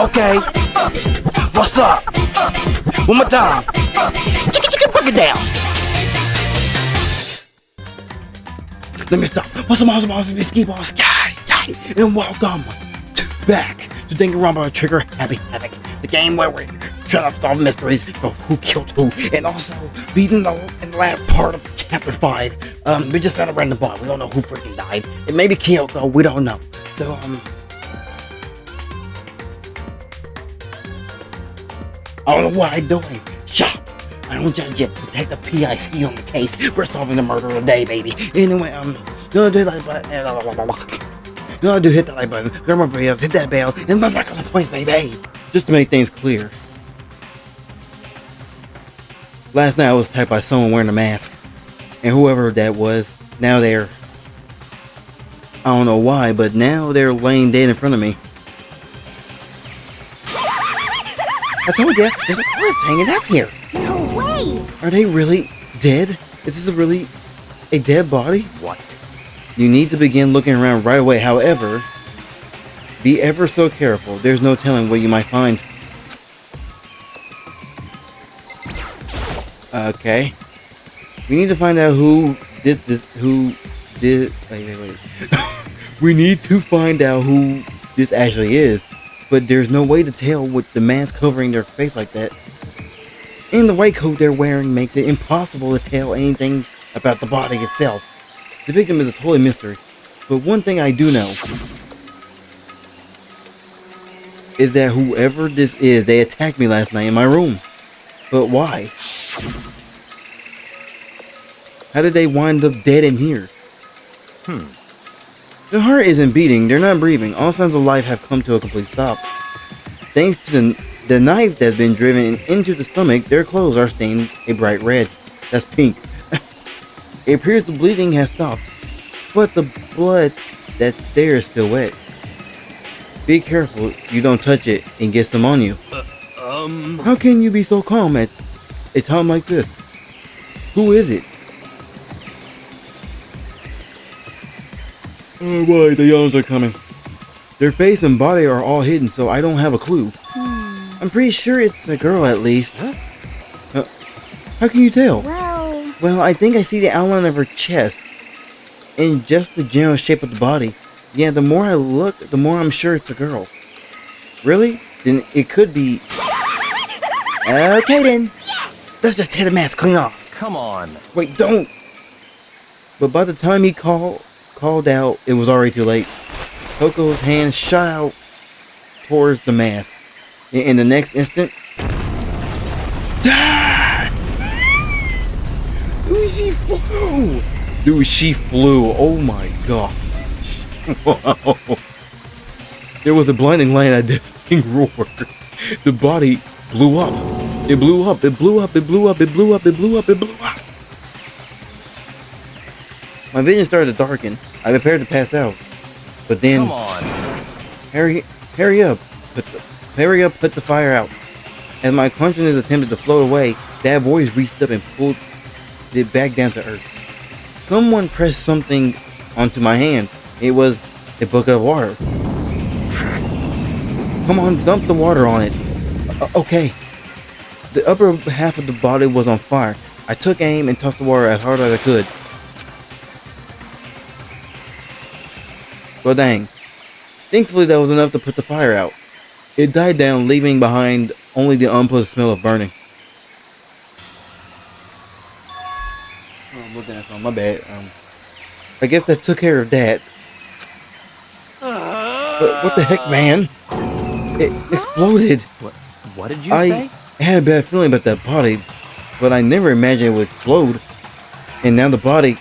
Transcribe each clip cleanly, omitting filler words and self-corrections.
Okay. What's up? One more time. Break it down. Let me stop. What's up, Ski Sky? And welcome back to Danganronpa Trigger Happy Havoc, the game where we're trying to solve mysteries of who killed who, and also beating in the last part of chapter 5. We just found a random body. We don't know who freaking died. It may be Kyoko. We don't know. So I don't know what I'm doing. Shop. I don't judge yet. Detective P.I. Ski on the case. We're solving the murder of the day, baby. Anyway, do the like button. Do hit that like button. Grab my videos, hit that bell, and let's back on some points, baby. Just to make things clear. Last night I was attacked by someone wearing a mask, and whoever that was, now they're, I don't know why, but now they're laying dead in front of me. I told you, there's a corpse hanging out here. No way! Are they really dead? Is this really a dead body? What? You need to begin looking around right away. However, be ever so careful. There's no telling what you might find. Okay. We need to find out who did this. Wait. We need to find out who this actually is. But there's no way to tell with the mask covering their face like that. And the white coat they're wearing makes it impossible to tell anything about the body itself. The victim is a total mystery. But one thing I do know is that whoever this is, they attacked me last night in my room. But why? How did they wind up dead in here? Their heart isn't beating, they're not breathing. All signs of life have come to a complete stop. Thanks to the knife that's been driven into the stomach, their clothes are stained a bright red. That's pink. It appears the bleeding has stopped, but the blood that's there is still wet. Be careful you don't touch it and get some on you. How can you be so calm at a time like this? Who is it? Oh boy, the yawns are coming. Their face and body are all hidden, so I don't have a clue. I'm pretty sure it's a girl at least. How can you tell? Well, I think I see the outline of her chest and just the general shape of the body. Yeah, the more I look, the more I'm sure it's a girl. Really? Then it could be... Okay then. Yes! Let's just tear the mask clean off. Come on. Wait, don't! But by the time he called out, it was already too late. Coco's hand shot out towards the mask. In the next instant... She flew! Oh my god. Wow. There was a blinding light and a deafening roar. The body blew up. It blew up. My vision started to darken. I prepared to pass out. But then... Come on. Hurry up. Put the fire out. As my consciousness attempted to float away, that voice reached up and pulled it back down to earth. Someone pressed something onto my hand. It was a bucket of water. Come on, dump the water on it. Okay. The upper half of the body was on fire. I took aim and tossed the water as hard as I could. Well, dang. Thankfully, that was enough to put the fire out. It died down, leaving behind only the unpleasant smell of burning. Oh, I'm looking at something. My bad. I guess that took care of that. But what the heck, man? It exploded. What did you say? I had a bad feeling about that body, but I never imagined it would explode. And now the body...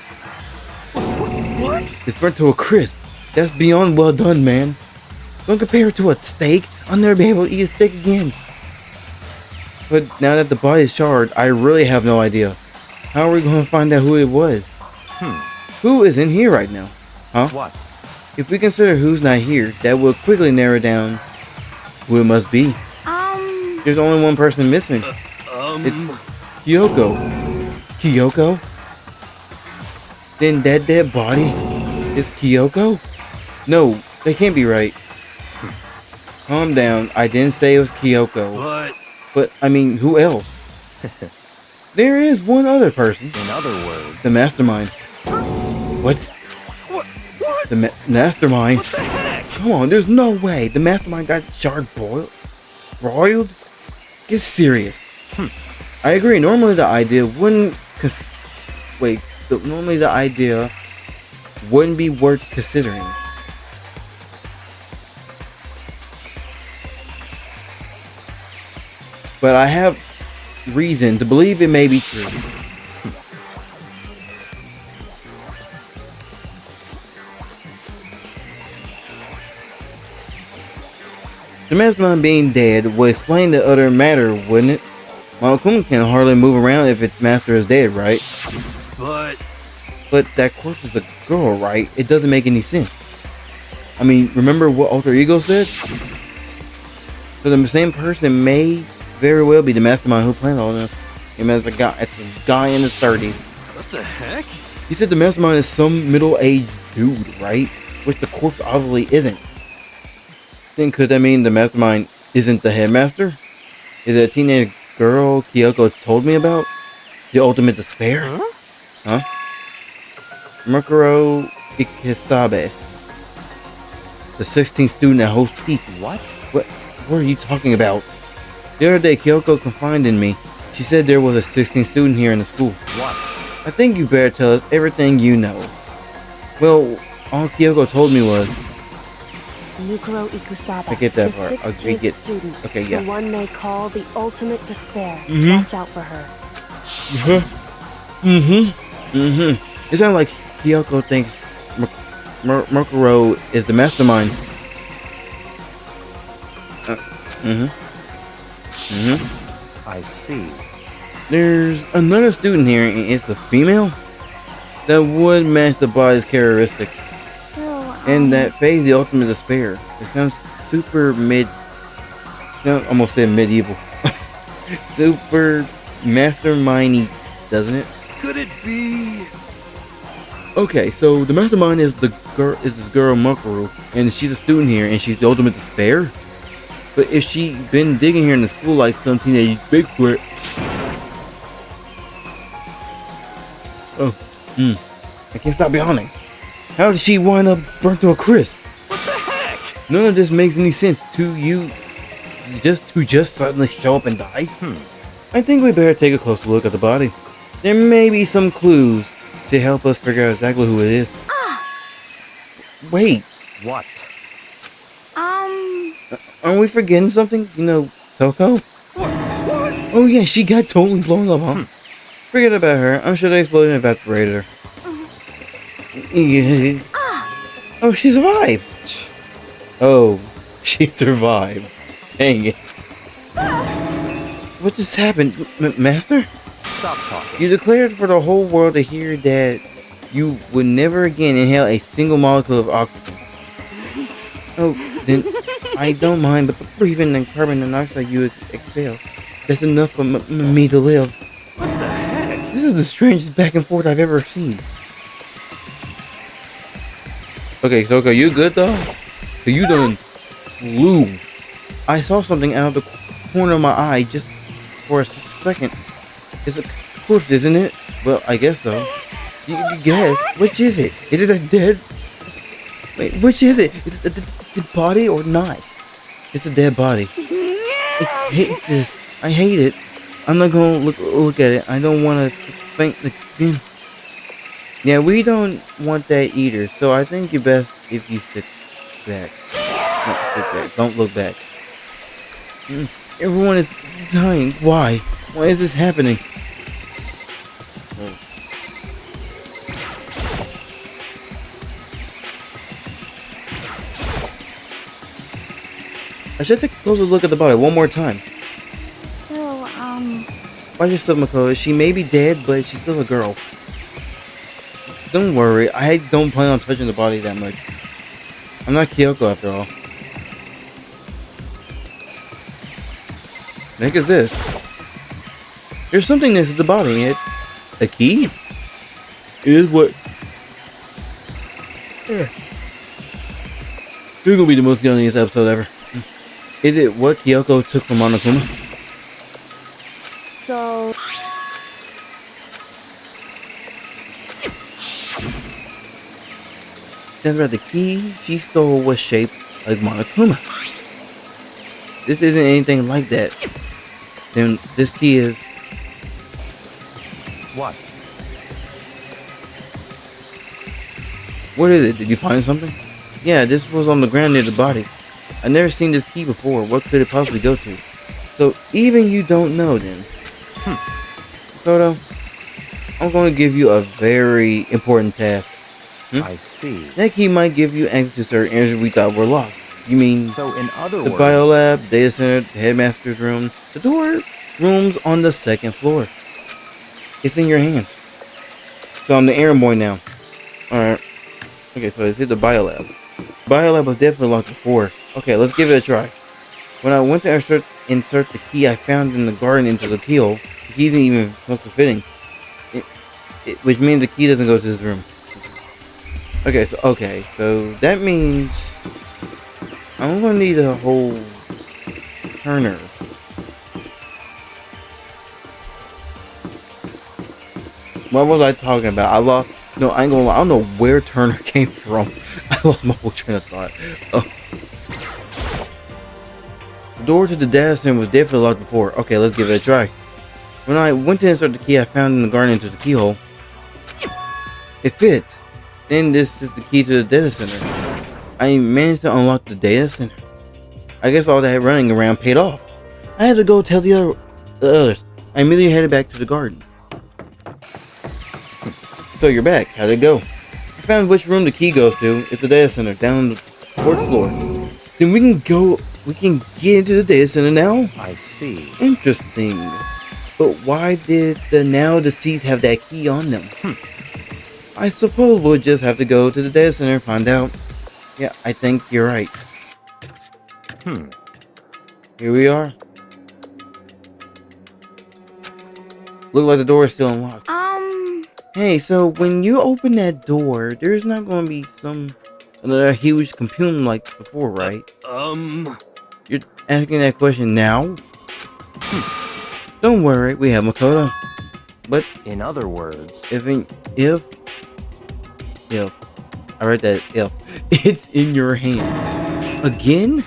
What? It's burnt to a crisp. That's beyond well done, man. Don't compare it to a steak. I'll never be able to eat a steak again. But now that the body is charred, I really have no idea. How are we going to find out who it was? Who is in here right now? Huh? What? If we consider who's not here, that will quickly narrow down who it must be. There's only one person missing. It's Kyoko. Kyoko? Then that dead body is Kyoko? No, they can't be right. Calm down. I didn't say it was Kyoko. But, I mean, who else? There is one other person. In other words, The mastermind. What? What? The mastermind? What the heck? Come on, there's no way. The mastermind got charred broiled? Get serious. I agree. Normally the idea wouldn't... Normally the idea wouldn't be worth considering. But I have reason to believe it may be true. The mastermind being dead would explain the other matter, wouldn't it? Monokuma can hardly move around if its master is dead, right? But that corpse is a girl, right? It doesn't make any sense. I mean, remember what Alter Ego said? So the same person may very well be the mastermind who planned all this. Him as a guy in his 30s. What the heck? He said the mastermind is some middle-aged dude, right? Which the corpse obviously isn't. Then could that mean the mastermind isn't the headmaster? Is it a teenage girl Kyoko told me about? The ultimate despair? Huh? Mukuro Ikisabe. The 16th student at Host Peak. What are you talking about? The other day Kyoko confided in me. She said there was a 16th student here in the school. What? I think you better tell us everything you know. Well, all Kyoko told me was... Mukuro Ikusaba, I get that the part. 16th student, Okay, yeah. the one they call the ultimate despair. Mhm. Watch out for her. It sounds like Kyoko thinks Mukuro is the mastermind. I see. There's another student here, and it's a female that would match the body's characteristics. So, And that phase, the ultimate despair. It sounds super almost said medieval. Super mastermindy, doesn't it? Could it be? Okay, so the mastermind is this girl Mukuro, and she's a student here, and she's the ultimate despair. But if she been digging here in the school like some teenage Bigfoot, I can't stop yawning. How did she wind up burnt to a crisp? What the heck? None of this makes any sense to you. Just suddenly show up and die. I think we better take a closer look at the body. There may be some clues to help us figure out exactly who it is. Wait, What? aren't we forgetting something? You know, Toko? What? Oh yeah, she got totally blown up, huh? Forget about her. I'm sure the explosion evaporated her. Yeah. Oh, she survived. Oh, she survived. Dang it. What just happened, Master? Stop talking. You declared for the whole world to hear that you would never again inhale a single molecule of oxygen. Oh, then I don't mind, but breathing the carbon monoxide you exhale, that's enough for me to live. What the heck? This is the strangest back and forth I've ever seen. Okay, Toko, you good though? So you done flew. I saw something out of the corner of my eye just for a second. It's a corpse, isn't it? Well, I guess so. You guess. Which is it? Is it a dead? Wait, which is it? Is it a dead body or not? It's a dead body. I hate this. I hate it. I'm not gonna look at it. I don't want to faint again. Yeah, we don't want that either. So I think you're best if you stick back. No, stick back. Don't look back. Everyone is dying. Why? Why is this happening? I should take a closer look at the body one more time. So, Watch yourself, Mako. She may be dead, but she's still a girl. Don't worry. I don't plan on touching the body that much. I'm not Kyoko after all. The heck is this? There's something next to the body. It's a key? It is what? This is gonna be the most gunniest episode ever. Is it what Kyoko took from Monokuma? So, That's right, the key she stole was shaped like Monokuma. This isn't anything like that. Then this key is... What? What is it? Did you find something? Yeah, this was on the ground near the body. I've never seen this key before. What could it possibly go to? So even you don't know then. Kodo, I'm going to give you a very important task. I see. That key might give you access to certain areas we thought were locked. You mean So in other the words, biolab, data center, the headmaster's room, the door rooms on the second floor. It's in your hands. So I'm the errand boy now. Alright. Okay, so let's hit the biolab. Biolab was definitely locked before. Okay, let's give it a try. When I went to insert the key I found in the garden into the keyhole, the key isn't even close to fitting. Which means the key doesn't go to this room. Okay, so that means I'm gonna need a whole turner. What was I talking about? I ain't gonna lie, I don't know where Turner came from. I lost my whole train of thought. The door to the data center was definitely locked before. Okay, let's give it a try. When I went to insert the key I found in the garden into the keyhole, it fits. Then this is the key to the data center. I managed to unlock the data center. I guess all that running around paid off. I had to go tell the others. I immediately headed back to the garden. So you're back. How'd it go? I found which room the key goes to. It's the data center down on the fourth floor. Then we can get into the data center now? I see. Interesting. But why did the now deceased have that key on them? I suppose we'll just have to go to the data center and find out. Yeah, I think you're right. Here we are. Look like the door is still unlocked. Hey, so when you open that door, there's not going to be another huge computer like before, right? You're asking that question now? Don't worry, we have Mukuro. But In other words, if I read that if it's in your hand again,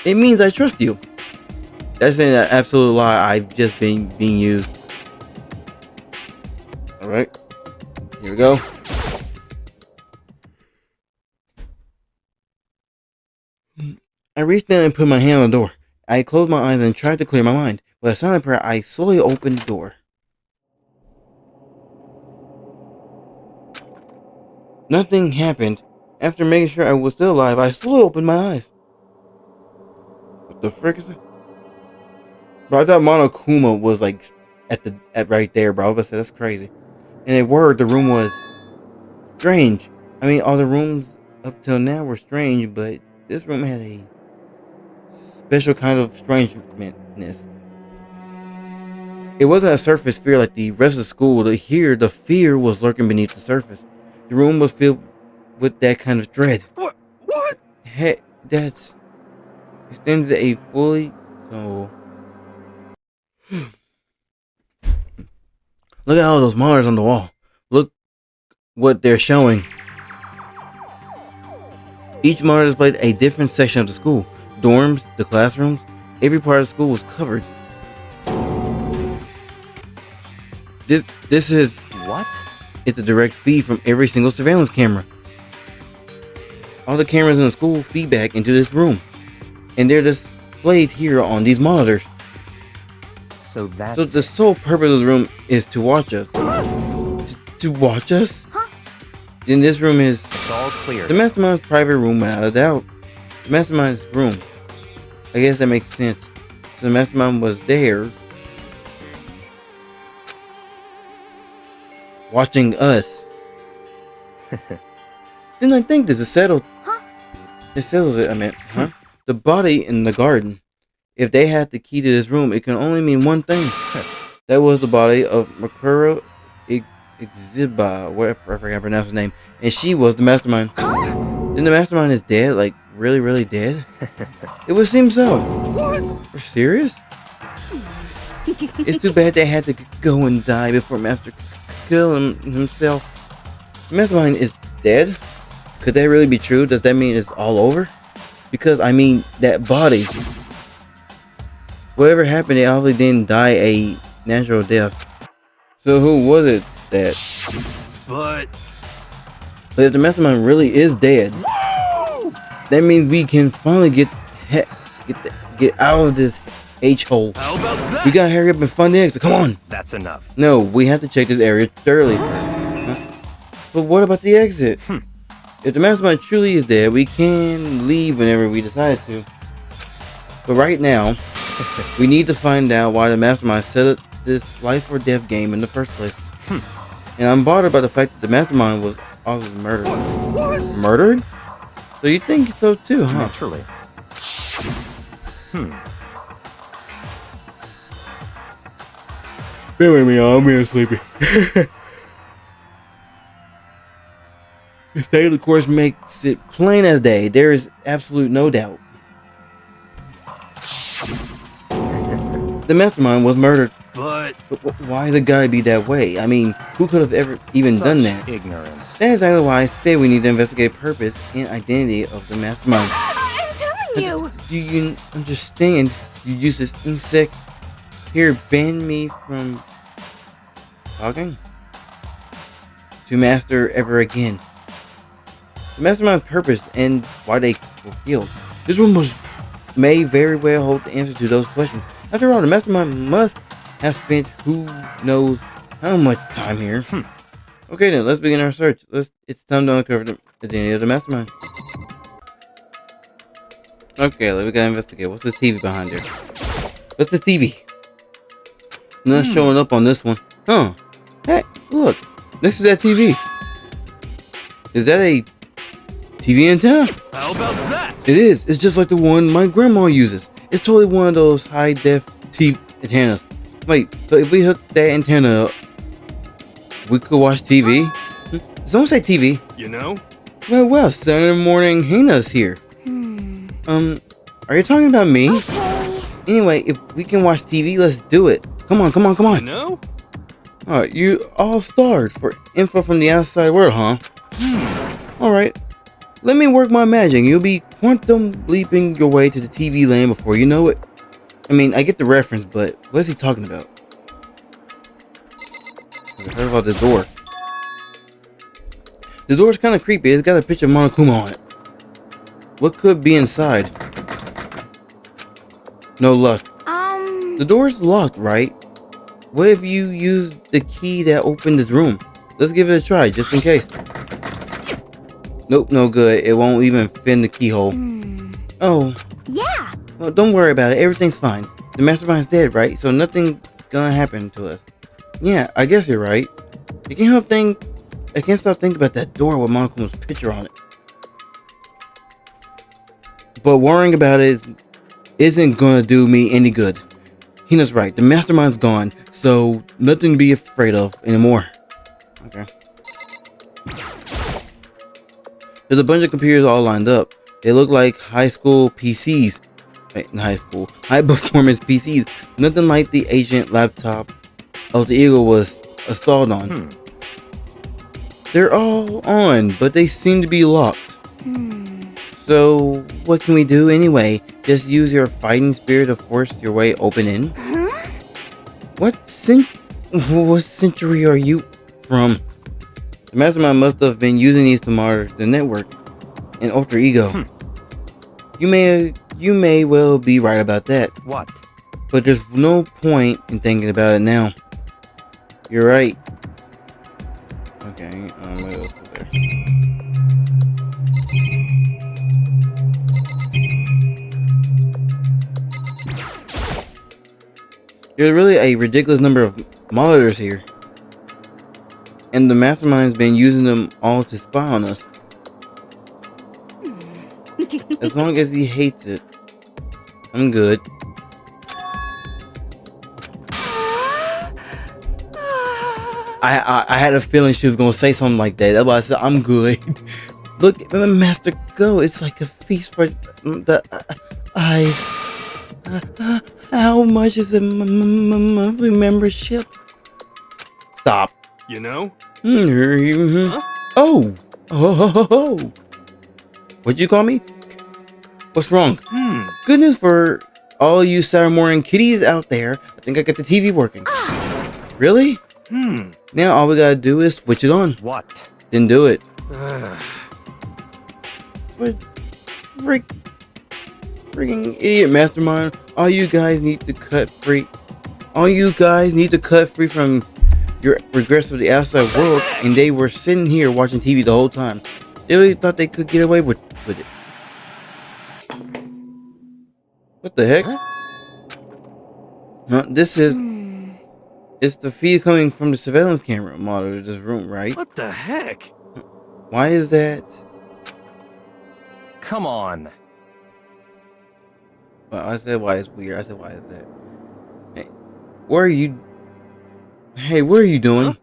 it means I trust you. That's an absolute lie. I've just been being used. All right, here we go. I reached down and put my hand on the door. I closed my eyes and tried to clear my mind. With a silent prayer, I slowly opened the door. Nothing happened. After making sure I was still alive, I slowly opened my eyes. What the frick is it? Bro, I thought Monokuma was like at right there, bro. I was about to say, that's crazy. And the room was strange. I mean, all the rooms up till now were strange, but this room had a special kind of strangeness. It wasn't a surface fear like the rest of the school. The fear was lurking beneath the surface. The room was filled with that kind of dread. What? Hey, that's extended a fully. So, look at all those monitors on the wall. Look what they're showing. Each monitor displayed a different section of the school. Dorms, the classrooms, every part of the school was covered. This is What? It's a direct feed from every single surveillance camera. All the cameras in the school feed back into this room, and they're displayed here on these monitors. So that's So the sole purpose of the room is to watch us. To watch us? Then this room is It's all clear. the mastermind's private room, without a doubt. The mastermind's room. I guess that makes sense. So the mastermind was there, watching us. Didn't I think this is settled? It settles it, I meant, The body in the garden. If they had the key to this room, it can only mean one thing. That was the body of Mukuro Ixiba, whatever, I forgot to pronounce his name. And she was the mastermind. Then the mastermind is dead? Like, really, really dead? It would seem so. We're serious? It's too bad they had to go and die before Master kill himself. Mastermind is dead? Could that really be true? Does that mean it's all over? Because, I mean, that body. Whatever happened, they obviously didn't die a natural death. So who was it that... But if the Mastermind really is dead, that means we can finally get out of this H-hole. How about that? We gotta hurry up and find the exit. Come on. That's enough. No, we have to check this area thoroughly. Huh? But what about the exit? If the Mastermind truly is dead, we can leave whenever we decide to. But right now, we need to find out why the Mastermind set up this life or death game in the first place. And I'm bothered by the fact that the Mastermind was also murdered. What? Murdered? So you think so too, huh? Naturally. Bear with me, y'all. I'm being sleepy. The state of the course makes it plain as day. There is absolute no doubt. The Mastermind was murdered. But why the guy be that way? I mean, who could have ever even done that? Ignorance. That's exactly why I say we need to investigate purpose and identity of the Mastermind. I'm telling you! Do you understand? You use this insect here ban me from talking to Master ever again. The Mastermind's purpose and why they were killed. This one may very well hold the answer to those questions. After all, the Mastermind must have spent who knows how much time here. Okay then, let's begin our search. It's time to uncover the identity of the Mastermind. Okay, we gotta investigate. What's this TV behind there? What's this TV? Not showing up on this one. Huh. Hey, look. Next to that TV. Is that a TV antenna? How about that? It is. It's just like the one my grandma uses. It's totally one of those high-def TV antennas. Wait, so if we hook that antenna up, we could watch TV? Someone say TV. You know? Well, Saturday morning Hina's here. Are you talking about me? Okay. Anyway, if we can watch TV, let's do it. Come on. You know? Alright, you all starved for info from the outside world, huh? Alright. Let me work my magic. You'll be quantum leaping your way to the TV land before you know it. I mean, I get the reference, but what is he talking about? I heard about this door. The door's kind of creepy. It's got a picture of Monokuma on it. What could be inside? No luck. The door's locked, right? What if you use the key that opened this room? Let's give it a try, just in case. Nope, no good. It won't even fit in the keyhole. Oh. Yeah. Well, don't worry about it. Everything's fine. The Mastermind's dead, right? So nothing gonna happen to us. Yeah, I guess you're right. I can't stop thinking about that door with Monokuma's picture on it. But worrying about it isn't gonna do me any good. Hina's right. The Mastermind's gone, so nothing to be afraid of anymore. Okay. There's a bunch of computers all lined up. They look like high school PCs. Wait, not high school. High performance PCs. Nothing like the agent laptop Alter Ego was installed on. They're all on, but they seem to be locked. So, what can we do anyway? Just use your fighting spirit to force your way open in? What century are you from? The Mastermind must have been using these to monitor the network and Alter Ego. You may well be right about that. What? But there's no point in thinking about it now. You're right. Okay, what else is there? There's really a ridiculous number of monitors here. And the Mastermind's been using them all to spy on us. As long as he hates it, I'm good. I had a feeling she was gonna say something like that. That's why I said I'm good. Look at the master go. It's like a feast for the eyes. How much is a monthly membership? Stop. You know? Huh? Oh. What'd you call me? What's wrong? Good news for all you Saturday morning kitties out there. I think I got the TV working. Really? Now all we gotta do is switch it on. What? Then do it. What? Freaking idiot mastermind. All you guys need to cut free from your regrets of the outside world, and they were sitting here watching TV the whole time. They really thought they could get away with it. What the heck? This is... It's the feed coming from the surveillance camera monitor of this room, right? What the heck? Why is that? Come on. Well, I said why it's weird. I said why is that? Hey, what are you doing? Huh?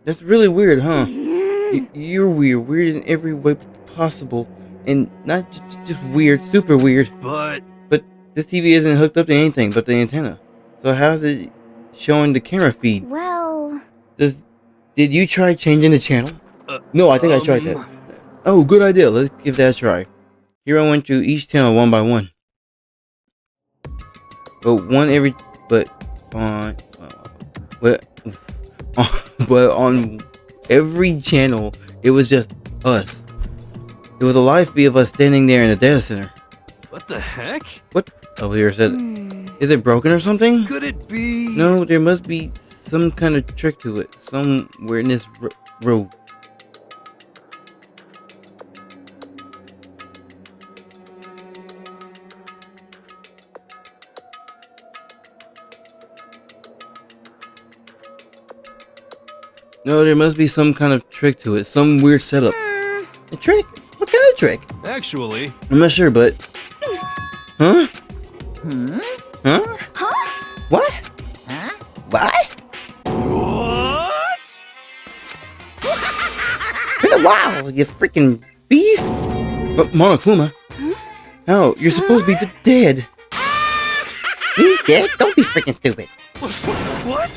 That's really weird, huh? You're weird in every way possible, and not just weird, super weird. But This TV isn't hooked up to anything but the antenna. So how's it showing the camera feed? Well... Did you try changing the channel? No, I think I tried that. Oh, good idea. Let's give that a try. Here I went through each channel one by one. But on every channel, it was just us. It was a live feed of us standing there in the data center. what the heck? What? Oh, here it said, is it broken or something? Could it be? No, there must be some kind of trick to it somewhere in this row. No, there must be some kind of trick to it. Some weird setup. A trick? What kind of trick? Actually, I'm not sure, but... Huh? Huh? What? What? what? Been a while, you freaking beast! But Monokuma? Oh, you're supposed to be dead. Me dead? Don't be freaking stupid. What?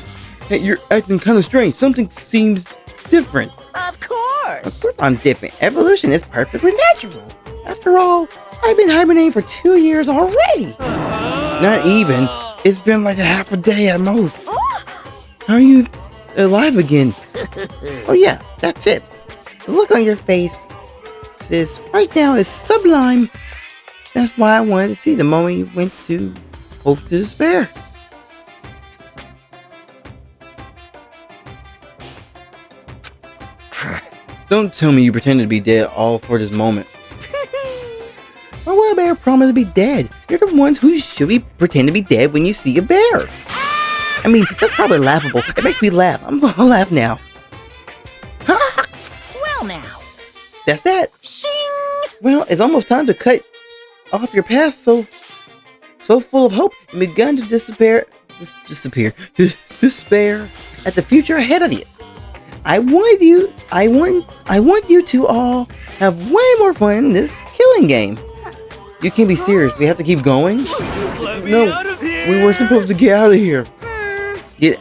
Hey, you're acting kind of strange. Something seems different. Of course! Of course I'm different. Evolution is perfectly natural. After all, I've been hibernating for 2 years already. Not even. It's been like a half a day at most. How are you alive again? Oh yeah, that's it. The look on your face, sis, right now is sublime. That's why I wanted to see the moment you went to hope to despair. Don't tell me you pretended to be dead all for this moment. Why would a bear promise to be dead? You're the ones who should be pretend to be dead when you see a bear. I mean, that's probably laughable. It makes me laugh. I'm gonna laugh now. Well now. That's that. Shing! Well, it's almost time to cut off your past so full of hope and begun to despair at the future ahead of you. I want you to all have way more fun in this killing game. You can't be serious. We have to keep going. Let me No, out of here! we were supposed to get out of here. Get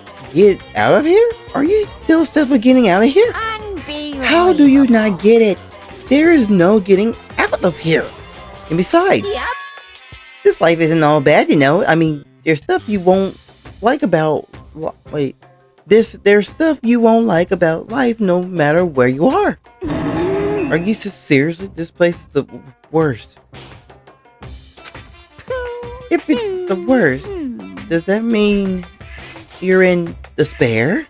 out of here? Are you still stuck with getting out of here? Unbelievable. How do you not get it? There is no getting out of here. And besides, Yep. this life isn't all bad, you know. I mean, there's stuff you won't like about... Wait. There's stuff you won't like about life no matter where you are. Are you seriously? This place is the worst. If it's the worst, does that mean you're in despair?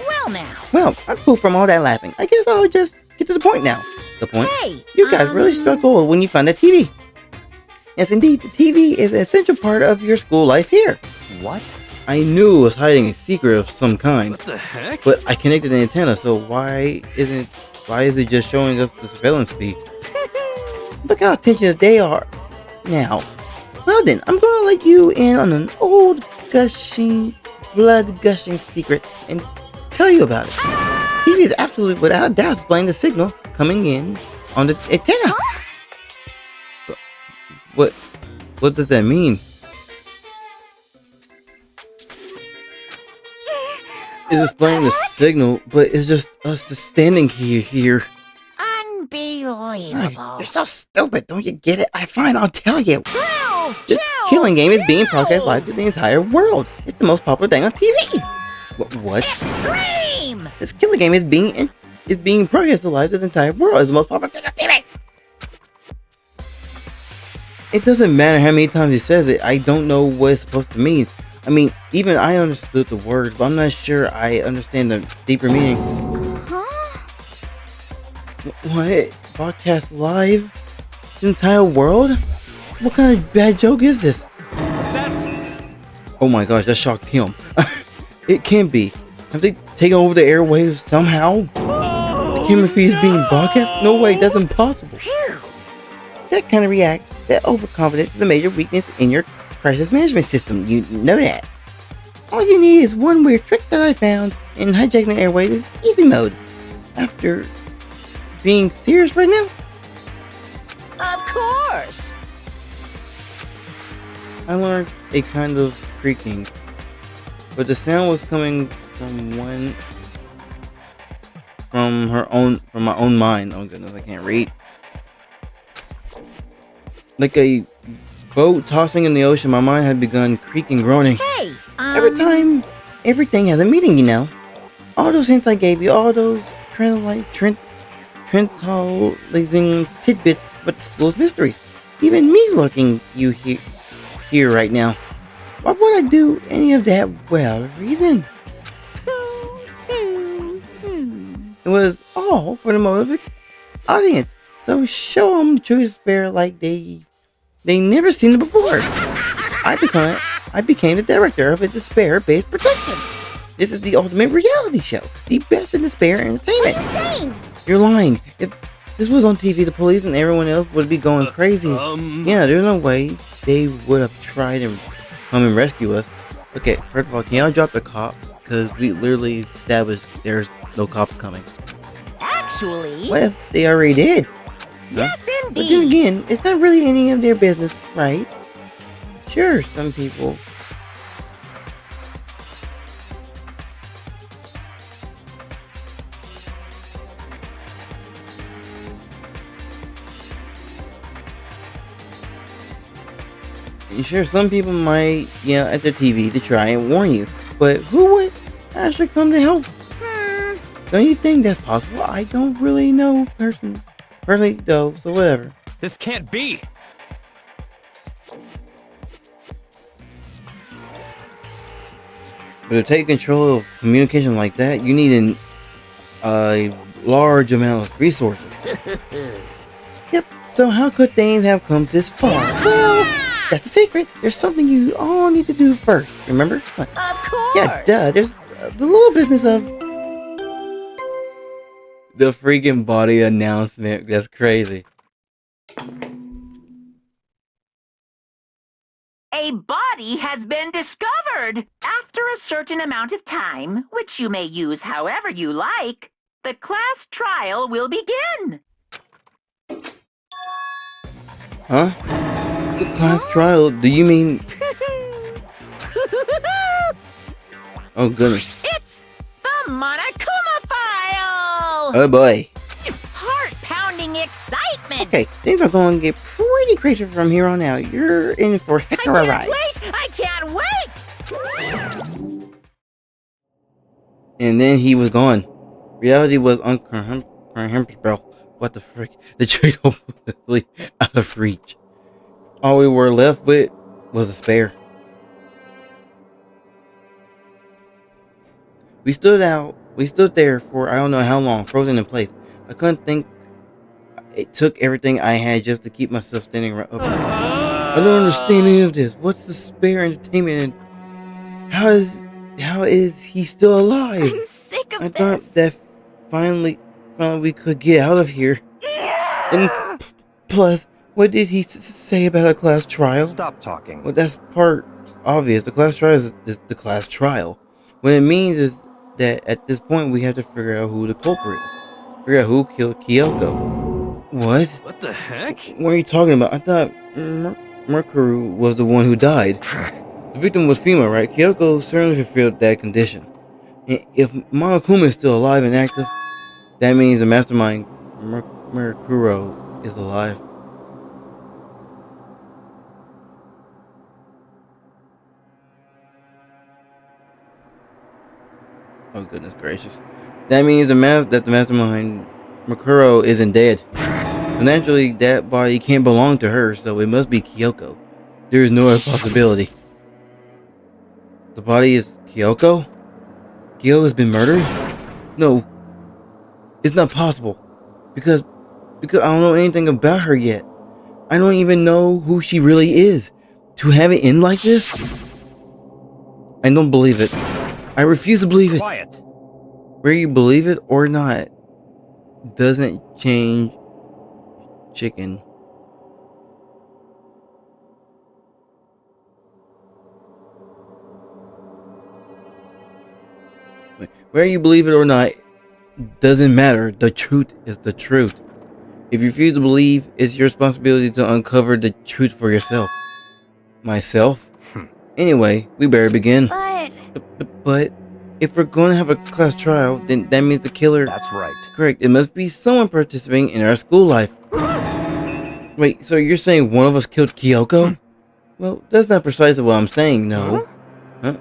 Well now. Well, I'm cool from all that laughing. I guess I'll just get to the point now. The point? Hey, You guys really struck gold when you found that TV. Yes, indeed, the TV is an essential part of your school life here. What? I knew it was hiding a secret of some kind, What the heck? but I connected the antenna, so why is it just showing us the surveillance feed? Look how attentive they are now. Well then, I'm gonna let you in on an old blood gushing secret and tell you about it. TV is absolutely without doubt displaying the signal coming in on the antenna. What does that mean? It's displaying the signal, but it's just us just standing here. Unbelievable. You're so stupid, don't you get it? Fine, I'll tell you. Chills, This killing game is being broadcast live to the entire world. It's the most popular thing on TV. What? Extreme! This killing game is being broadcast live to the entire world. It's the most popular thing on TV. It doesn't matter how many times he says it. I don't know what it's supposed to mean. I mean, even I understood the words, but I'm not sure I understand the deeper meaning. Huh? What? Broadcast live? The entire world? What kind of bad joke is this? That's... Oh my gosh, that shocked him. It can't be. Have they taken over the airwaves somehow? The camera feed is being broadcast? No way, that's impossible. That kind of that overconfidence is a major weakness in your crisis management system. You know that. All you need is one weird trick that I found in hijacking the airwaves is easy mode. After being serious right now? Of course. I learned a kind of creaking, but the sound was coming from my own mind. Oh goodness, I can't read. Like a boat tossing in the ocean, my mind had begun creaking, groaning. Hey, Every time, everything has a meaning, you know. All those hints I gave you, all those tranquilizing tidbits about the school's mysteries. Even me looking you here right now. Why would I do any of that without a reason? It was all for the motive audience. So show them true despair like they never seen it before. I became the director of a despair-based production. This is the ultimate reality show, the best in despair entertainment. You're lying. If this was on TV, the police and everyone else would be going crazy. Yeah, there's no way they would have tried and come and rescue us. Okay, first of all, can y'all drop the cops? Because we literally established there's no cops coming. Actually, What if they already did? yes, But then indeed. again, it's not really any of their business, right? Sure, some people. Sure, some people might yell at their TV to try and warn you, but who would actually come to help? Don't you think that's possible? I don't really know personally though, so whatever. This can't be. But to take control of communication like that, you need a large amount of resources. Yep, so how could things have come this far? Well, that's the secret. There's something you all need to do first, remember? Of course. Yeah, duh, there's the little business of the freaking body announcement. That's crazy. A body has been discovered. After a certain amount of time, which you may use however you like, the class trial will begin. Huh? The class trial? Do you mean... Oh goodness. It's the Monokuma file. Oh boy. Heart-pounding excitement. Okay, things are going to get pretty crazy from here on out. You're in for a heck of a ride. I can't wait. And then he was gone. Reality was uncomfortable. What the frick? The trade hopelessly out of reach. All we were left with was despair. We stood there for I don't know how long, frozen in place. I couldn't think. It took everything I had just to keep myself standing right up. I don't understand any of this. What's despair entertainment and how is he still alive? I'm sick of I thought that finally we could get out of here. And plus, what did he say about a class trial? Stop talking. Well, that's part obvious. The class trial is the class trial. What it means is that at this point we have to figure out who the culprit is. Figure out who killed Kyoko. What? What the heck? What are you talking about? I thought Mukuro was the one who died. The victim was female, right? Kyoko certainly fulfilled that condition. And if Monokuma is still alive and active, that means the mastermind Mukuro is alive. Oh goodness gracious! That means the mastermind Mukuro isn't dead. So naturally, that body can't belong to her, so it must be Kyoko. There is no other possibility. The body is Kyoko? Kyoko has been murdered? No, it's not possible. Because I don't know anything about her yet. I don't even know who she really is. To have it end like this? I don't believe it. I refuse to believe it. Quiet. Whether you believe it or not doesn't change chicken. Whether you believe it or not doesn't matter. The truth is the truth. If you refuse to believe, it's your responsibility to uncover the truth for yourself. Myself? Anyway, we better begin. But if we're going to have a class trial, then that means the killer... That's right. Correct. It must be someone participating in our school life. Wait, so you're saying one of us killed Kyoko? Well, that's not precisely what I'm saying, no. Huh?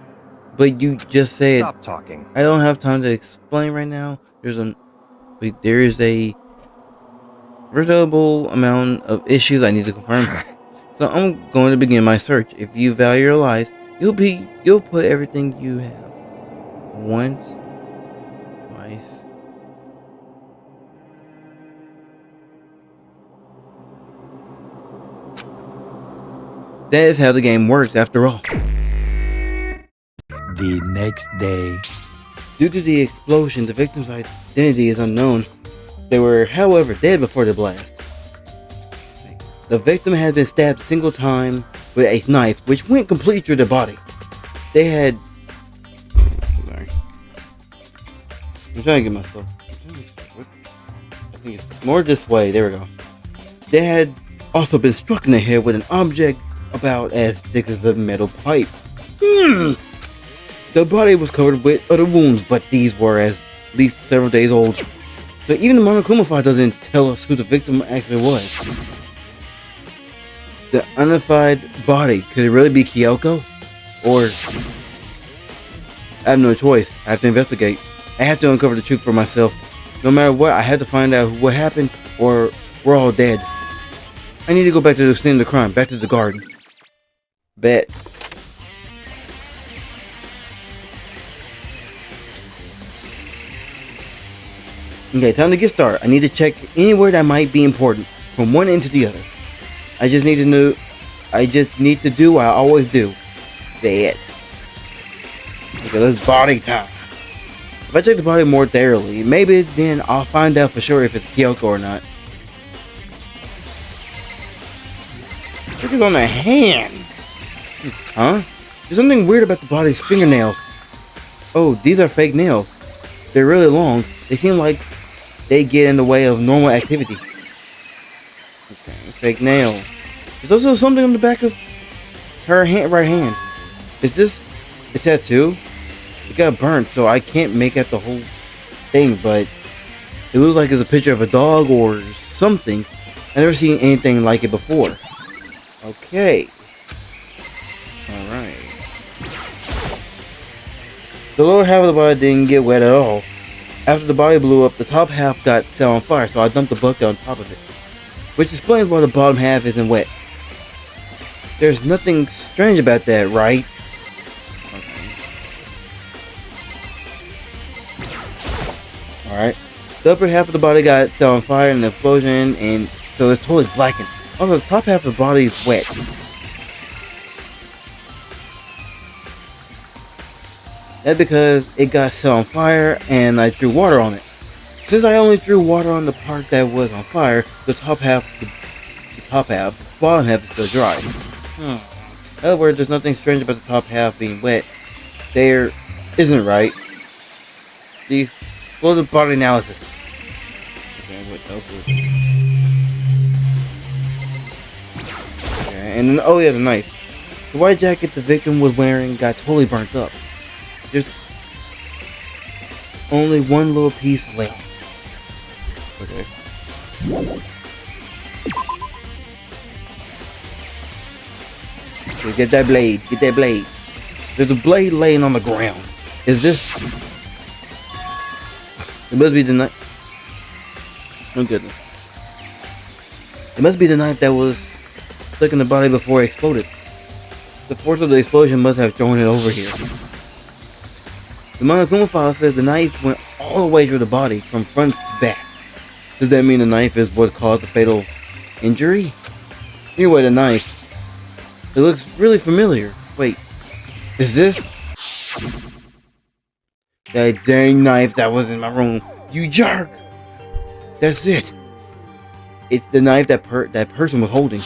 But you just said... Stop talking. I don't have time to explain right now. There is a veritable amount of issues I need to confirm. So I'm going to begin my search. If you value your lives, you'll put everything you have. Once, twice. That is how the game works after all. The next day. Due to the explosion, the victim's identity is unknown. They were, however, dead before the blast. The victim had been stabbed a single time with a knife, which went completely through their body. They had... Sorry. I'm trying to get myself... I think it's more this way. There we go. They had also been struck in the head with an object about as thick as a metal pipe. The body was covered with other wounds, but these were at least several days old. So even the Monokuma file doesn't tell us who the victim actually was. The unidentified body, could it really be Kyoko? Or... I have no choice. I have to investigate. I have to uncover the truth for myself. No matter what, I have to find out what happened, or we're all dead. I need to go back to the scene of the crime, back to the garden. Bet. Okay, time to get started. I need to check anywhere that might be important, from one end to the other. I just need to do what I always do. That. Okay, let's body time. If I check the body more thoroughly, maybe then I'll find out for sure if it's Kyoko or not. Look at on the hand. Huh? There's something weird about the body's fingernails. Oh, these are fake nails. They're really long. They seem like they get in the way of normal activity. Okay, fake nail. There's also something on the back of her right hand. Is this a tattoo? It got burnt, so I can't make out the whole thing, but it looks like it's a picture of a dog or something. I've never seen anything like it before. Okay. Alright. The lower half of the body didn't get wet at all. After the body blew up, the top half got set on fire, so I dumped the bucket on top of it. Which explains why the bottom half isn't wet. There's nothing strange about that, right? Okay. Alright. The upper half of the body got set on fire in an explosion, and so it's totally blackened. Also, the top half of the body is wet. That's because it got set on fire and I threw water on it. Since I only threw water on the part that was on fire, the bottom half is still dry. In other words, there's nothing strange about the top half being wet. There isn't, right? The explosive body analysis. Okay, what else is? Okay, and then oh yeah, the knife. The white jacket the victim was wearing got totally burnt up. There's only one little piece left. Okay. Okay, get that blade. Get that blade. There's a blade laying on the ground. Is this? It must be the knife. Oh goodness. It must be the knife that was stuck in the body before it exploded. The force of the explosion must have thrown it over here. The Monokuma file says the knife went all the way through the body from front to back. Does that mean the knife is what caused the fatal injury? Anyway, the knife. It looks really familiar. Wait, is this? That dang knife that was in my room. You jerk! That's it. It's the knife that person was holding.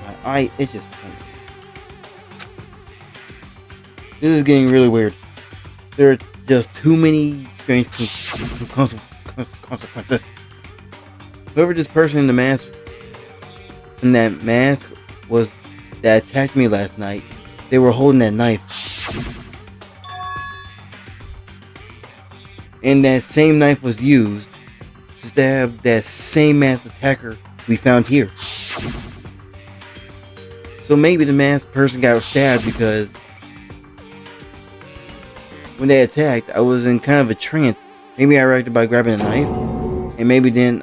My eye itches. This is getting really weird. There are just too many strange consequences. Whoever this person in the mask, was that attacked me last night, they were holding that knife. And that same knife was used to stab that same masked attacker we found here. So maybe the masked person got stabbed because when they attacked, I was in kind of a trance. Maybe I reacted by grabbing a knife, and maybe then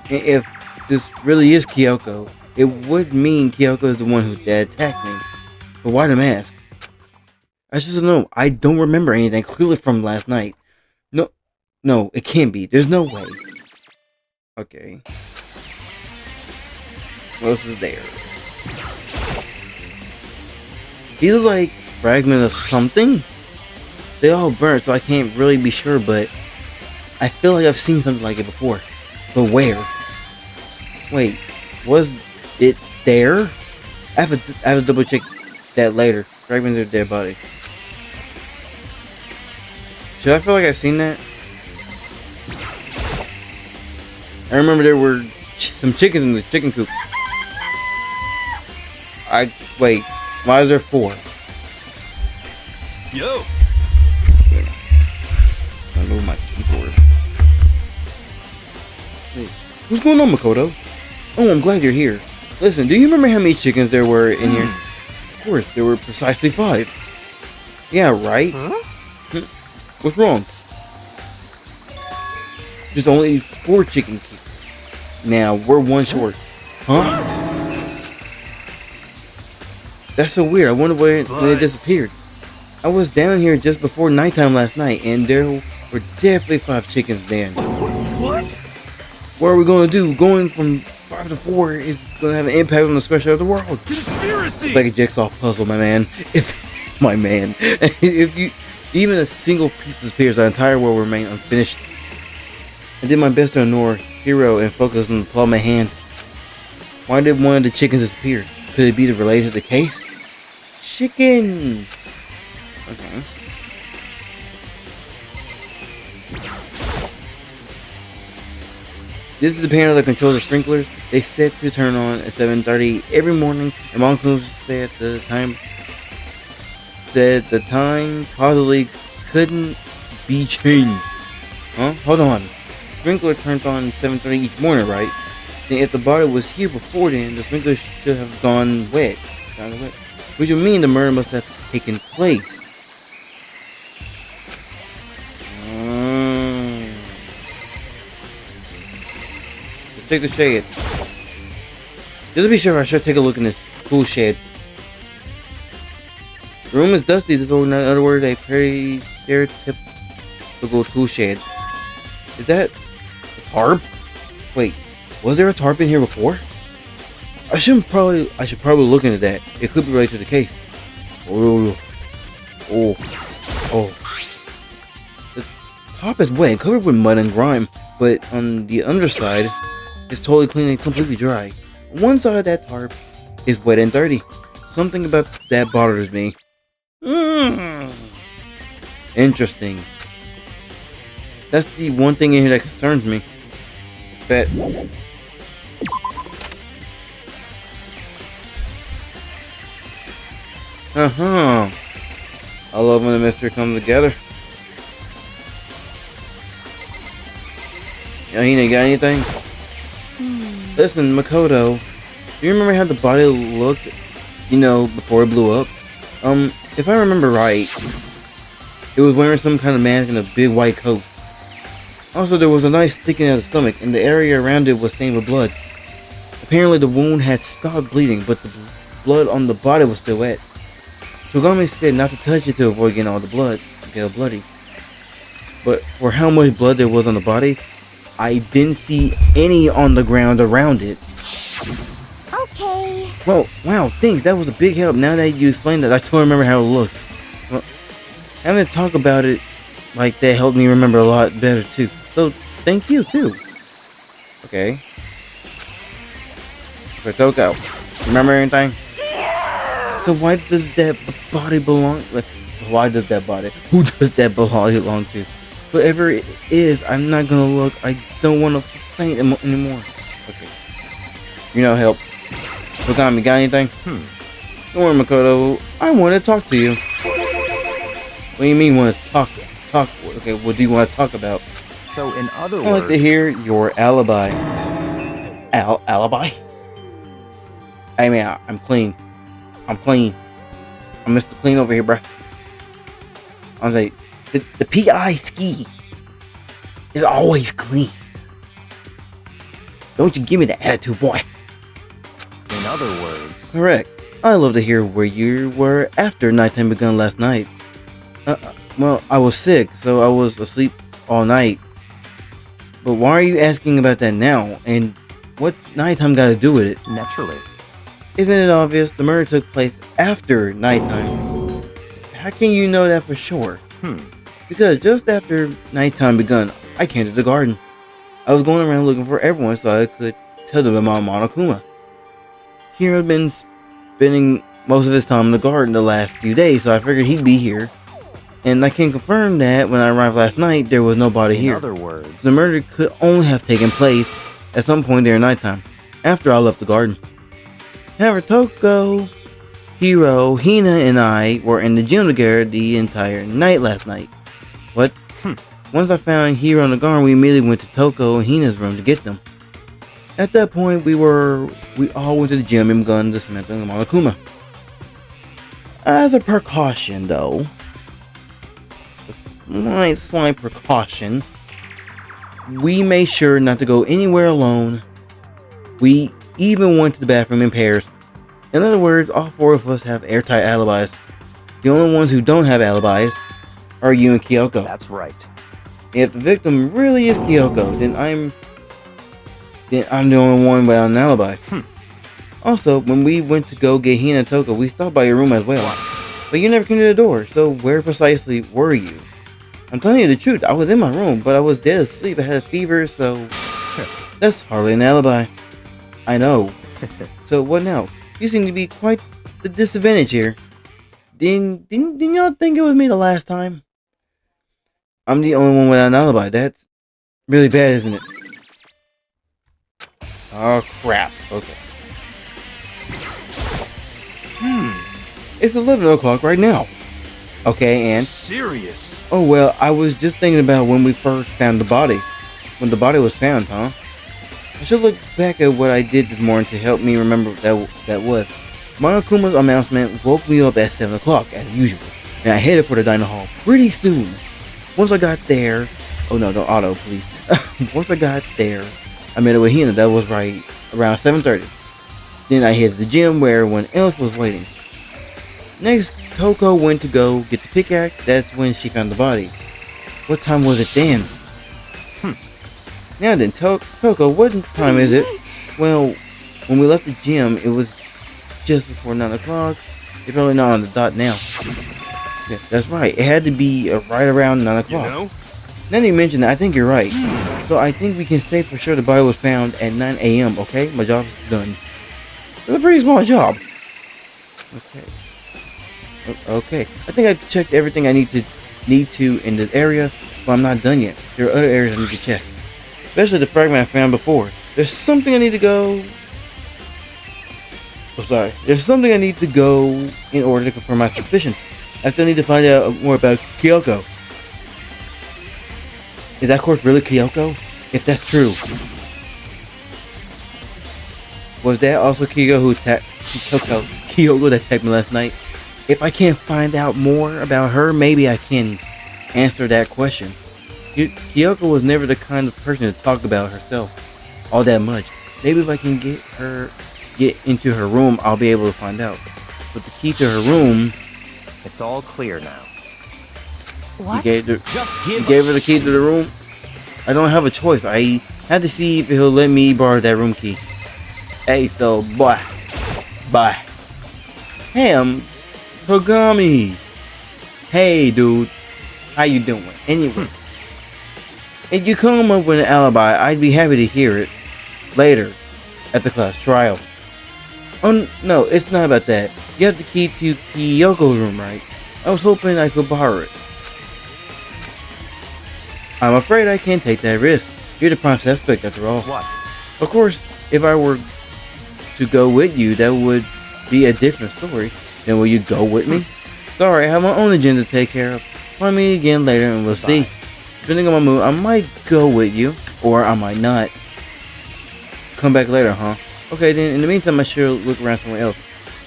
if this really is Kyoko, it would mean Kyoko is the one who attacked me. But why the mask? I just don't know. I don't remember anything clearly from last night. No, it can't be. There's no way. Okay. What else is there? These are like fragments of something. They all burnt, so I can't really be sure, but I feel like I've seen something like it before. But where? Wait, was it there? I have to double check that later. Fragments of their body. Should I feel like I've seen that? I remember there were some chickens in the chicken coop. Wait. Why is there 4? Yo. I move my keyboard. Wait, what's going on, Makoto? Oh, I'm glad you're here. Listen, do you remember how many chickens there were in here? Of course, there were precisely 5. Yeah, right? Huh? What's wrong? There's only 4 chickens. Now, we're 1 short. Huh? That's so weird. I wonder when it disappeared. I was down here just before nighttime last night, and there were definitely 5 chickens then. What? What are we going to do? Going from 5 to 4 is going to have an impact on the structure of the world. Conspiracy! It's like a jigsaw puzzle, my man. If even a single piece disappears, the entire world will remain unfinished. I did my best to ignore Hero and focus on the palm of my hand. Why did one of the chickens disappear? Could it be related to the case? Chicken! Okay. This is the panel that controls the sprinklers. They set to turn on at 7:30 every morning. And Monokuma said the time possibly couldn't be changed. Huh? Hold on. The sprinkler turns on at 7:30 each morning, right? Then if the body was here before then, the sprinkler should have gone wet. Which would mean the murder must have taken place. Let's take the shade. Just to be sure, I should take a look in this tool shed. The room is dusty, in other words, a very stereotypical tool shed. Is that a tarp? Wait, was there a tarp in here before? I should probably look into that. It could be related to the case. Oh. The top is wet and covered with mud and grime, but on the underside, it's totally clean and completely dry. One side of that tarp is wet and dirty. Something about that bothers me. Interesting. That's the one thing in here that concerns me. That I love when the mystery comes together. He ain't got anything? Listen, Makoto, do you remember how the body looked, before it blew up? If I remember right, it was wearing some kind of mask and a big white coat. Also, there was a knife sticking out of the stomach, and the area around it was stained with blood. Apparently, the wound had stopped bleeding, but the blood on the body was still wet. Togami said not to touch it to avoid getting all the blood, get all bloody. But for how much blood there was on the body, I didn't see any on the ground around it. Okay. Well, wow, thanks. That was a big help. Now that you explained that, I totally remember how it looked. Well, having to talk about it like that helped me remember a lot better too. So, thank you too. Okay. For Toko, remember anything? So why does that body belong? Why does that body? Who does that belong to? Whatever it is, I'm not gonna look. I don't want to faint anymore. Okay. Help. Togami, got anything? Don't worry, Makoto. I want to talk to you. What do you mean want to talk? Talk? Okay, what do you want to talk about? So, in other words... I'd like to hear your alibi. Alibi? Hey man, I'm clean. I'm Mr. Clean over here, bruh. I was like, the PI ski is always clean. Don't you give me the attitude, boy. In other words... Correct. I'd love to hear where you were after nighttime begun last night. Well, I was sick, so I was asleep all night. But why are you asking about that now? And what's nighttime got to do with it? Naturally. Isn't it obvious the murder took place after nighttime? How can you know that for sure? Because just after nighttime begun, I came to the garden. I was going around looking for everyone so I could tell them about Monokuma. Hiro had been spending most of his time in the garden the last few days, so I figured he'd be here. And I can confirm that when I arrived last night, there was nobody here. In other words... The murder could only have taken place at some point during nighttime, after I left the garden. However, Toko, Hiro, Hina, and I were in the gym together the entire night last night. What? Once I found Hiro in the garden, we immediately went to Toko and Hina's room to get them. At that point, we all went to the gym and begun dismantling the Monokuma. As a precaution, though, a slight precaution, we made sure not to go anywhere alone. We even went to the bathroom in pairs. In other words, all four of us have airtight alibis. The only ones who don't have alibis are you and Kyoko. That's right. If the victim really is Kyoko, then I'm the only one without an alibi. Also, when we went to go get Hina and Toko, we stopped by your room as well. But you never came to the door, so where precisely were you? I'm telling you the truth, I was in my room, but I was dead asleep. I had a fever, so that's hardly an alibi. I know. So what now? You seem to be quite the disadvantage here. Didn't y'all think it was me the last time? I'm the only one without an alibi. That's really bad, isn't it? Oh crap. Okay. It's 11 o'clock right now. Okay, and Serious? oh well, I was just thinking about when we first found the body. When the body was found, huh? I should look back at what I did this morning to help me remember what that was. Monokuma's announcement woke me up at 7 o'clock, as usual, and I headed for the dining hall pretty soon. Once I got there... Oh no, don't auto, please. Once I got there, I met up with Hina. That was right around 7:30. Then I headed to the gym where everyone else was waiting. Next, Toko went to go get the pickaxe. That's when she found the body. What time was it then? Now then, Toko, what time is it? Well, when we left the gym, it was just before 9 o'clock. It's probably not on the dot now. Yeah, that's right. It had to be right around 9 o'clock. You know? Now that you mentioned that, I think you're right. So I think we can say for sure the body was found at 9 a.m., okay? My job's done. It's a pretty small job. Okay. Okay, I think I checked everything I need to in this area, but I'm not done yet. There are other areas I need to check, especially the fragment I found before. There's something I need to go. Oh, sorry. There's something I need to go in order to confirm my suspicions. I still need to find out more about Kyoko. Is that course really Kyoko? If that's true, was that also Kyoko that attacked me last night? If I can't find out more about her, maybe I can answer that question. Kyoko was never the kind of person to talk about herself all that much. Maybe if I can get into her room, I'll be able to find out. But the key to her room, It's all clear now. What? you gave her the key to the room. I don't have a choice. I had to see if he'll let me borrow that room key. Hey, so bye. Hey, I'm Kogami. Hey, dude, how you doing? Anyway, if you come up with an alibi, I'd be happy to hear it later at the class trial. Oh no, it's not about that. You have the key to Kyoko's room, right? I was hoping I could borrow it. I'm afraid I can't take that risk. You're the prime suspect after all. What? Of course, if I were to go with you, that would be a different story. Then will you go with me? Sorry, I have my own agenda to take care of. Find me again later and we'll see. Depending on my mood, I might go with you, or I might not. Come back later, huh? Okay, then in the meantime, I should look around somewhere else.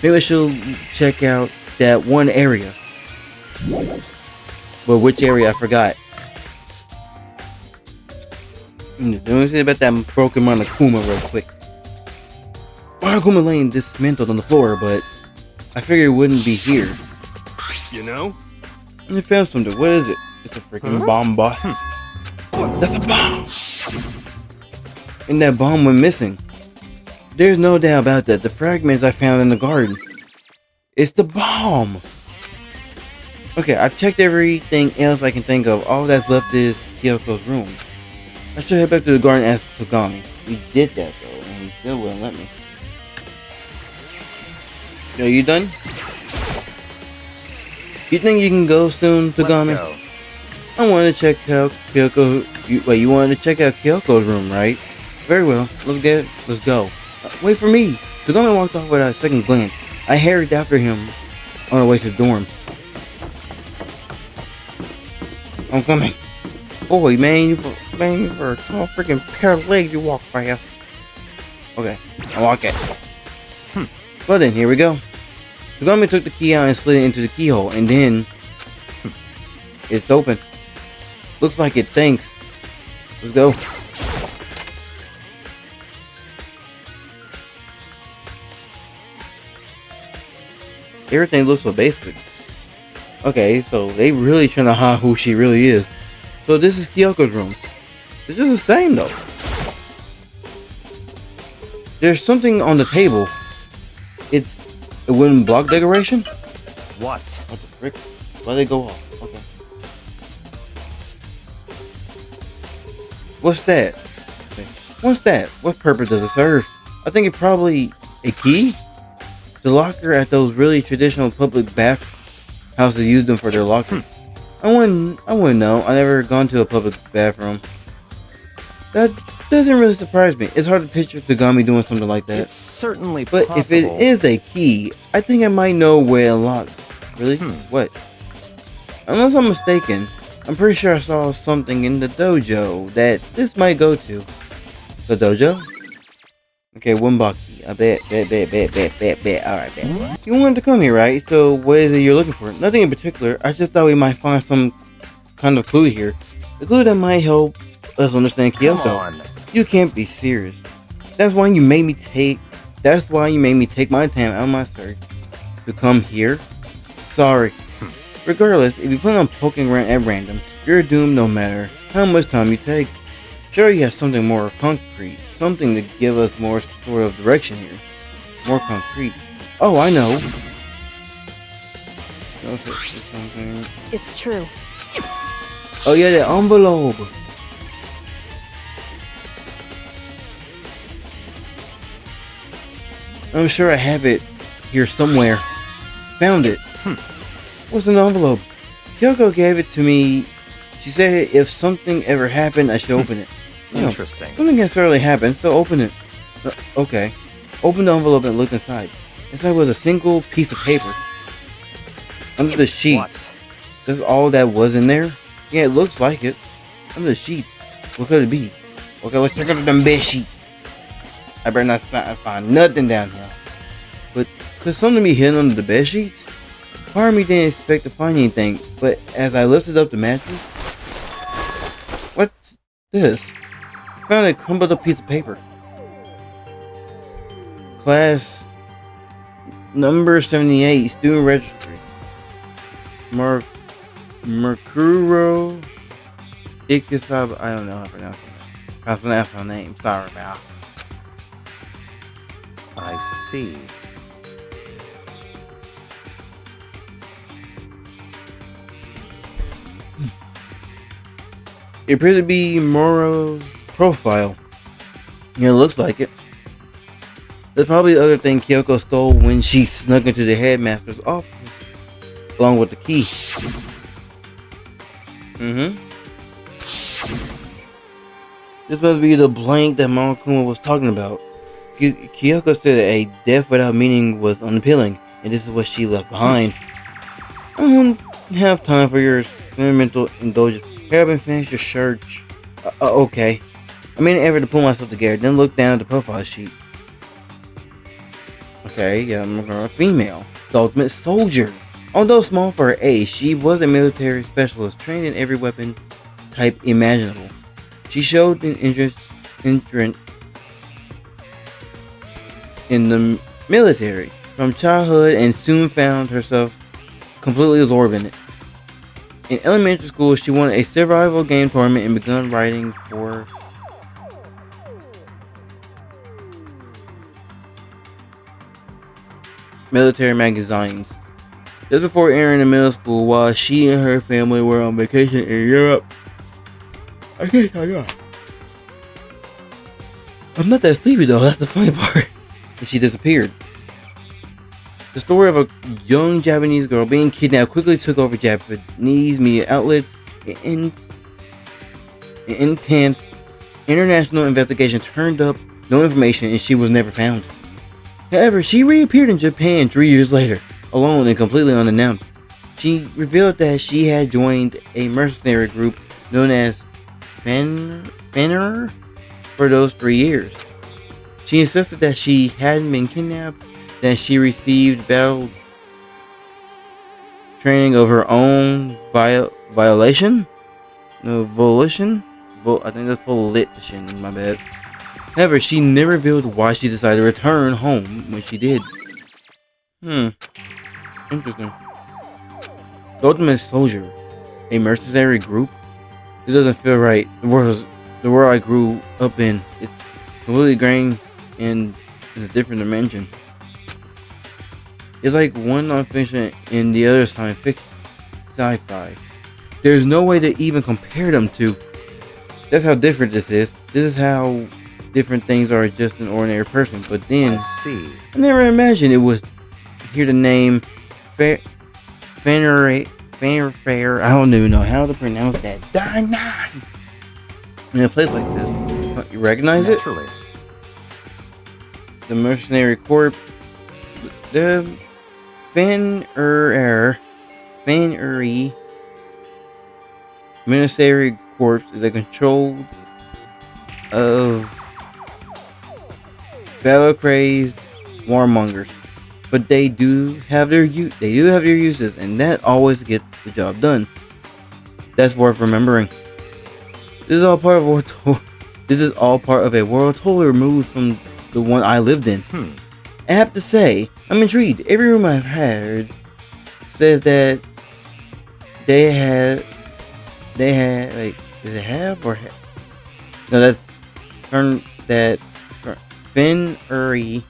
Maybe I should check out that one area. But which area? I forgot. Let me see about that broken Monokuma real quick. Monokuma laying dismantled on the floor, but I figured it wouldn't be here. You know? And I found something. What is it? It's a freaking bomb bot. That's a bomb! And that bomb went missing. There's no doubt about that. The fragments I found in the garden. It's the bomb! Okay, I've checked everything else I can think of. All that's left is Kyoko's room. I should head back to the garden and ask Togami. We did that though, and he still wouldn't let me. Yo, you done? You think you can go soon, Togami? Let's go. I wanted to check out Kyoko. You wanted to check out Kyoko's room, right? Very well. Let's go. Wait for me. Togami walked off without a second glance. I hurried after him on our way to the dorm. I'm coming. Boy, man, for a tall freaking pair of legs, you walk fast. Okay, I walk it. Well then, here we go. Togami took the key out and slid it into the keyhole, and then it's open. Looks like it thinks. Let's go. Everything looks so basic. Okay, so they really trying to hide who she really is. So this is Kyoko's room. It's just the same though. There's something on the table. It's a wooden block decoration? What? What the frick? Why they go off? Okay. What's that? Okay. What's that? What purpose does it serve? I think it's probably a key? The locker at those really traditional public bath houses use them for their locker. I wouldn't know. I never gone to a public bathroom. That doesn't really surprise me. It's hard to picture Togami doing something like that. It's certainly But possible. if it is a key, I think I might know where it unlocks. Really? What? Unless I'm mistaken, I'm pretty sure I saw something in the dojo that this might go to. The dojo? Okay, one block key. I bet. Alright, bet. You wanted to come here, right? So what is it you're looking for? Nothing in particular. I just thought we might find some kind of clue here. The clue that might help us understand Come Kyoko. on. You can't be serious. That's why you made me take my time out of my search to come here. Sorry. Regardless, if you plan on poking around at random, you're doomed no matter how much time you take. Sure, you have something more concrete, something to give us more sort of direction here. More concrete. Oh, I know. It's true. Oh yeah, the envelope. I'm sure I have it here somewhere. Found it. What's in the envelope? Kyoko gave it to me. She said if something ever happened, I should open it. Interesting. Something can certainly happen, so open it. Okay. Open the envelope and look inside. Inside was a single piece of paper. Under the sheets. What? That's all that was in there? Yeah, it looks like it. Under the sheets. What could it be? Okay, let's check out them bed sheets. I better not find nothing down here. But could something be hidden under the bed sheets? Part of me didn't expect to find anything, but as I lifted up the mattress, what's this? I found a crumpled up piece of paper. Class number 78, student registry. Mukuro Ikisab. I don't know how to pronounce it. That's my name. Sorry, Mal. I see. It appeared to be Moro's profile. Yeah, it looks like it. That's probably the other thing Kyoko stole when she snuck into the headmaster's office, along with the key. This must be the blank that Monokuma was talking about. Kyoko said that a death without meaning was unappealing, and this is what she left behind. I don't have time for your sentimental indulgence. Here, I've been finished your search. Okay. I made an effort to pull myself together, then look down at the profile sheet. Okay, yeah, I'm a female. The ultimate soldier. Although small for her age, she was a military specialist trained in every weapon type imaginable. She showed an interest in the military from childhood and soon found herself completely absorbed in it. In elementary school, she won a survival game tournament and began writing for military magazines. Just before entering the middle school, while she and her family were on vacation in Europe, I can't tell you. I'm not that sleepy though, that's the funny part. And she disappeared. The story of a young Japanese girl being kidnapped quickly took over Japanese media outlets. An intense international investigation turned up no information and she was never found. However, she reappeared in Japan 3 years later, alone and completely unannounced. She revealed that she had joined a mercenary group known as Fenrir for those 3 years. She insisted that she hadn't been kidnapped, that she received battle training of her own volition. I think that's volition, my bad. However, she never revealed why she decided to return home when she did. Interesting. The Ultimate Soldier, a mercenary group? It doesn't feel right. The world I grew up in, it's completely ingrained in a different dimension. It's like one non-fiction and the other sci-fi. There's no way to even compare them to. That's how different this is. This is how different things are just an ordinary person. But then, I see. I never imagined it would hear the name Fenrir. I don't even know how to pronounce that. In a place like this, you recognize it? Naturally. The mercenary corps, the Fenrir Mercenary Corps is a control of battle-crazed warmongers, but they do have their uses, and that always gets the job done. That's worth remembering. This is all part of a world totally removed from the one I lived in. I have to say, I'm intrigued. Every room I've heard says that they had. Wait, does it have or have? No, that's that Fenrir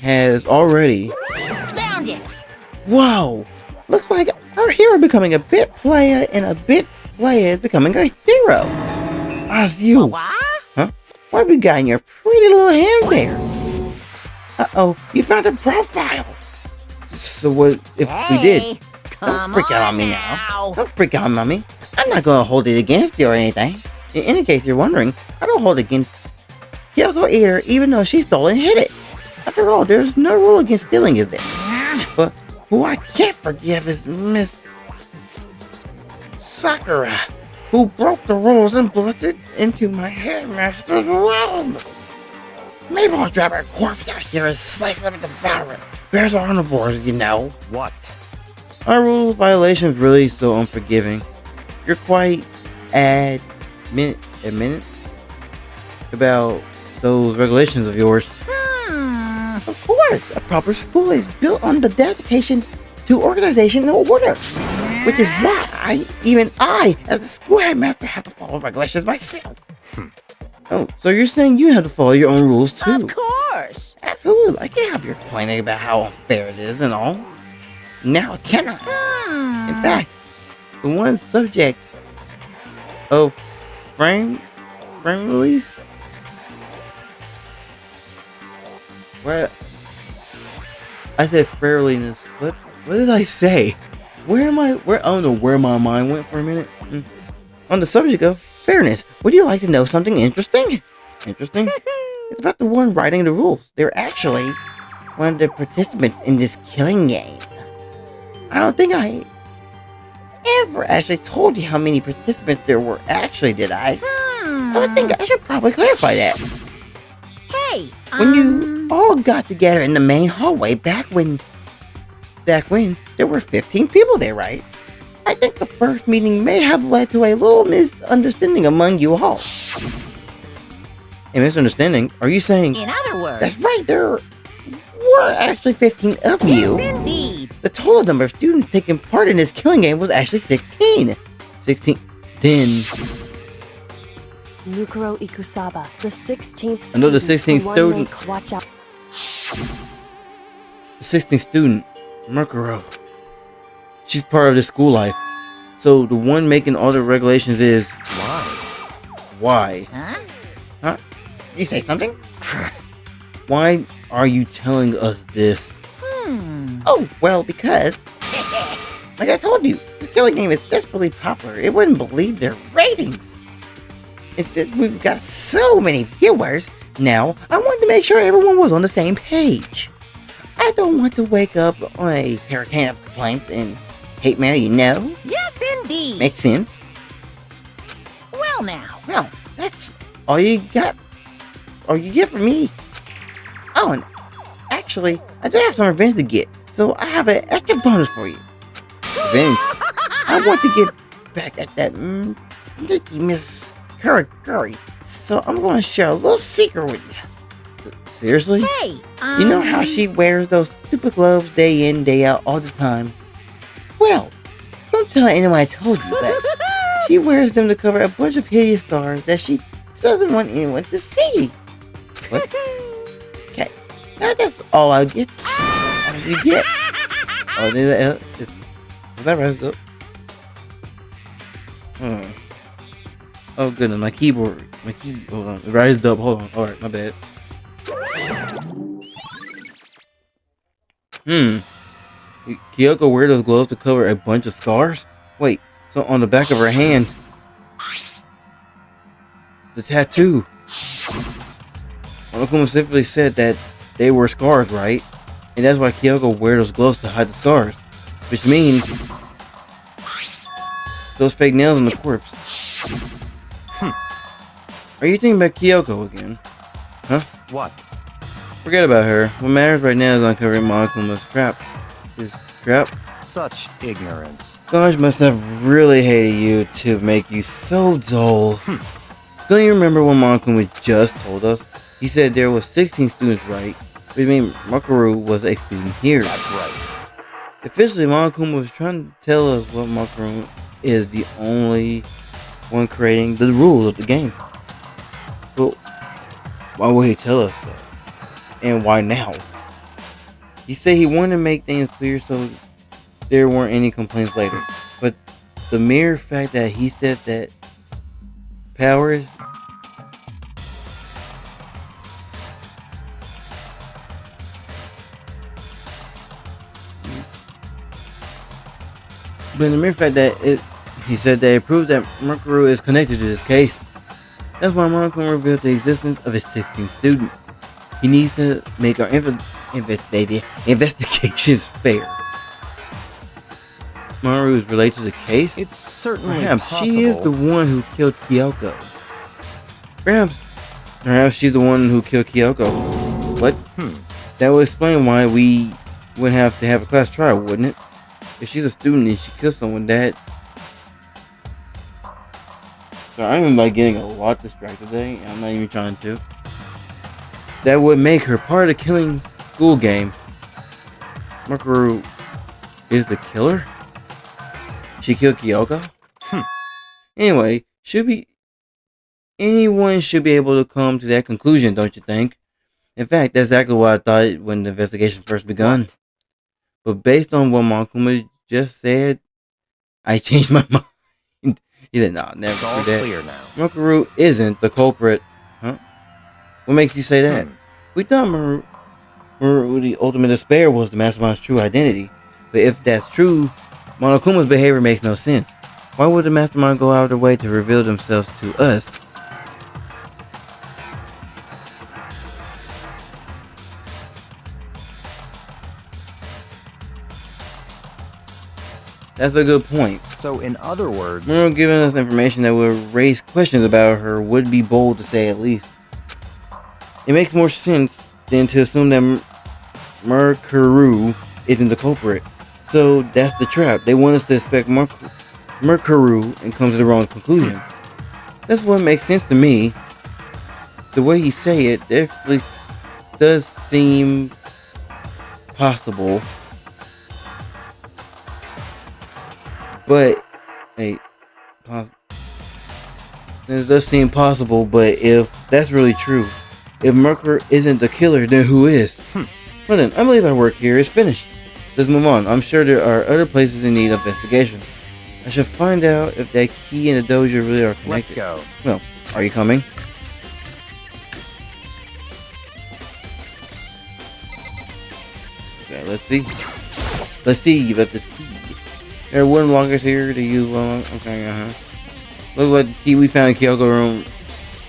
has already. Found it. Wow, looks like our hero becoming a bit player, and a bit player is becoming a hero. As you, huh? What have you got in your pretty little hand there? Uh-oh, you found a profile. So what if we did? Don't freak out on me now. Don't freak out on me. I'm not gonna hold it against you or anything. In any case, you're wondering, I don't hold it against Kyoko either, even though she stole and hid it. After all, there's no rule against stealing, is there? But who I can't forgive is Miss Sakura, who broke the rules and busted into my headmaster's room. Maybe I'll drop her corpse out here and slice it up and devour it. Bears are omnivores, you know. What? Our rules violations really so unforgiving. You're quite adamant about those regulations of yours. Of course, a proper school is built on the dedication to organization and order, which is why even I, as a school headmaster, have to follow regulations myself. Oh, so you're saying you have to follow your own rules too? Of course. Absolutely. I can't have you complaining about how unfair it is and all. Now, can I? In fact, the one subject of frame release? Where I said fairliness. What did I say? I don't know where my mind went for a minute. On the subject of fairness, would you like to know something interesting? Interesting? It's about the one writing the rules. They're actually one of the participants in this killing game. I don't think I ever actually told you how many participants there were actually, did I? I would think I should probably clarify that. Hey, When you all got together in the main hallway back when there were 15 people there, right? I think the first meeting may have led to a little misunderstanding among you all. A misunderstanding? Are you saying? in other words. That's right, there were actually 15 of you. Yes, indeed. The total number of students taking part in this killing game was actually 16. 16. Then Mukuro Ikusaba, the 16th student. I know the 16th one student. make watch out. the 16th student, Mukuro. She's part of the school life. So the one making all the regulations is why? Huh? You say something? Why are you telling us this? Oh, well, because like I told you, this killing game is desperately popular. It wouldn't believe their ratings. It's just we've got so many viewers now. I wanted to make sure everyone was on the same page. I don't want to wake up on a hurricane of complaints and hate mail, you know? Yes, indeed. Makes sense. Well, now. Well, that's all you got. All you get from me. Oh, and actually, I do have some revenge to get, so I have an extra bonus for you. Revenge? I want to get back at that sneaky Miss Curry, so I'm going to share a little secret with you. Seriously? Hey, You know how she wears those stupid gloves day in, day out, all the time? Well, don't tell anyone I told you, but she wears them to cover a bunch of hideous scars that she doesn't want anyone to see. What? Okay, now that's all I'll get. All you get. Oh, is that raised up? Oh goodness, my keyboard. Hold on. It raised up. Hold on. Alright, my bad. Kyoko wear those gloves to cover a bunch of scars? Wait, so on the back of her hand, the tattoo. Monokuma specifically said that they were scars, right? And that's why Kyoko wear those gloves to hide the scars. Which means those fake nails on the corpse. Are you thinking about Kyoko again? Huh? What? Forget about her. What matters right now is uncovering Monokuma's trap. His trap? Such ignorance. Gosh must have really hated you to make you so dull. Don't you remember when Monokuma just told us? He said there was 16 students, right? Which means Mukuro was a student here. That's right. Officially, Monokuma was trying to tell us what Mukuro is the only one creating the rules of the game. But why would he tell us that? And why now? He said he wanted to make things clear so there weren't any complaints later. But the mere fact that he said that power is... the mere fact that he said that it proved that Mukuro is connected to this case. That's why Monokuma revealed the existence of his 16th student. He needs to make our investigations fair. Maru is related to the case? It's certainly Perhaps possible. she is the one who killed Kyoko. Perhaps she's the one who killed Kyoko. What? That would explain why we would have to have a class trial, wouldn't it? If she's a student and she killed someone, that... So I'm like getting a lot distracted today. I'm not even trying to. That would make her part of the killing school game. Mukuro is the killer? She killed Kyoko? Anyway, anyone should be able to come to that conclusion, don't you think? In fact, that's exactly what I thought when the investigation first begun. But based on what Monokuma just said, I changed my mind. He said, "No, never It's all do that. clear now. Mukuro isn't the culprit." Huh? What makes you say that? We thought Mukuro, the ultimate despair, was the mastermind's true identity. But if that's true, Monokuma's behavior makes no sense. Why would the mastermind go out of their way to reveal themselves to us? That's a good point. So, in other words, Mukuro giving us information that would raise questions about her would be bold to say at least. It makes more sense than to assume that Mukuro isn't the culprit. So that's the trap. They want us to expect Mukuro and come to the wrong conclusion. That's what makes sense to me. The way you say it definitely does seem possible. But, it does seem possible, but if that's really true, if Mukuro isn't the killer, then who is? Well then, I believe our work here is finished. Let's move on. I'm sure there are other places in need of investigation. I should find out if that key and the dojo really are connected. let's go. Well, are you coming? Okay, let's see. Let's see about this key. There are wooden lockers here to use. Okay, Looks like the key we found in Kyoko room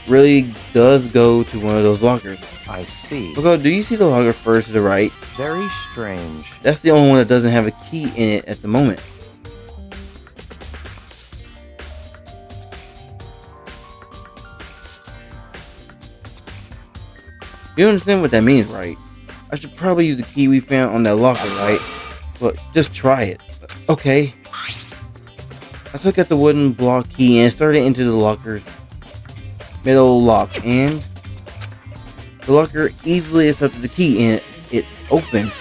really does go to one of those lockers. I see. Mukuro, do you see the locker first to the right? Very strange. That's the only one that doesn't have a key in it at the moment. You understand what that means, right? I should probably use the key we found on that locker, right? But just try it. Okay. I took out the wooden block key and started into the locker's middle lock, and the locker easily accepted the key and it opened.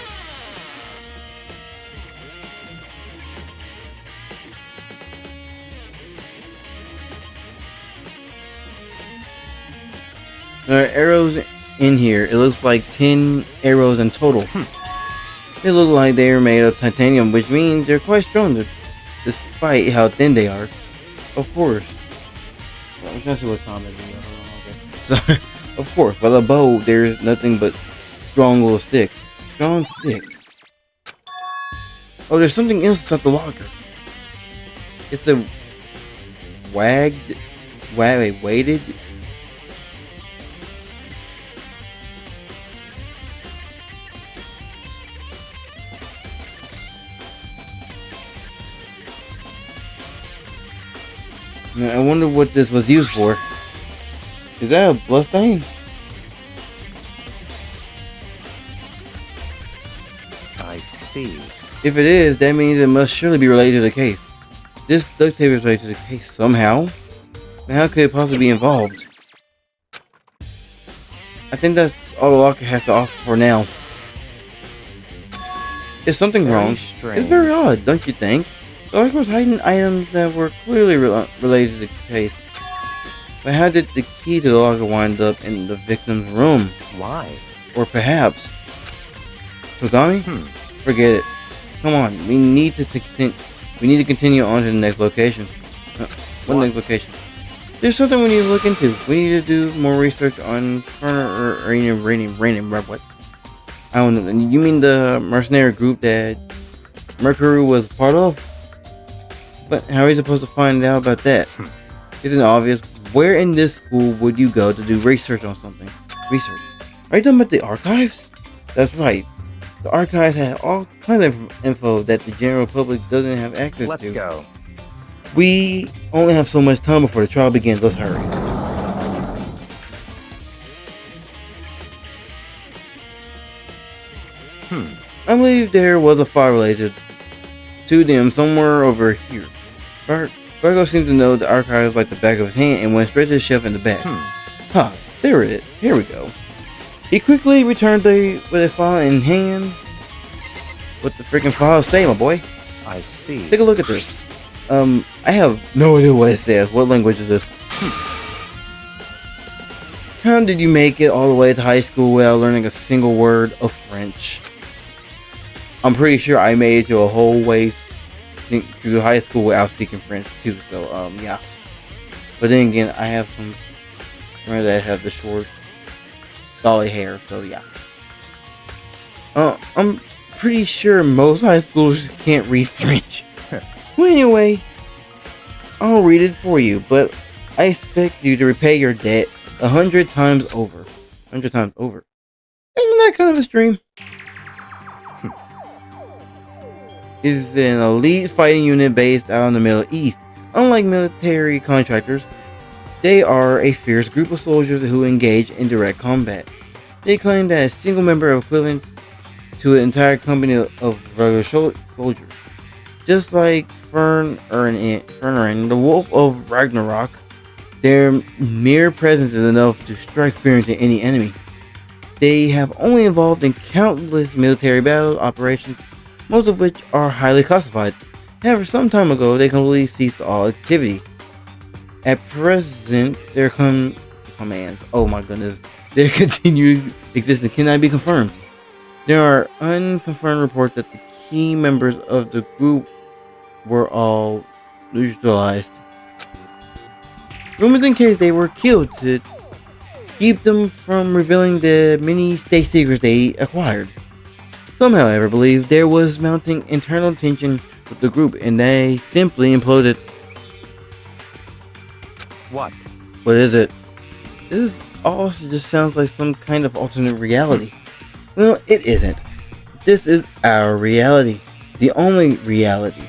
There are arrows in here. It looks like 10 arrows in total. They look like they are made of titanium, which means they're quite strong despite how thin they are. Of course. Well, I'm trying to see what combat they are. Okay. So, of course, by the bow, there's nothing but strong little sticks. Strong sticks. Oh, there's something else inside the locker. It's a weighted. Now, I wonder what this was used for. Is that a bloodstain? I see. If it is, that means it must surely be related to the case. This duct tape is related to the case somehow. Now, how could it possibly be involved? I think that's all the locker has to offer for now. Is something wrong? Strange. It's very odd, don't you think? The locker was hiding items that were clearly related to the case. But how did the key to the locker wind up in the victim's room? Why? Or perhaps Togami? Forget it. Come on, we need to continue on to the next location. What next location? There's something we need to look into. We need to do more research on what? I don't know. You mean the mercenary group that Mukuro was part of? But how are you supposed to find out about that? Isn't it obvious? Where in this school would you go to do research on something? Research. Are you talking about the archives? That's right. The archives have all kinds of info that the general public doesn't have access Let's to. go. We only have so much time before the trial begins. Let's hurry. I believe there was a file related to them somewhere over here. Virgo seems to know the archives like the back of his hand and went straight to the shelf in the back. There it is. Here we go. He quickly returned with a file in hand. What the freaking file say, my boy? I see. Take a look at this. I have no idea what it says. What language is this? How did you make it all the way to high school without learning a single word of French? I'm pretty sure I made it to a whole way through high school without speaking French too. So yeah. But then again, I have some friends that have the short, golly hair. So yeah. I'm pretty sure most high schoolers can't read French. Well, anyway, I'll read it for you, but I expect you to repay your debt 100 times over. 100 times over. Isn't that kind of extreme? Is an elite fighting unit based out in the Middle East. Unlike military contractors, they are a fierce group of soldiers who engage in direct combat. They claim that a single member is equivalent to an entire company of regular soldiers. Just like Fernrin, the Wolf of Ragnarok, their mere presence is enough to strike fear into any enemy. They have only involved in countless military battle operations, most of which are highly classified. However, some time ago, they completely ceased all activity. At present, their commands, oh my goodness, their continued existence cannot be confirmed. There are unconfirmed reports that the key members of the group were all neutralized. Rumors in case they were killed to keep them from revealing the many state secrets they acquired. Some, however, believe there was mounting internal tension with the group and they simply imploded. What? What is it? This also just sounds like some kind of alternate reality. Well, it isn't. This is our reality. The only reality.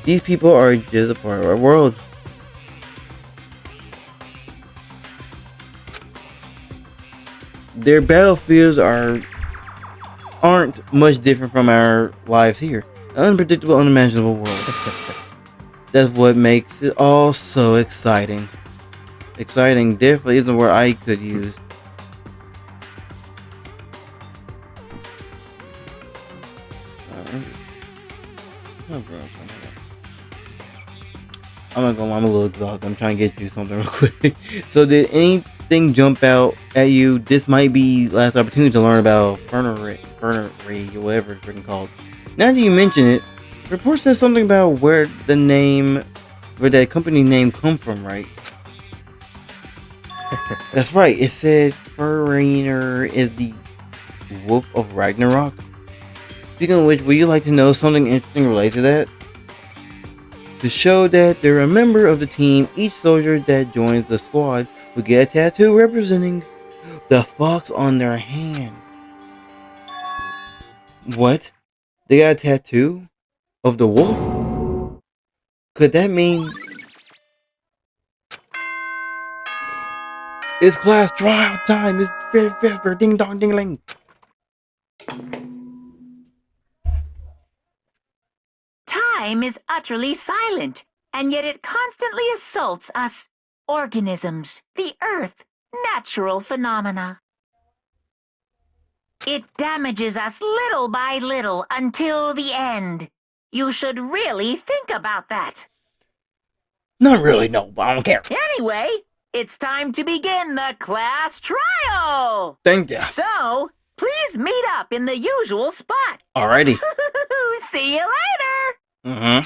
These people are just a part of our world. Their battlefields aren't much different from our lives here. An unpredictable, unimaginable world. That's what makes it all so exciting. Exciting definitely isn't the word I could use. I'm not gonna lie, I'm a little exhausted. I'm trying to get you something real quick. So did anything jump out at you? This might be last opportunity to learn about Fernery, or whatever it's freaking called. Now that you mention it, the report says something about where that company name come from, right? That's right. It said Ferreiner is the Wolf of Ragnarok. Speaking of which, would you like to know something interesting related to that? To show that they're a member of the team, each soldier that joins the squad will get a tattoo representing the fox on their hand. What? They got a tattoo of the wolf? Could that mean it's class trial time? It's fair, ding dong ding ling. Time is utterly silent, and yet it constantly assaults us, organisms, the earth, natural phenomena. It damages us little by little until the end. You should really think about that. Not really, no, but I don't care. Anyway, it's time to begin the class trial. Thank ya. So, please meet up in the usual spot. Alrighty. See you later.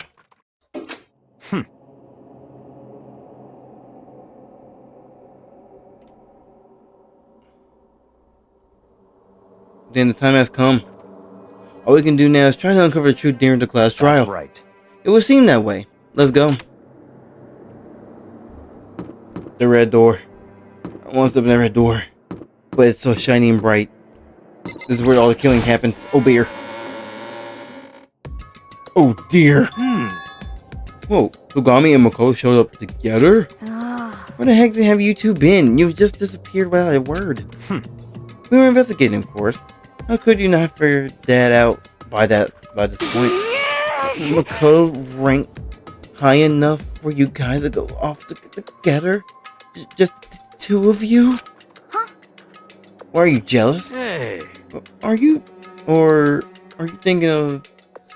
Then the time has come. All we can do now is try to uncover the truth during the class trial. That's right. It would seem that way. let's go. The red door. I want to step in that red door. But it's so shiny and bright. This is where all the killing happens. Oh dear. Oh dear. Whoa, Togami and Mukuro showed up together? Ah, Where the heck have you two been? You've just disappeared without a word. We were investigating, of course. How could you not figure that out by this point? Mukuro ranked high enough for you guys to go off together? Just the two of you? Huh? Why are you jealous? Hey. Are you? Or are you thinking of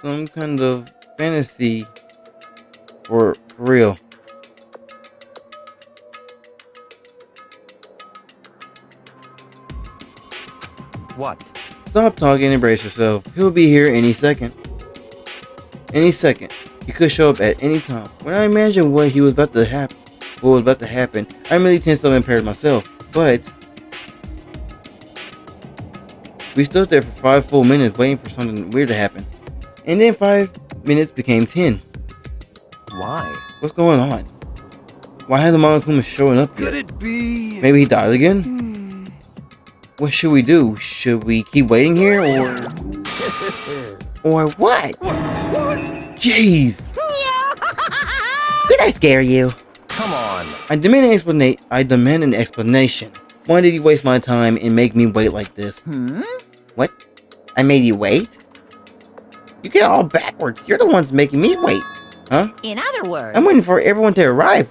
some kind of fantasy for real? What? Stop talking and brace yourself. He'll be here any second. Any second. He could show up at any time. When I imagine what was about to happen, I'm really tense up and impaired myself. But we stood there for 5 full minutes waiting for something weird to happen. And then 5 minutes became 10. Why? What's going on? Why hasn't Monokuma showing up yet? Could it be? Maybe he died again? hmm. What should we do? Should we keep waiting here or what? Jeez! Did I scare you? Come on. I demand an explanation. Why did you waste my time and make me wait like this? What? I made you wait? You get all backwards. You're the ones making me wait. Huh? In other words, I'm waiting for everyone to arrive.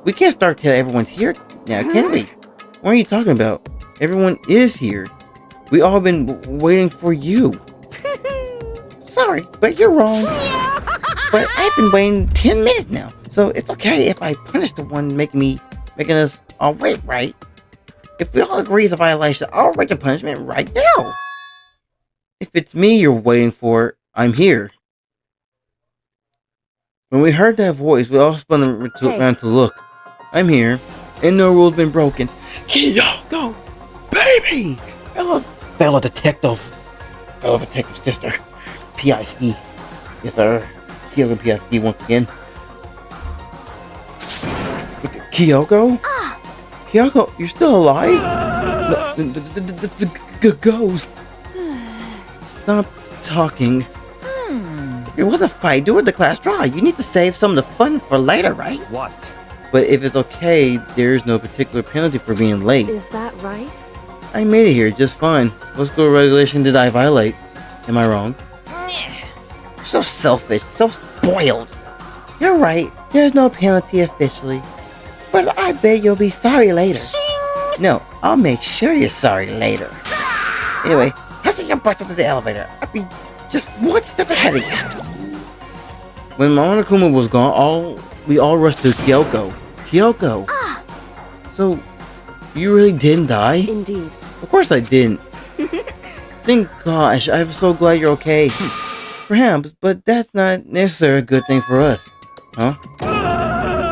We can't start till everyone's here now, can we? What are you talking about? Everyone is here. We all been waiting for you. Sorry, but you're wrong. But I've been waiting 10 minutes now, so it's okay if I punish the one making us all wait, right? If we all agree it's a violation, I'll write the punishment right now. If it's me you're waiting for, I'm here. When we heard that voice, we all spun around to look. I'm here, and no rule's been broken. Go, baby! Fellow detective sister. PIC. Yes, sir. Kyoko PIC once again. Kyoko? Kyoko, you're still alive? No, that's a ghost. Stop talking. If you want to fight, do it the class draw. You need to save some of the fun for later, right? What? But if it's okay, there's no particular penalty for being late. Is that right? I made it here just fine. What school regulation did I violate? Am I wrong? So selfish, so spoiled. You're right, there's no penalty officially. But I bet you'll be sorry later. No, I'll make sure you're sorry later. Anyway, hustle your butts into the elevator. I'll be just one step ahead of you. When Monokuma was gone, we all rushed to Kyoko. Kyoko! So, you really didn't die? Indeed. Of course I didn't. Thank gosh, I'm so glad you're okay. Perhaps, but that's not necessarily a good thing for us. Huh?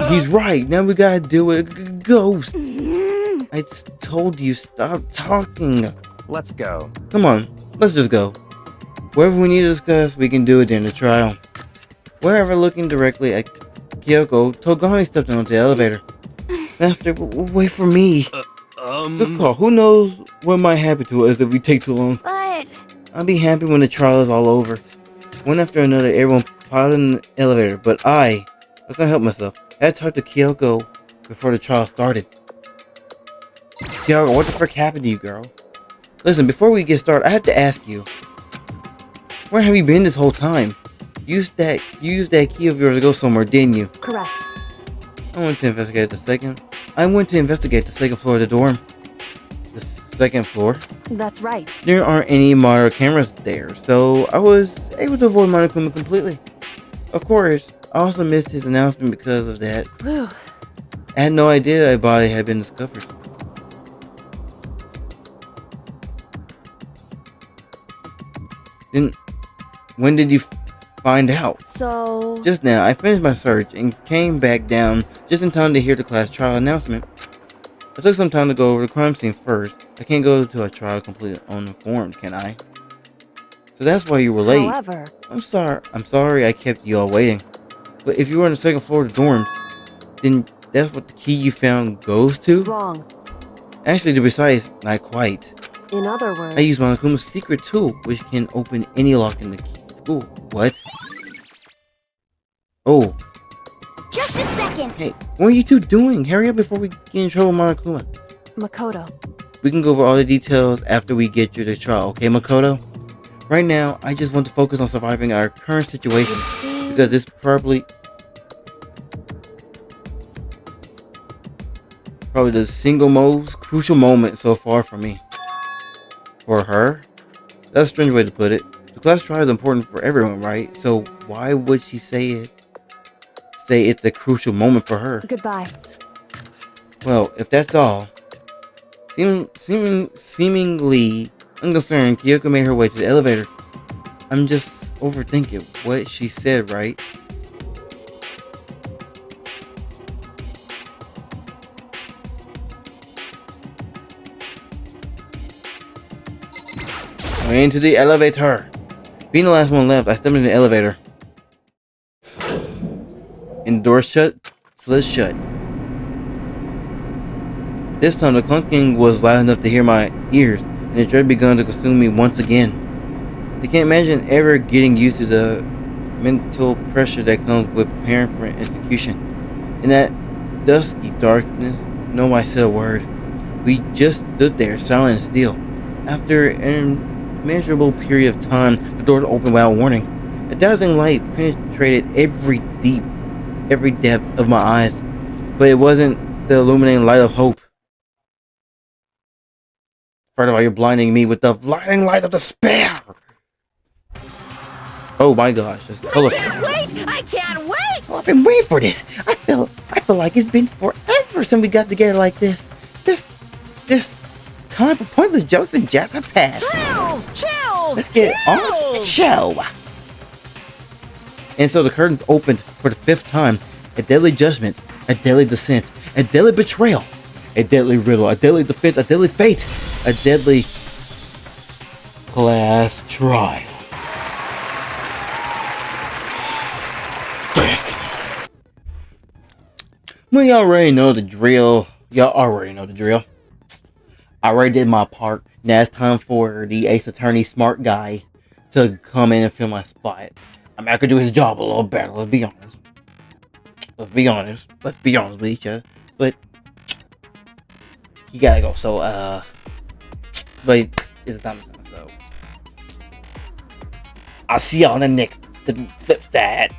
He's right, now we gotta deal with a ghost. I just told you, stop talking. Let's go. Come on, let's just go. Whatever we need to discuss, we can do it during the trial. Wherever looking directly at Kyoko, Togami stepped onto the elevator. Master, wait for me. Good call. Who knows what might happen to us if we take too long. But I'll be happy when the trial is all over. One after another, everyone piled in the elevator, but I couldn't help myself. I had to talk to Kyoko before the trial started. Kyoko, what the frick happened to you, girl? Listen, before we get started, I have to ask you. Where have you been this whole time? You used that key of yours to go somewhere, didn't you? correct. I went to investigate the second floor of the dorm. The second floor? That's right. There aren't any modern cameras there, so I was able to avoid Monokuma completely. Of course, I also missed his announcement because of that. Whew. I had no idea a body had been discovered. Then, when did you find out? So Just now, I finished my search and came back down just in time to hear the class trial announcement. I took some time to go over the crime scene first. I can't go to a trial completely uninformed, can I? So that's why you were late. however, I'm sorry I kept you all waiting. But if you were on the second floor of the dorms, then that's what the key you found goes to? Wrong. Actually, to be precise, not quite. In other words... I use Monokuma's secret tool, which can open any lock in the school. What? Oh. Just a second. Hey, what are you two doing? Hurry up before we get in trouble with Monokuma. Makoto. We can go over all the details after we get you to trial, okay, Makoto? Right now, I just want to focus on surviving our current situation, because it's probably the single most crucial moment so far for me. For her? That's a strange way to put it. The class trial is important for everyone, right? So why would she say it's a crucial moment for her? Goodbye. Well, if that's all, seemingly unconcerned, Kyoko made her way to the elevator. I'm just overthinking what she said, right? Into the elevator. Being the last one left, I stepped in the elevator. And the door slid shut. This time the clunking was loud enough to hear my ears, and the dread began to consume me once again. I can't imagine ever getting used to the mental pressure that comes with preparing for an execution. In that dusky darkness, no one said a word. We just stood there, silent and still. After an immeasurable period of time, the door opened without warning. A dazzling light penetrated every depth of my eyes, but it wasn't the illuminating light of hope. First of all, you're blinding me with the blinding light of despair. Oh my gosh, that's colorful. I can't wait! Oh, I've been waiting for this. I feel like it's been forever since we got together like this. This time for pointless jokes and jabs have passed. Chills! Let's get on with the show. And so the curtains opened for the 5th time. A deadly judgment, a deadly descent, a deadly betrayal, a deadly riddle, a deadly defense, a deadly fate, a deadly class trial. Well, y'all already know the drill. I already did my part. Now it's time for the Ace Attorney smart guy to come in and fill my spot. I mean, I could do his job a little better, let's be honest. Let's be honest with each other. But he gotta go, so but it's time, so I'll see y'all on the flip side.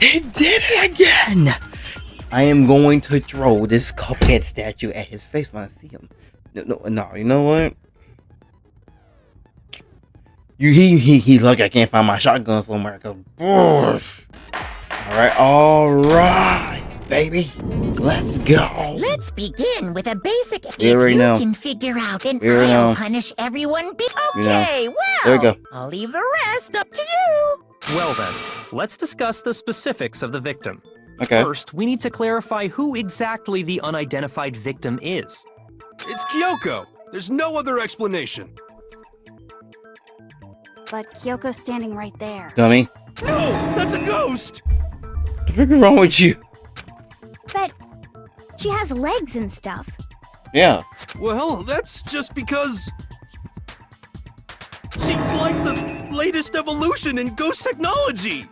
He did it again! I am going to throw this Cuphead statue at his face when I see him. No, you know what? He's lucky I can't find my shotgun somewhere. Alright, baby. Let's go. Let's begin with a basic. If You already know. can figure out, and You already I'll know. punish everyone. You know. Okay, well, There we go. I'll leave the rest up to you. Well then, let's discuss the specifics of the victim. Okay. First, we need to clarify who exactly the unidentified victim is. It's Kyoko. There's no other explanation. But Kyoko's standing right there. Dummy. No, that's a ghost! What the frick is wrong with you? But she has legs and stuff. Yeah. Well, that's just because... she's like the latest evolution in ghost technology!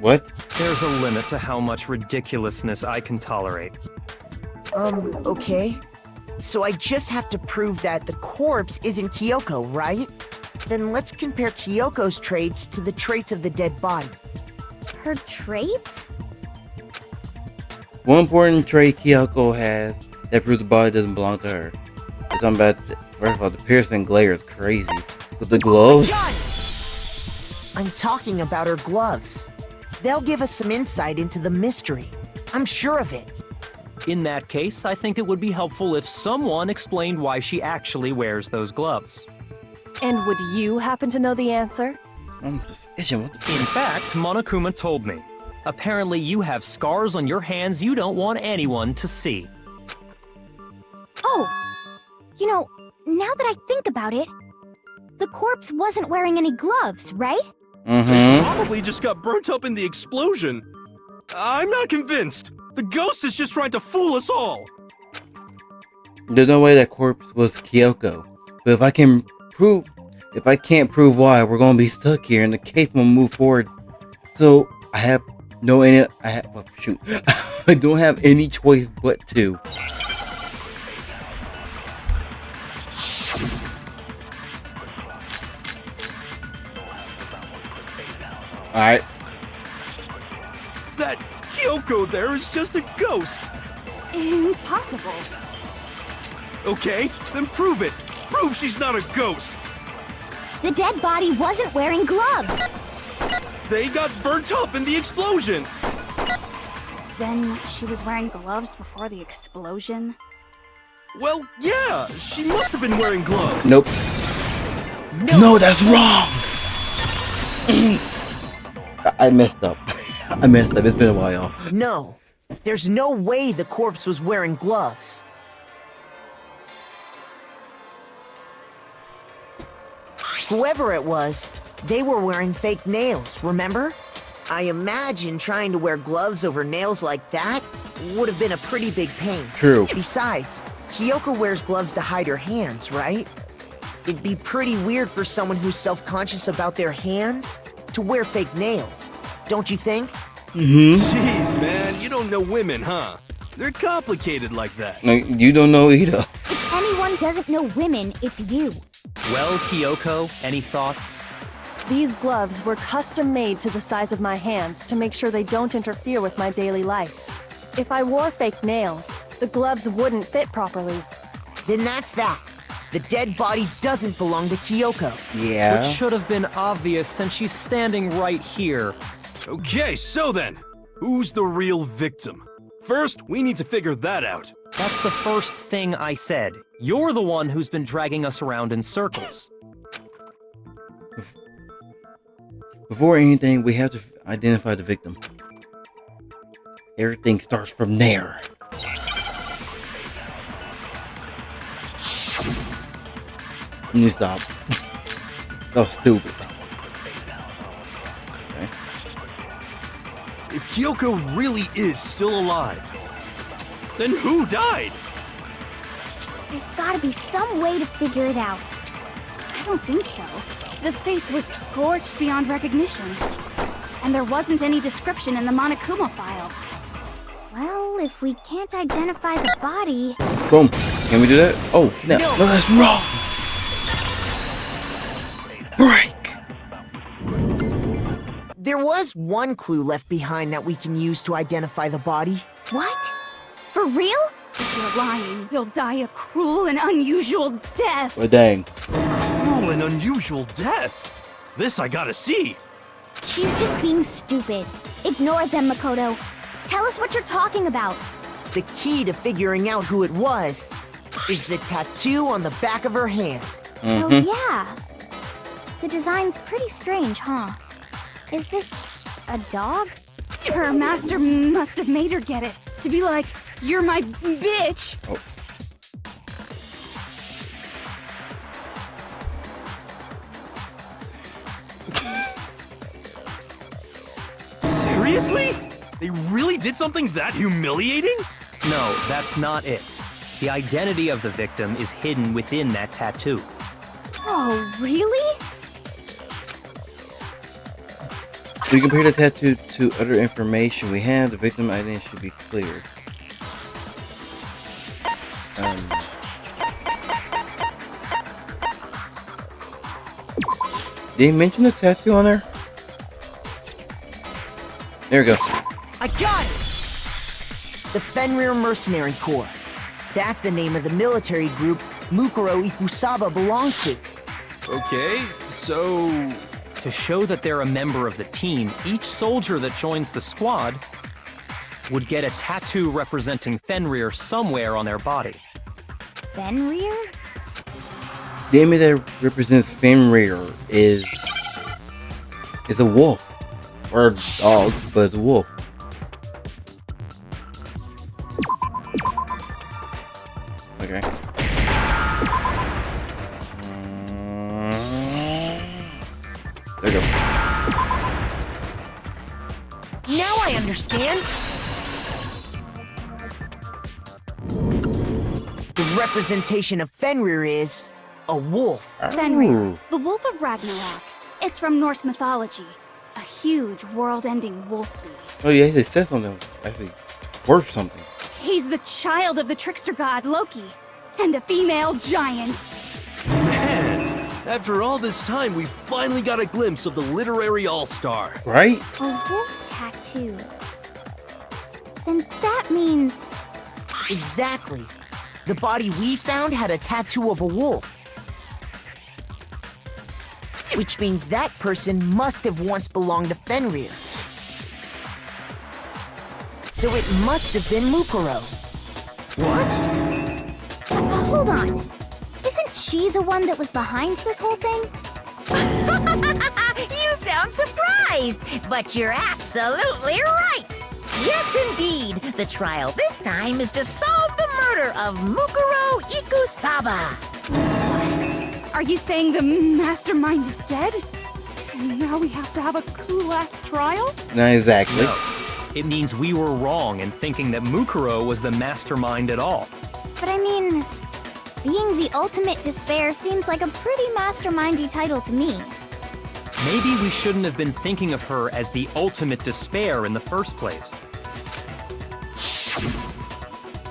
What? There's a limit to how much ridiculousness I can tolerate. Okay. So I just have to prove that the corpse isn't Kyoko, right? Then let's compare Kyoko's traits to the traits of the dead body. Her traits? One important trait Kyoko has that proves the body doesn't belong to her. We're talking about, first of all, the piercing glare is crazy. With the gloves. I'm talking about her gloves. They'll give us some insight into the mystery. I'm sure of it. In that case, I think it would be helpful if someone explained why she actually wears those gloves. And would you happen to know the answer? I'm just itching. What the f- In fact, Monokuma told me. Apparently you have scars on your hands you don't want anyone to see. Oh, you know, now that I think about it, the corpse wasn't wearing any gloves, right? They probably just got burnt up in the explosion. I'm not convinced. The ghost is just trying to fool us all. There's no way that corpse was Kyoko. But if I can't prove why, we're gonna be stuck here and the case won't move forward. So I don't have any choice but to. Alright. That Kyoko there is just a ghost. Impossible. Okay, then prove it. Prove she's not a ghost. The dead body wasn't wearing gloves. They got burnt up in the explosion. Then she was wearing gloves before the explosion? Well, yeah, she must have been wearing gloves. Nope. No, that's wrong. I messed up. It's been a while. No, there's no way the corpse was wearing gloves. Whoever it was, they were wearing fake nails, remember? I imagine trying to wear gloves over nails like that would have been a pretty big pain. True. Besides, Kyoko wears gloves to hide her hands, right? It'd be pretty weird for someone who's self-conscious about their hands to wear fake nails, don't you think? Jeez, man, you don't know women, huh? They're complicated like that. You don't know either. If anyone doesn't know women, it's you. Well, Kyoko, any thoughts? These gloves were custom made to the size of my hands to make sure they don't interfere with my daily life. If I wore fake nails, the gloves wouldn't fit properly. Then that's that. The dead body doesn't belong to Kyoko. Yeah. Which should have been obvious since she's standing right here. Okay, so then, who's the real victim? First, we need to figure that out. That's the first thing I said. You're the one who's been dragging us around in circles. Before anything, we have to identify the victim. Everything starts from there. You stop. That was stupid. Okay. If Kyoko really is still alive, then who died? There's gotta be some way to figure it out. I don't think so. The face was scorched beyond recognition. And there wasn't any description in the Monokuma file. Well, if we can't identify the body... Boom. Can we do that? Oh, no, that's wrong. Break. There was one clue left behind that we can use to identify the body. What? For real? If you're lying, you'll die a cruel and unusual death. Well, dang. Cruel and unusual death. This I gotta see. She's just being stupid. Ignore them, Makoto. Tell us what you're talking about. The key to figuring out who it was is the tattoo on the back of her hand. Oh, yeah. The design's pretty strange, huh? Is this a dog? Her master must have made her get it. To be like, you're my bitch. Oh. Seriously? They really did something that humiliating? No, that's not it. The identity of the victim is hidden within that tattoo. Oh, really? If we compare the tattoo to other information we have, the victim identity should be clear. Did he mention the tattoo on there? There we go. I got it! The Fenrir Mercenary Corps. That's the name of the military group Mukuro Ikusaba belongs to. Okay, so... To show that they're a member of the team, each soldier that joins the squad would get a tattoo representing Fenrir somewhere on their body. Fenrir? The image that represents Fenrir is a wolf. Or a dog, but it's a wolf. Okay. There we go. I understand. The representation of Fenrir is a wolf. Fenrir, the Wolf of Ragnarok. It's from Norse mythology. A huge, world-ending wolf beast. Oh yeah, they said something actually worth something. He's the child of the trickster god Loki, and a female giant. Man, after all this time, we finally got a glimpse of the literary all-star. Right? A wolf tattoo. Then that means... Exactly. The body we found had a tattoo of a wolf. Which means that person must have once belonged to Fenrir. So it must have been Mukuro. What? Hold on. Isn't she the one that was behind this whole thing? You sound surprised, but you're absolutely right. Yes, indeed. The trial this time is to solve the murder of Mukuro Ikusaba. Are you saying the mastermind is dead? And now we have to have a coup-last trial? Not exactly. No. It means we were wrong in thinking that Mukuro was the mastermind at all. But I mean, being the ultimate despair seems like a pretty mastermindy title to me. Maybe we shouldn't have been thinking of her as the ultimate despair in the first place.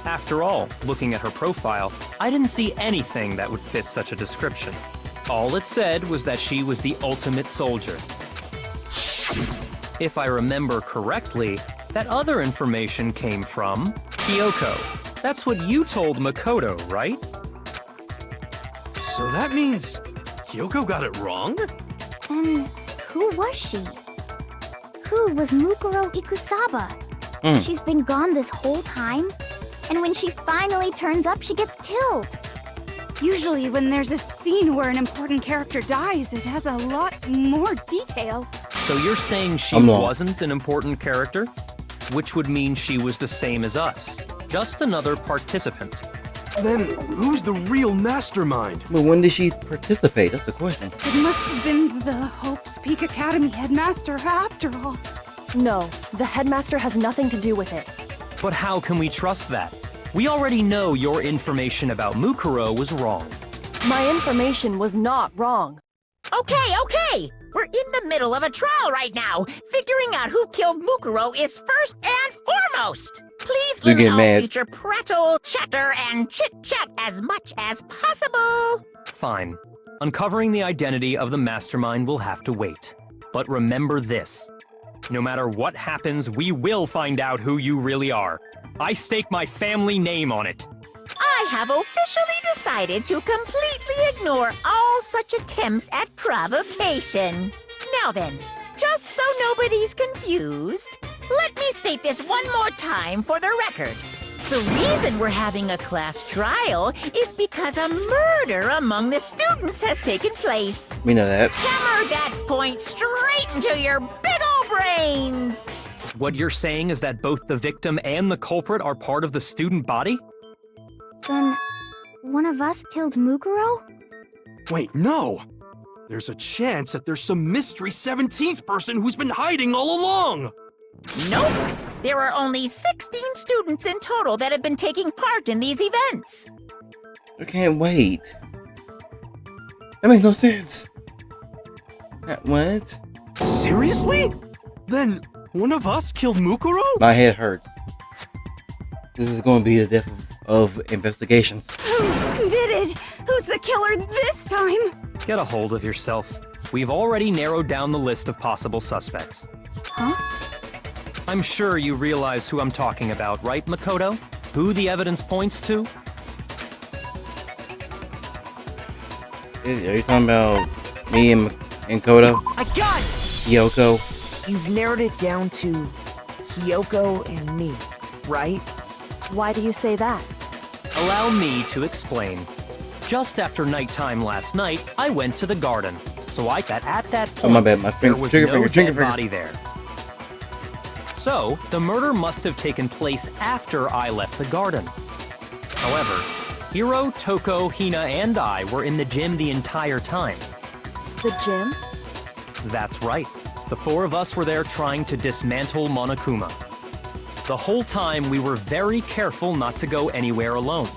After all, looking at her profile, I didn't see anything that would fit such a description. All it said was that she was the ultimate soldier. If I remember correctly, that other information came from Kyoko. That's what you told Makoto, right? So that means Kyoko got it wrong? And who was she? Who was Mukuro Ikusaba? She's been gone this whole time? And when she finally turns up, she gets killed. Usually when there's a scene where an important character dies, it has a lot more detail. So you're saying she I'm lost. wasn't an important character? Which would mean she was the same as us. Just another participant. Then who's the real mastermind? But when did she participate? That's the question. It must have been the Hope's Peak Academy headmaster after all. No, the headmaster has nothing to do with it. But how can we trust that? We already know your information about Mukuro was wrong. My information was not wrong. Okay. We're in the middle of a trial right now. Figuring out who killed Mukuro is first and foremost. Please You limit get all mad. future prattle, chatter, and chit-chat as much as possible. Fine. Uncovering the identity of the mastermind will have to wait. But remember this. No matter what happens, we will find out who you really are. I stake my family name on it. I have officially decided to completely ignore all such attempts at provocation. Now then, just so nobody's confused, let me state this one more time for the record. The reason we're having a class trial is because a murder among the students has taken place. We know that. Hammer that point straight into your big ol' brains! What you're saying is that both the victim and the culprit are part of the student body? Then, one of us killed Mukuro? Wait, no! There's a chance that there's some mystery 17th person who's been hiding all along! Nope! There are only 16 students in total that have been taking part in these events. I can't wait. That makes no sense. What? Seriously? Then one of us killed Mukuro? My head hurt. This is going to be the death of investigation. Who did it? Who's the killer this time? Get a hold of yourself. We've already narrowed down the list of possible suspects. Huh? I'm sure you realize who I'm talking about, right, Makoto? Who the evidence points to? Are you talking about me and Kodo? I got it! Kyoko? You've narrowed it down to Kyoko and me, right? Why do you say that? Allow me to explain. Just after nighttime last night, I went to the garden. So at that point, Oh, my bad. My there finger, was trigger no finger, trigger dead finger. body there. So, the murder must have taken place after I left the garden. However, Hiro, Toko, Hina, and I were in the gym the entire time. The gym? That's right. The four of us were there trying to dismantle Monokuma. The whole time we were very careful not to go anywhere alone.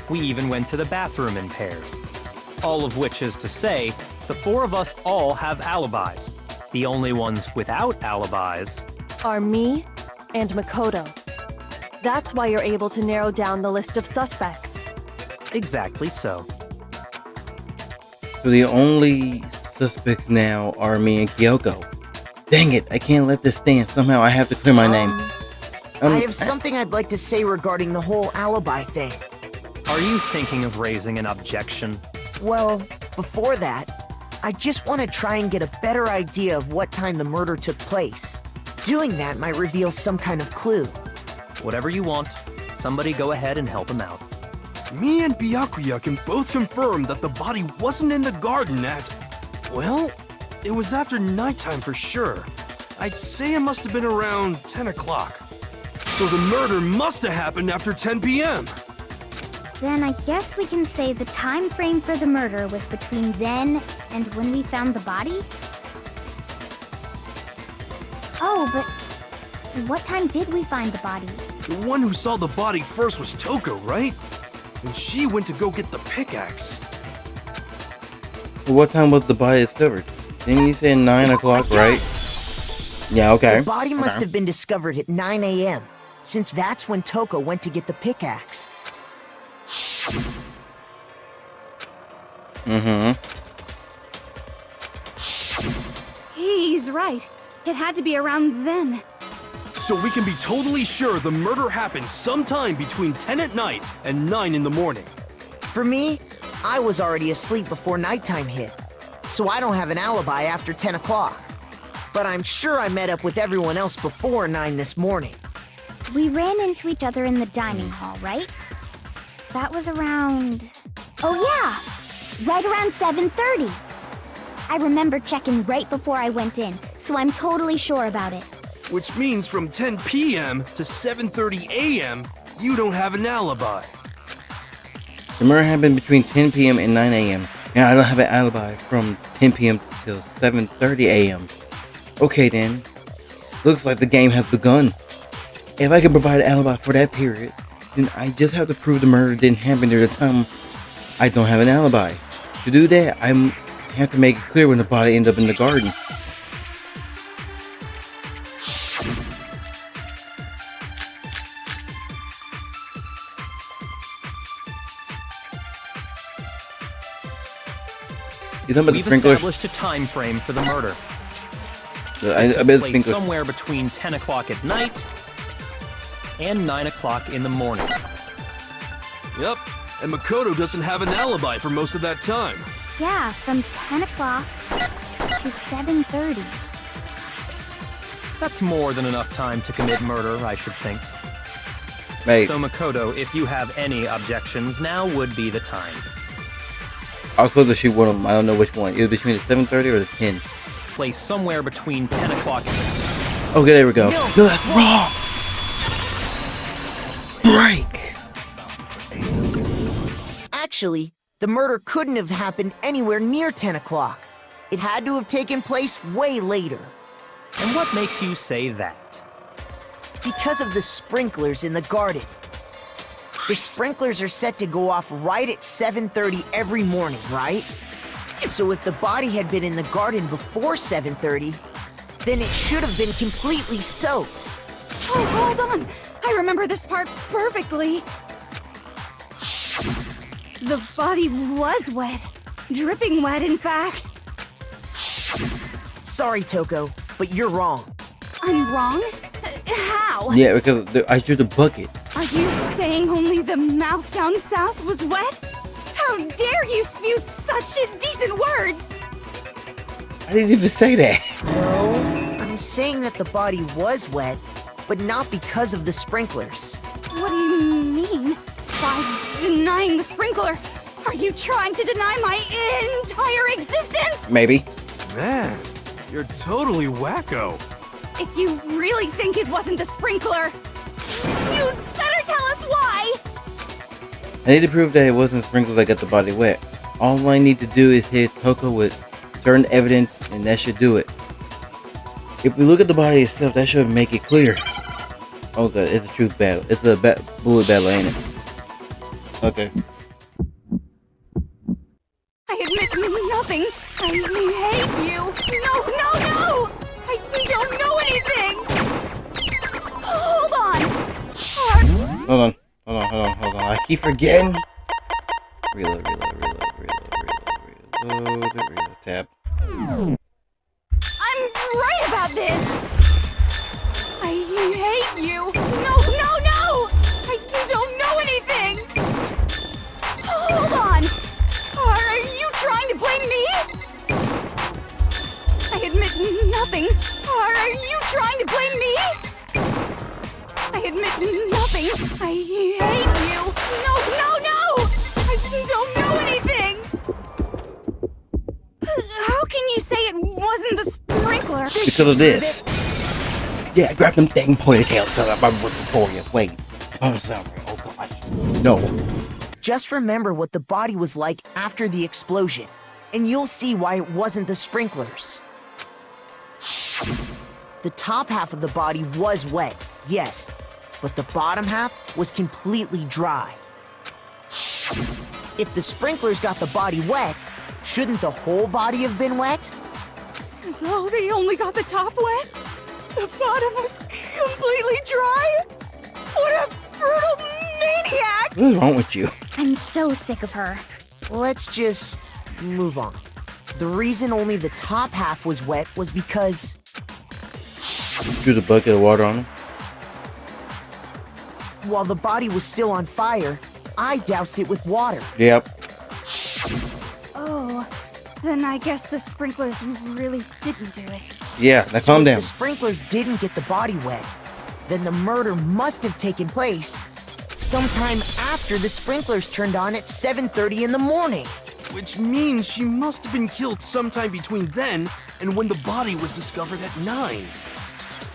We even went to the bathroom in pairs. All of which is to say, the four of us all have alibis. The only ones without alibis Are me and Makoto. That's why you're able to narrow down the list of suspects. exactly so. So the only suspects now are me and Kyoko. Dang it, I can't let this stand. Somehow I have to clear my name. I have something I'd like to say regarding the whole alibi thing. Are you thinking of raising an objection? Well, before that, I just want to try and get a better idea of what time the murder took place. Doing that might reveal some kind of clue. Whatever you want. Somebody go ahead and help him out. Me and Byakuya can both confirm that the body wasn't in the garden at... Well, it was after nighttime for sure. I'd say it must have been around 10 o'clock. So the murder must have happened after 10 p.m. Then I guess we can say the time frame for the murder was between then and when we found the body? Oh, but what time did we find the body? The one who saw the body first was Toko, right? And she went to go get the pickaxe. What time was the body discovered? Didn't you say 9 o'clock, right? Yeah, okay. The body must have been discovered at 9 a.m., since that's when Toko went to get the pickaxe. He's right. It had to be around then. So we can be totally sure the murder happened sometime between 10 at night and 9 in the morning. For me, I was already asleep before nighttime hit, so I don't have an alibi after 10 o'clock. But I'm sure I met up with everyone else before 9 this morning. We ran into each other in the dining hall, right? That was around... Oh yeah! Right around 7:30. I remember checking right before I went in, so I'm totally sure about it. Which means from 10 p.m. to 7:30 a.m., you don't have an alibi. The murder happened between 10 p.m. and 9 a.m. And I don't have an alibi from 10 p.m. till 7:30 a.m. Okay then. Looks like the game has begun. If I can provide an alibi for that period, then I just have to prove the murder didn't happen near the time I don't have an alibi. To do that, I have to make it clear when the body ended up in the garden. You talking about the We've sprinklers? established a time frame for the murder. I It bet took place sprinklers. somewhere between 10 o'clock at night and 9 o'clock in the morning. Yep, and Makoto doesn't have an alibi for most of that time. Yeah, from 10 o'clock to 7:30. That's more than enough time to commit murder, I should think. Mate, So Makoto, if you have any objections, now would be the time. I was supposed to shoot one of them. I don't know which one. It was between the 7:30 or the 10. Place somewhere between 10 o'clock and... Okay, there we go. No, that's wrong. Break. Actually, the murder couldn't have happened anywhere near 10 o'clock. It had to have taken place way later. And what makes you say that? Because of the sprinklers in the garden. The sprinklers are set to go off right at 7:30 every morning, right? So if the body had been in the garden before 7:30, then it should have been completely soaked. Oh, hold on. I remember this part perfectly. The body was wet. Dripping wet, in fact. Sorry, Toko, but you're wrong. I'm wrong? How? Yeah, because I drew the bucket. Are you saying only the mouth down south was wet? How dare you spew such indecent words! I didn't even say that. No, I'm saying that the body was wet, but not because of the sprinklers. What do you mean? By denying the sprinkler, are you trying to deny my entire existence? Maybe. Man, you're totally wacko. If you really think it wasn't the sprinkler, you'd better tell us why! I need to prove that it wasn't the sprinklers that got the body wet. All I need to do is hit Toko with certain evidence, and that should do it. If we look at the body itself, that should make it clear. Oh god, it's a truth battle. It's a bullet battle, ain't it? Okay. I admit nothing. I hate you. No, no, no! I don't know anything. Hold on. Hold on. I keep forgetting. Reload. Tab. I'm right about this. I hate you. No, no, no! I don't know anything. Hold on. Are you trying to blame me? I admit nothing. Are you trying to blame me? I admit nothing. I hate you. No, no, no! I don't know anything. How can you say it wasn't the sprinkler? Because of this. Yeah, grab them dang ponytails because I'm looking for you. Wait. I'm sorry. Oh gosh. No. Just remember what the body was like after the explosion, and you'll see why it wasn't the sprinklers. The top half of the body was wet, yes, but the bottom half was completely dry. If the sprinklers got the body wet, shouldn't the whole body have been wet? So they only got the top wet? The bottom was completely dry? What a brutal maniac! What is wrong with you? I'm so sick of her. Let's just move on. The reason only the top half was wet was because Threw the bucket of water on him. while the body was still on fire, I doused it with water. Yep. Oh, then I guess the sprinklers really didn't do it. Yeah, now So calm if down. the sprinklers didn't get the body wet, then the murder must have taken place sometime after the sprinklers turned on at 7:30 in the morning. Which means she must have been killed sometime between then and when the body was discovered at 9.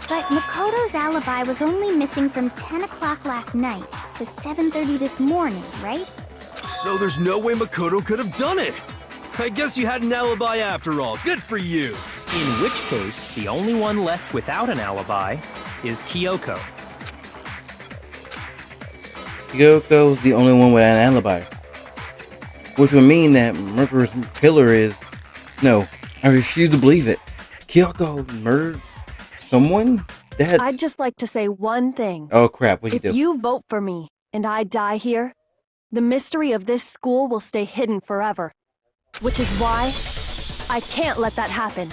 But Makoto's alibi was only missing from 10 o'clock last night to 7:30 this morning, right? So there's no way Makoto could have done it. I guess you had an alibi after all. Good for you. In which case, the only one left without an alibi is Kyoko. Kyoko's the only one without an alibi. Which would mean that Murderer's killer is... No, I refuse to believe it. Kyoko murdered someone? That's... I'd just like to say one thing. Oh crap, what'd you If do? you vote for me and I die here, the mystery of this school will stay hidden forever. Which is why I can't let that happen.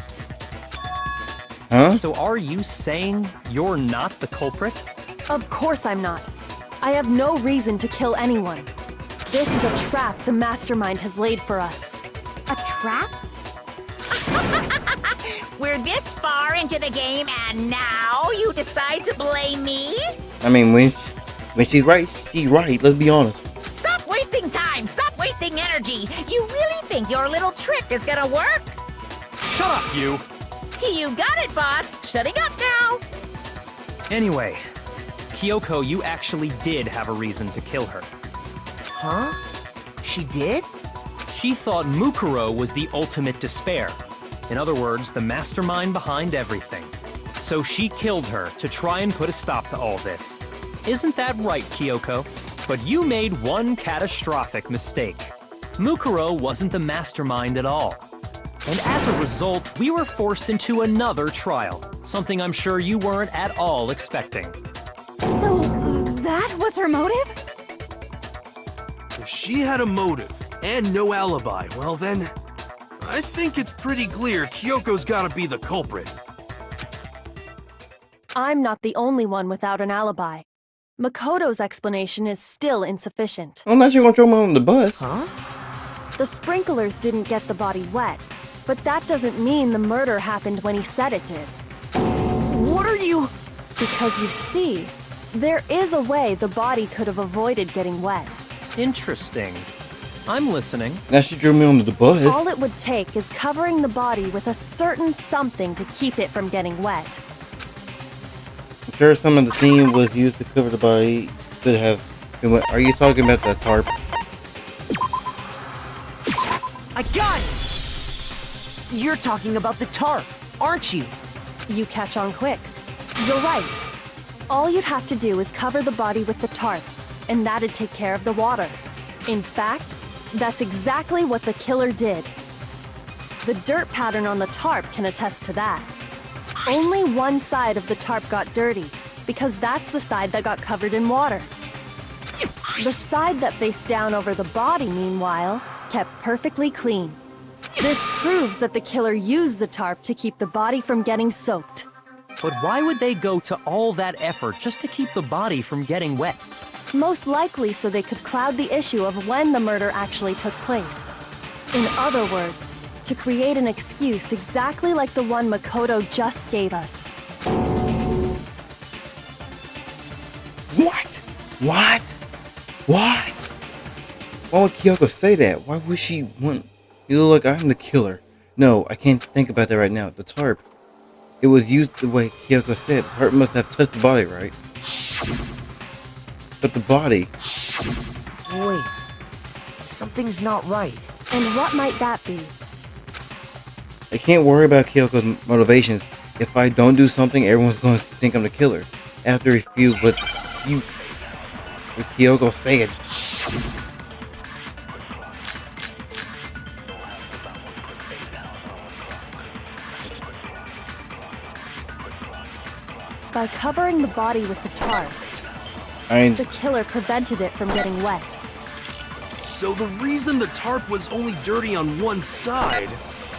Huh? So are you saying you're not the culprit? Of course I'm not. I have no reason to kill anyone. This is a trap the mastermind has laid for us. A trap? We're this far into the game and now you decide to blame me? I mean, when she's right, she's right. Let's be honest. Stop wasting time! Stop wasting energy! You really think your little trick is gonna work? Shut up, you! You got it, boss! Shutting up now! Anyway, Kyoko, you actually did have a reason to kill her. Huh? She did? She thought Mukuro was the ultimate despair. In other words, the mastermind behind everything. So she killed her to try and put a stop to all this. Isn't that right, Kyoko? But you made one catastrophic mistake. Mukuro wasn't the mastermind at all. And as a result, we were forced into another trial, something I'm sure you weren't at all expecting. So, that was her motive? If she had a motive and no alibi, well then, I think it's pretty clear Kyoko's gotta be the culprit. I'm not the only one without an alibi. Makoto's explanation is still insufficient. Unless you're gonna throw me on the bus. Huh? The sprinklers didn't get the body wet, but that doesn't mean the murder happened when he said it did. What are you... Because you see, there is a way the body could have avoided getting wet. Interesting. I'm listening. Now she drew me onto the bus. All it would take is covering the body with a certain something to keep it from getting wet. I'm sure some of the scene was used to cover the body. Could have been wet. Are you talking about the tarp? I got it! You're talking about the tarp, aren't you? You catch on quick. You're right. All you'd have to do is cover the body with the tarp, and that'd take care of the water. In fact, that's exactly what the killer did. The dirt pattern on the tarp can attest to that. Only one side of the tarp got dirty, because that's the side that got covered in water. The side that faced down over the body, meanwhile, kept perfectly clean. This proves that the killer used the tarp to keep the body from getting soaked. But why would they go to all that effort just to keep the body from getting wet? Most likely so they could cloud the issue of when the murder actually took place. In other words, to create an excuse exactly like the one Mukuro just gave us. What? What? What? Why would Kyoko say that? Why would she want... You look like I'm the killer. No, I can't think about that right now. The tarp. It was used the way Kyoko said. The tarp must have touched the body, right? But the body... Wait. Something's not right. And what might that be? I can't worry about Kyoko's motivations. If I don't do something, everyone's going to think I'm the killer. I have to refuse what Kyoko said. By covering the body with the tarp, the killer prevented it from getting wet. So the reason the tarp was only dirty on one side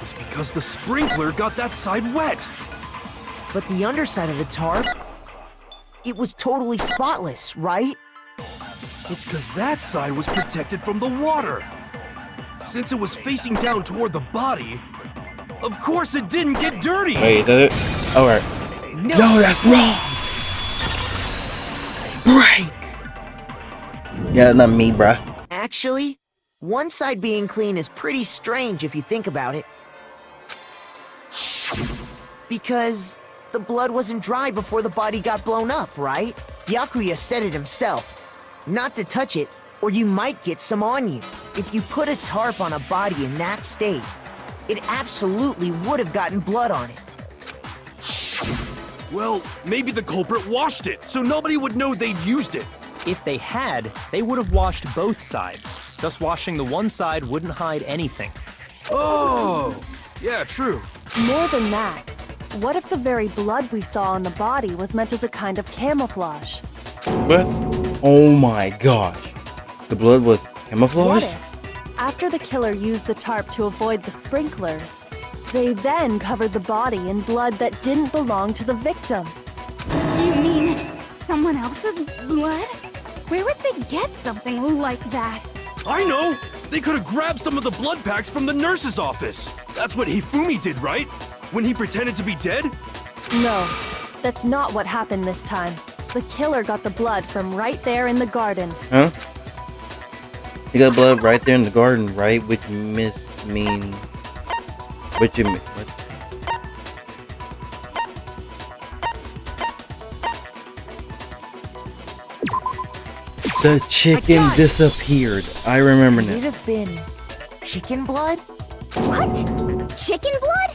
is because the sprinkler got that side wet. But the underside of the tarp, it was totally spotless, right? It's because that side was protected from the water. Since it was facing down toward the body, of course it didn't get dirty. Wait, did it? Alright. No, that's wrong! Break! Yeah, that's not me, bruh. Actually, one side being clean is pretty strange if you think about it. Because the blood wasn't dry before the body got blown up, right? Byakuya said it himself. Not to touch it, or you might get some on you. If you put a tarp on a body in that state, it absolutely would have gotten blood on it. Well, maybe the culprit washed it, so nobody would know they'd used it. If they had, they would have washed both sides. Just washing the one side wouldn't hide anything. Oh, yeah, true. More than that, what if the very blood we saw on the body was meant as a kind of camouflage? What? Oh my gosh. The blood was camouflage? What if, after the killer used the tarp to avoid the sprinklers, they then covered the body in blood that didn't belong to the victim? You mean someone else's blood? Where would they get something like that? I know! They could have grabbed some of the blood packs from the nurse's office. That's what Hifumi did, right? When he pretended to be dead? No, that's not what happened this time. The killer got the blood from right there in the garden. Huh? He got blood right there in the garden, right? What? The chicken disappeared. I remember Could it now. have been chicken blood? What? Chicken blood?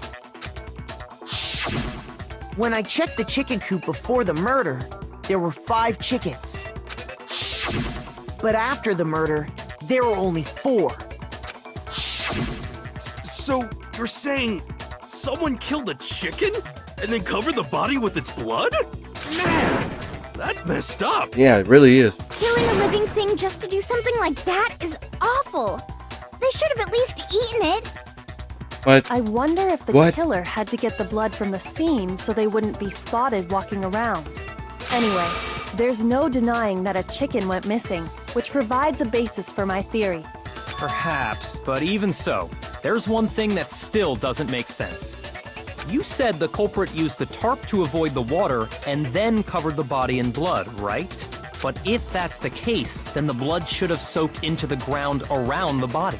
When I checked the chicken coop before the murder, there were 5 chickens. But after the murder, there were only 4. So, you're saying someone killed a chicken and then covered the body with its blood? Man, that's messed up. Yeah, it really is. Killing a living thing just to do something like that is awful. They should have at least eaten it. But I wonder if the killer had to get the blood from the scene so they wouldn't be spotted walking around. Anyway, there's no denying that a chicken went missing, which provides a basis for my theory. Perhaps, but even so, there's one thing that still doesn't make sense. You said the culprit used the tarp to avoid the water and then covered the body in blood, right? But if that's the case, then the blood should have soaked into the ground around the body.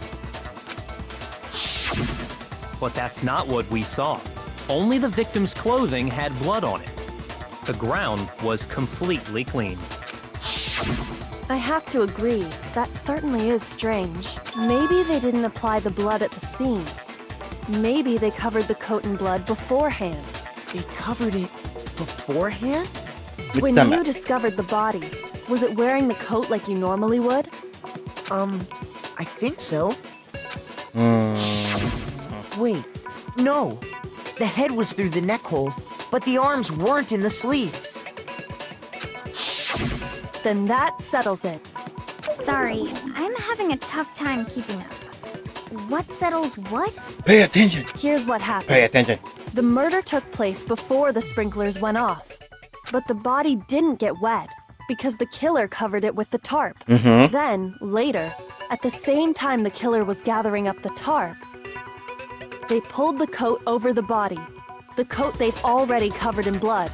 But that's not what we saw. Only the victim's clothing had blood on it. The ground was completely clean. I have to agree, that certainly is strange. Maybe they didn't apply the blood at the scene. Maybe they covered the coat in blood beforehand. They covered it beforehand? When you discovered the body, was it wearing the coat like you normally would? I think so. Wait, no. The head was through the neck hole, but the arms weren't in the sleeves. Then that settles it. Sorry, I'm having a tough time keeping up. What settles what? Pay attention. Here's what happened. Pay attention. The murder took place before the sprinklers went off. But the body didn't get wet because the killer covered it with the tarp. Then, later, at the same time the killer was gathering up the tarp, they pulled the coat over the body, the coat they'd already covered in blood.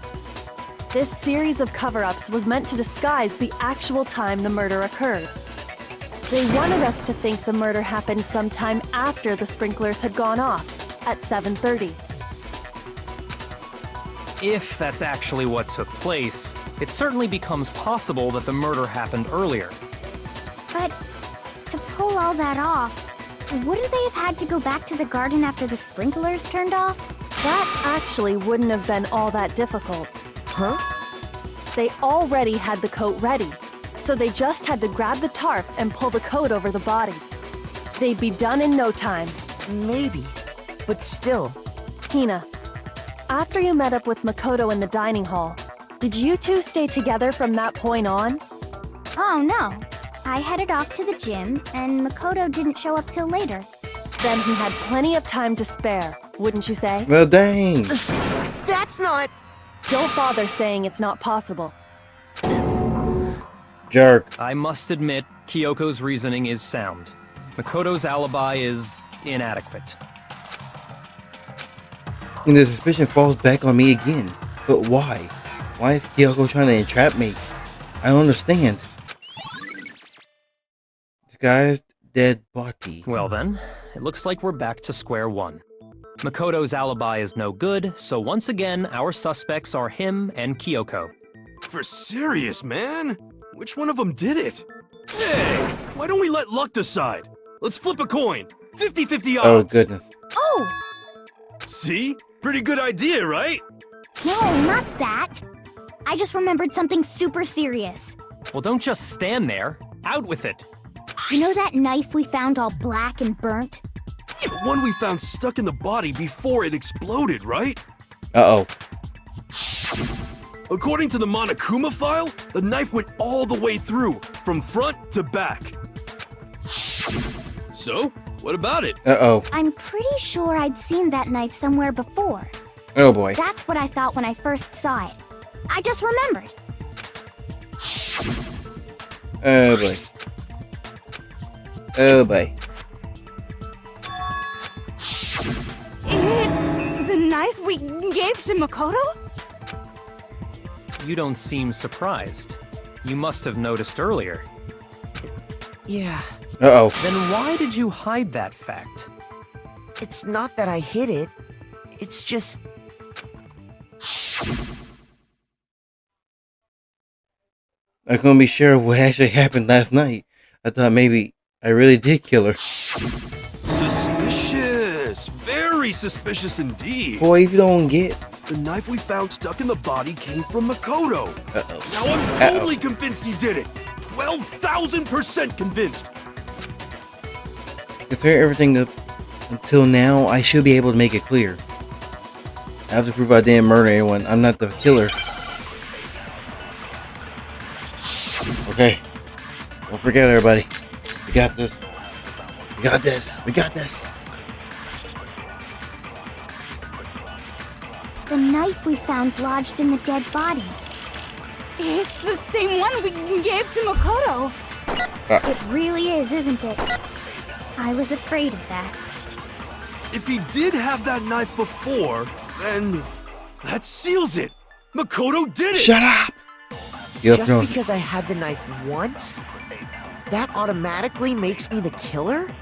This series of cover-ups was meant to disguise the actual time the murder occurred. They wanted us to think the murder happened sometime after the sprinklers had gone off, at 7:30. If that's actually what took place, it certainly becomes possible that the murder happened earlier. But to pull all that off, wouldn't they have had to go back to the garden after the sprinklers turned off? That actually wouldn't have been all that difficult. Huh? They already had the coat ready, so they just had to grab the tarp and pull the coat over the body. They'd be done in no time. Maybe, but still. Hina, after you met up with Makoto in the dining hall, did you two stay together from that point on? Oh no. I headed off to the gym, and Makoto didn't show up till later. Then he had plenty of time to spare, wouldn't you say? Well, dang. That's not... Don't bother saying it's not possible. Jerk. I must admit, Kyoko's reasoning is sound. Makoto's alibi is inadequate. And the suspicion falls back on me again. But why? Why is Kyoko trying to entrap me? I don't understand. Disguised dead body. Well then, it looks like we're back to square one. Makoto's alibi is no good, so once again, our suspects are him and Kyoko. For serious, man? Which one of them did it? Hey, why don't we let luck decide? Let's flip a coin. 50-50 odds. Oh, goodness. Oh! See? Pretty good idea, right? No, not that. I just remembered something super serious. Well, don't just stand there. Out with it. You know that knife we found all black and burnt? The one we found stuck in the body before it exploded, right? Uh-oh. According to the Monokuma file, the knife went all the way through, from front to back. So, what about it? Uh-oh. I'm pretty sure I'd seen that knife somewhere before. Oh, boy. That's what I thought when I first saw it. I just remembered. Oh, boy. Oh, boy. It's the knife we gave to Makoto? You don't seem surprised. You must have noticed earlier. Yeah, Uh-oh. Then why did you hide that fact? it's not that I hid it. It's just... I couldn't be sure of what actually happened last night. I thought maybe I really did kill her. Suspicious. Very suspicious indeed. Boy, if you don't get... The knife we found stuck in the body came from Makoto. Uh-oh. Now I'm totally convinced he did it. 12,000% convinced. Considering everything up until now, I should be able to make it clear. I have to prove I didn't murder anyone. I'm not the killer. Okay. Don't forget, everybody. We got this. We got this. We got this. The knife we found lodged in the dead body. It's the same one we gave to Makoto. It really is, isn't it? I was afraid of that. If he did have that knife before, then that seals it. Makoto did it. Shut up! You're Just throwing- because I had the knife once, that automatically makes me the killer?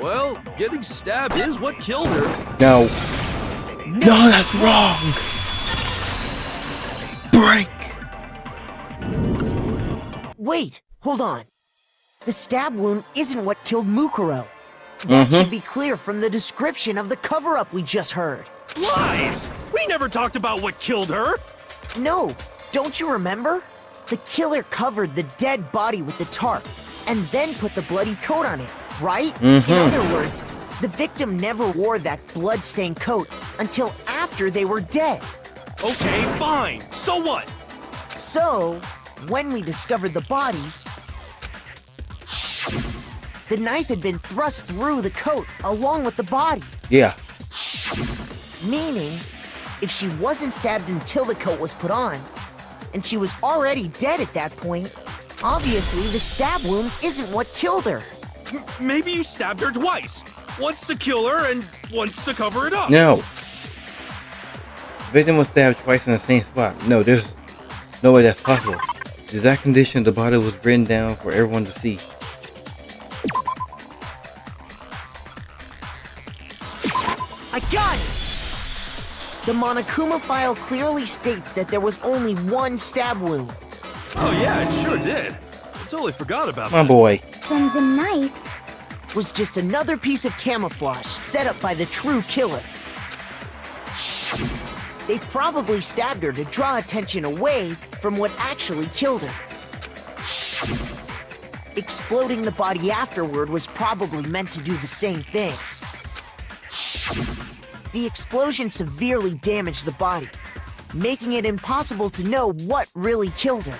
Well, getting stabbed is what killed her. No. No, that's wrong! Break! Wait, hold on. The stab wound isn't what killed Mukuro. That should be clear from the description of the cover-up we just heard. Lies! We We never talked about what killed her! No, don't you remember? The killer covered the dead body with the tarp and then put the bloody coat on it, right? In other words, the victim never wore that blood-stained coat until after they were dead. Okay, fine. So what? So, when we discovered the body, the knife had been thrust through the coat along with the body. Yeah. Meaning, if she wasn't stabbed until the coat was put on, and she was already dead at that point, obviously the stab wound isn't what killed her. Maybe you stabbed her twice. Once to kill her and once to cover it up. No. The victim was stabbed twice in the same spot. No, there's no way that's possible. The exact condition of the body was written down for everyone to see. I got it! The Monokuma file clearly states that there was only one stab wound. Oh yeah, it sure did. I totally forgot about My that. boy. Then the knife. Was just another piece of camouflage set up by the true killer. They probably stabbed her to draw attention away from what actually killed her. Exploding the body afterward was probably meant to do the same thing. The explosion severely damaged the body, making it impossible to know what really killed her.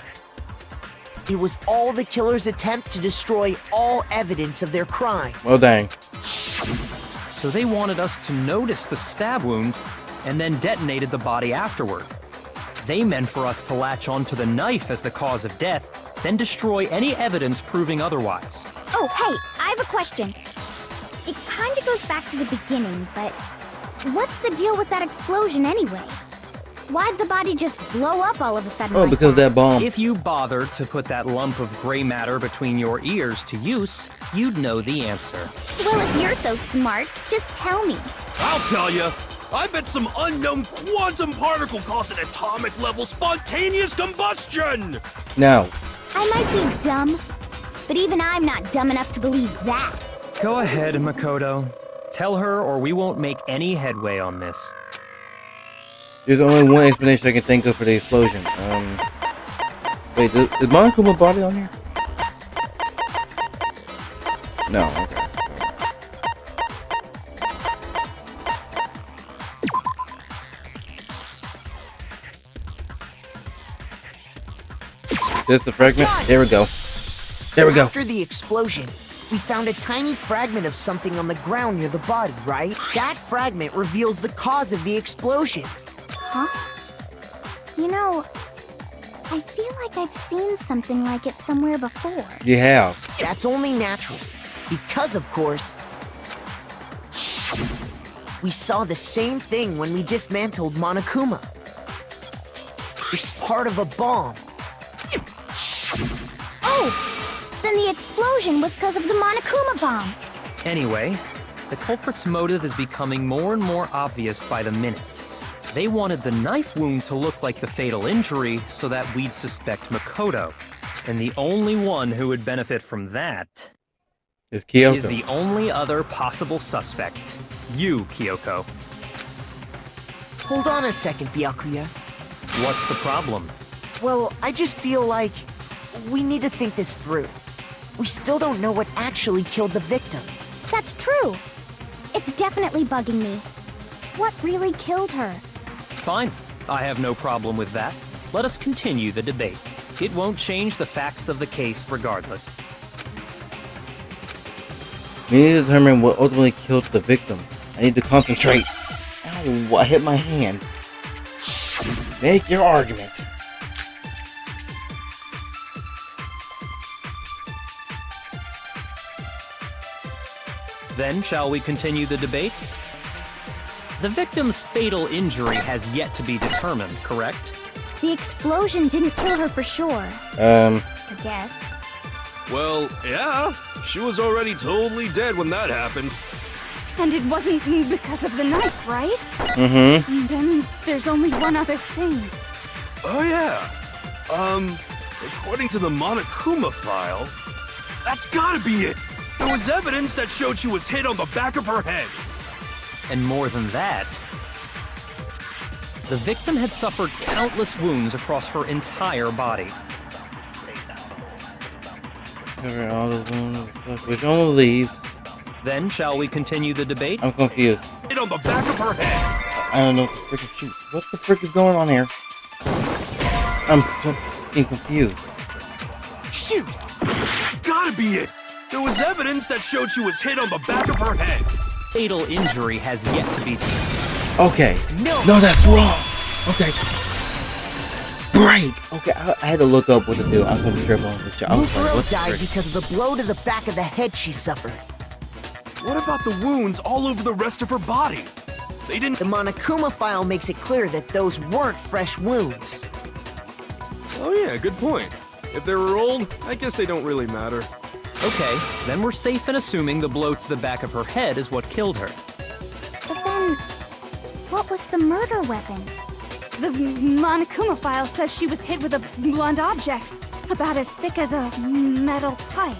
It was all the killer's attempt to destroy all evidence of their crime. Well, dang. So they wanted us to notice the stab wound and then detonated the body afterward. They meant for us to latch onto the knife as the cause of death, then destroy any evidence proving otherwise. Oh, hey, I have a question. It kind of goes back to the beginning, but what's the deal with that explosion anyway? Why'd the body just blow up all of a sudden? Oh, like because that bomb. If you bothered to put that lump of gray matter between your ears to use, you'd know the answer. Well, if you're so smart, just tell me. I'll tell you. I bet some unknown quantum particle caused an atomic level spontaneous combustion! No. I might be dumb, but even I'm not dumb enough to believe that. Go ahead, Makoto. Tell her or we won't make any headway on this. There's only one explanation I can think of for the explosion. Wait, is Monokuma body on here? No, okay. This the fragment? There we go. There we go. After the explosion, we found a tiny fragment of something on the ground near the body, right? That fragment reveals the cause of the explosion. Huh? You know, I feel like I've seen something like it somewhere before. You have. That's only natural, because of course, we saw the same thing when we dismantled Monokuma. It's part of a bomb. Oh! Then the explosion was because of the Monokuma bomb. Anyway, the culprit's motive is becoming more and more obvious by the minute. They wanted the knife wound to look like the fatal injury so that we'd suspect Makoto. And the only one who would benefit from that It's Kyoko. is the only other possible suspect. You, Kyoko. Hold on a second, Byakuya. What's the problem? Well, I just feel like we need to think this through. We still don't know what actually killed the victim. That's true. It's definitely bugging me. What really killed her? Fine. I have no problem with that. Let us continue the debate. It won't change the facts of the case regardless. We need to determine what ultimately killed the victim. I need to concentrate. Ow, I hit my hand. Make your argument. Then, shall we continue the debate? The victim's fatal injury has yet to be determined, correct? The explosion didn't kill her for sure, Um, I guess. Well, yeah. She was already totally dead when that happened. And it wasn't because of the knife, right? mm-hmm. And then there's only one other thing. Oh yeah. According to the Monokuma file, that's gotta be it. There was evidence that showed she was hit on the back of her head. And more than that, The victim had suffered countless wounds across her entire body. Cover all the wounds, which only leaves. Then, shall we continue the debate? I'm confused. Hit on the back of her head. I don't know what the freaking shoot. What the frick is going on here? I'm so fucking confused. Shoot! Gotta be it. There was evidence that showed she was hit on the back of her head. Fatal injury has yet to be... Okay. No. No, that's wrong. Okay. Break. Okay, I had to look up what to do. I was gonna be careful on this job. I was like, Mukuro what the died frick? because of the blow to the back of the head she suffered. What about the wounds all over the rest of her body? They didn't... The Monokuma file makes it clear that those weren't fresh wounds. Oh yeah, good point. If they were old, I guess they don't really matter. Okay, then we're safe in assuming the blow to the back of her head is what killed her. But then, what was the murder weapon? The Monokuma file says she was hit with a blunt object, about as thick as a metal pipe.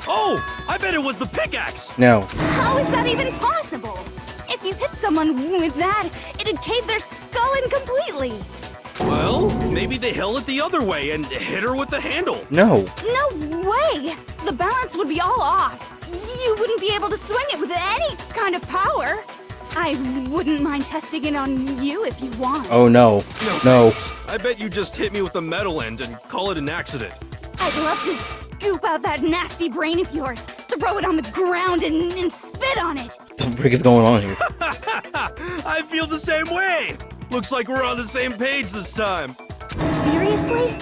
Oh, I bet it was the pickaxe. No. How is that even possible? If you hit someone with that, it'd cave their skull in completely. Well, maybe they held it the other way and hit her with the handle. No. No way! The balance would be all off. You wouldn't be able to swing it with any kind of power. I wouldn't mind testing it on you if you want. Oh no. No. thanks. I bet you just hit me with the metal end and call it an accident. I'd love to scoop out that nasty brain of yours, throw it on the ground and spit on it. What the frick is going on here? I feel the same way. Looks like we're on the same page this time. Seriously?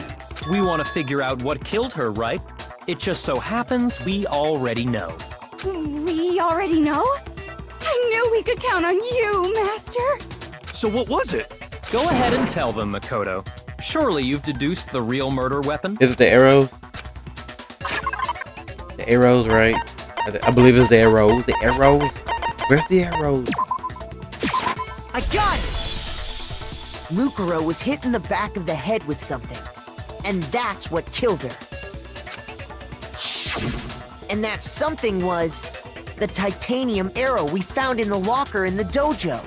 We want to figure out what killed her, right? It just so happens we already know. We already know? I knew we could count on you, Master. So what was it? Go ahead and tell them, Makoto. Surely you've deduced the real murder weapon? Is it the arrows? The arrows, right? I believe it's the arrows. The arrows? Where's the arrows? I got it! Mukuro was hit in the back of the head with something. And that's what killed her. And that something was the titanium arrow we found in the locker in the dojo.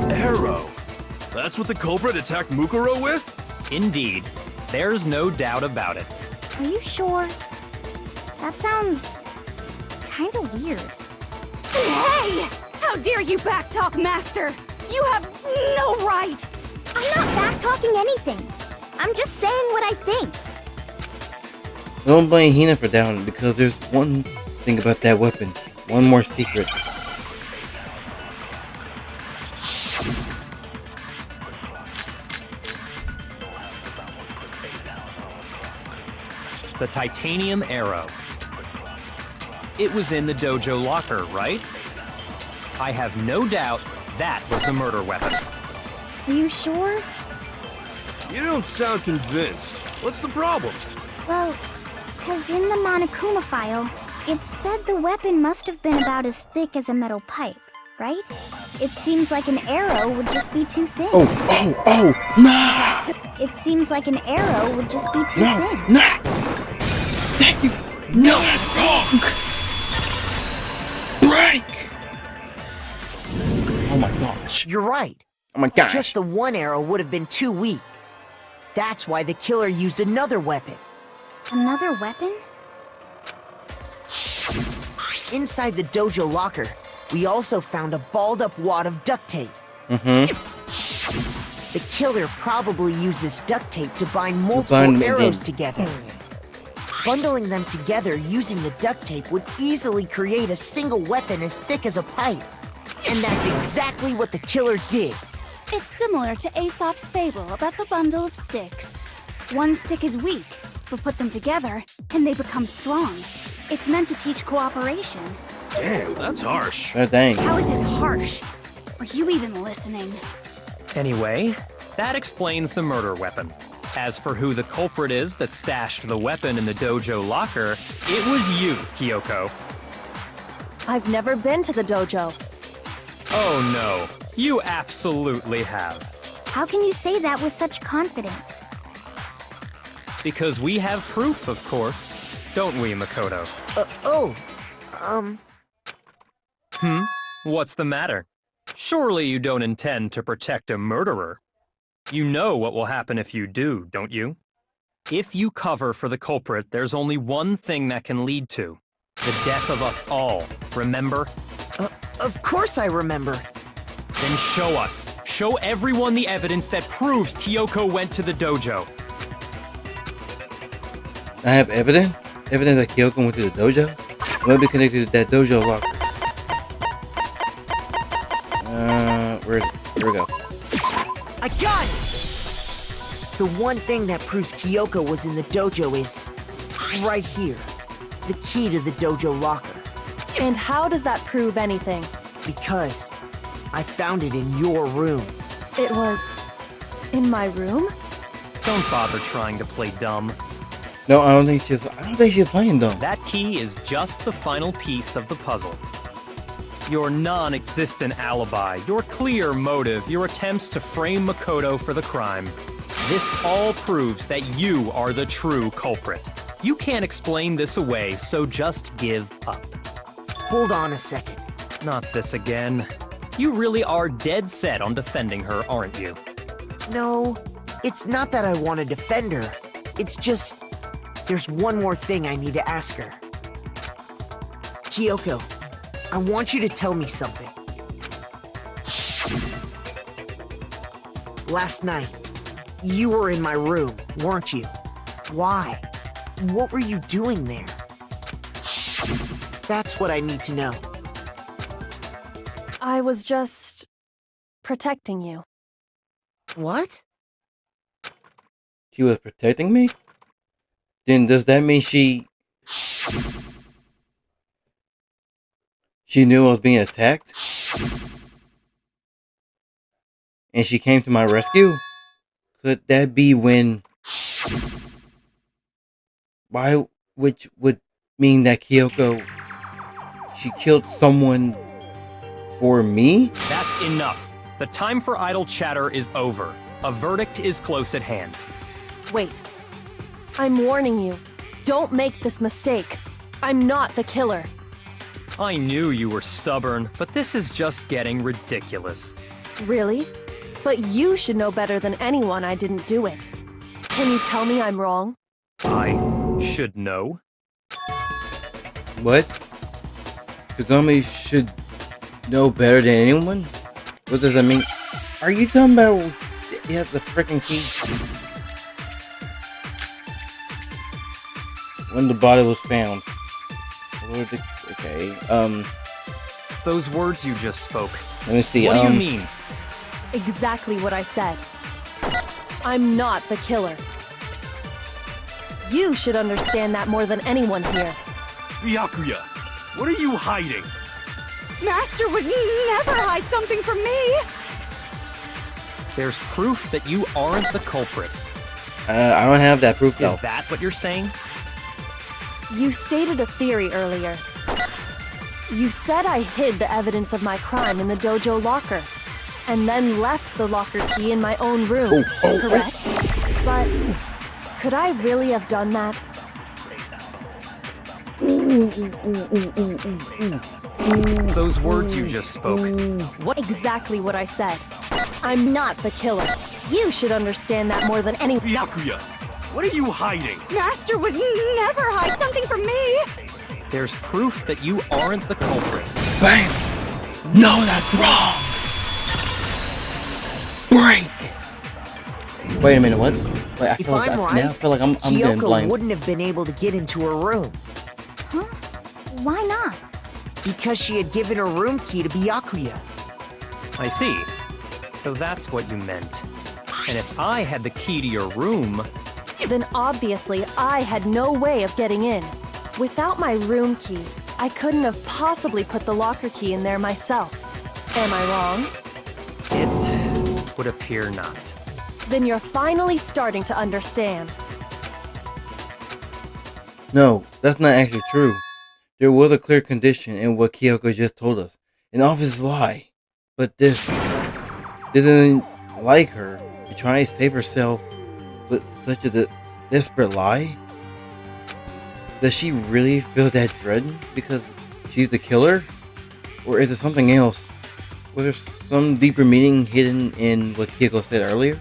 Arrow. That's what the culprit attacked Mukuro with? Indeed. There's no doubt about it. Are you sure? That sounds kinda weird. Hey! How dare you backtalk, Master? You have no right! I'm not back-talking anything. I'm just saying what I think. Don't blame Hina for doubting because there's one thing about that weapon. One more secret. The titanium arrow. It was in the dojo locker, right? I have no doubt that was the murder weapon. Are you sure? You don't sound convinced. What's the problem? Well, because in the Monokuma file, it said the weapon must have been about as thick as a metal pipe, right? It seems like an arrow would just be too thin. Oh, nah! It seems like an arrow would just be too No, thin. nah! Thank you! No, that's wrong! Break! Oh my gosh. You're right. Oh my gosh. Just the one arrow would have been too weak. That's why the killer used another weapon. Another weapon? Inside the dojo locker, we also found a balled-up wad of duct tape. Mm-hmm. The killer probably uses duct tape to bind multiple bind them arrows in. together. Bundling them together using the duct tape would easily create a single weapon as thick as a pipe. And that's exactly what the killer did. It's similar to Aesop's fable about the bundle of sticks. One stick is weak, but put them together, and they become strong. It's meant to teach cooperation. Damn, that's harsh. Oh, dang. How is it harsh? Are you even listening? Anyway, that explains the murder weapon. As for who the culprit is that stashed the weapon in the dojo locker, it was you, Kyoko. I've never been to the dojo. Oh no, you absolutely have. How can you say that with such confidence? Because we have proof, of course. Don't we, Makoto? Oh, What's the matter? Surely you don't intend to protect a murderer. You know what will happen if you do, don't you? If you cover for the culprit, there's only one thing that can lead to the death of us all, remember? Of course I remember. Then show us. Show everyone the evidence that proves Kyoko went to the dojo. I have evidence? Evidence that Kyoko went to the dojo? Will it be connected to that dojo locker? Where is it? Here we go. I got it! The one thing that proves Kyoko was in the dojo is right here. The key to the dojo locker. And how does that prove anything? Because I found it in your room. It was in my room? Don't bother trying to play dumb. No, I don't think she's playing dumb. That key is just the final piece of the puzzle. Your non-existent alibi, your clear motive, your attempts to frame Makoto for the crime. This all proves that you are the true culprit. You can't explain this away, so just give up. Hold on a second. Not this again. You really are dead set on defending her, aren't you? No, it's not that I want to defend her. It's just, there's one more thing I need to ask her. Kyoko, I want you to tell me something. Last night, you were in my room, weren't you? Why? What were you doing there? That's what I need to know. I was just protecting you. What? She was protecting me? Then does that mean she knew I was being attacked? And she came to my rescue? Could that be when... which would mean that Kyoko... she killed someone... for me? That's enough. The time for idle chatter is over. A verdict is close at hand. Wait. I'm warning you. Don't make this mistake. I'm not the killer. I knew you were stubborn, but this is just getting ridiculous. Really? But you should know better than anyone I didn't do it. Can you tell me I'm wrong? I should know. What? Kagami should know better than anyone? What does that mean? Are you talking about he has the freaking key? When the body was found. Okay, Those words you just spoke. let me see, What do you mean? Exactly what I said. I'm not the killer. You should understand that more than anyone here. Byakuya, what are you hiding? Master would never hide something from me! There's proof that you aren't the culprit. I don't have that proof though. Is that what you're saying? You stated a theory earlier. You said I hid the evidence of my crime in the dojo locker, and then left the locker key in my own room, correct? But could I really have done that? Those words you just spoke. What exactly what I said. I'm not the killer. You should understand that more than anyone. Byakuya, what are you hiding? Master would never hide something from me! There's proof that you aren't the culprit. Bam! No, that's wrong! Break! Wait a minute, what? Wait, I If feel like I'm right, now I feel like I'm getting Kyoko blamed. wouldn't have been able to get into her room Huh? Why not? because she had given her room key to Byakuya. I see. So that's what you meant. And if I had the key to your room, Then obviously I had no way of getting in. Without my room key, I couldn't have possibly put the locker key in there myself. Am I wrong? it would appear not. Then you're finally starting to understand. No, that's not actually true. There was a clear condition in what Kyoko just told us. An obvious lie. But this isn't like her to try to save herself with such a desperate lie. Does she really feel that dread because she's the killer? Or is it something else? Was there some deeper meaning hidden in what Kyoko said earlier?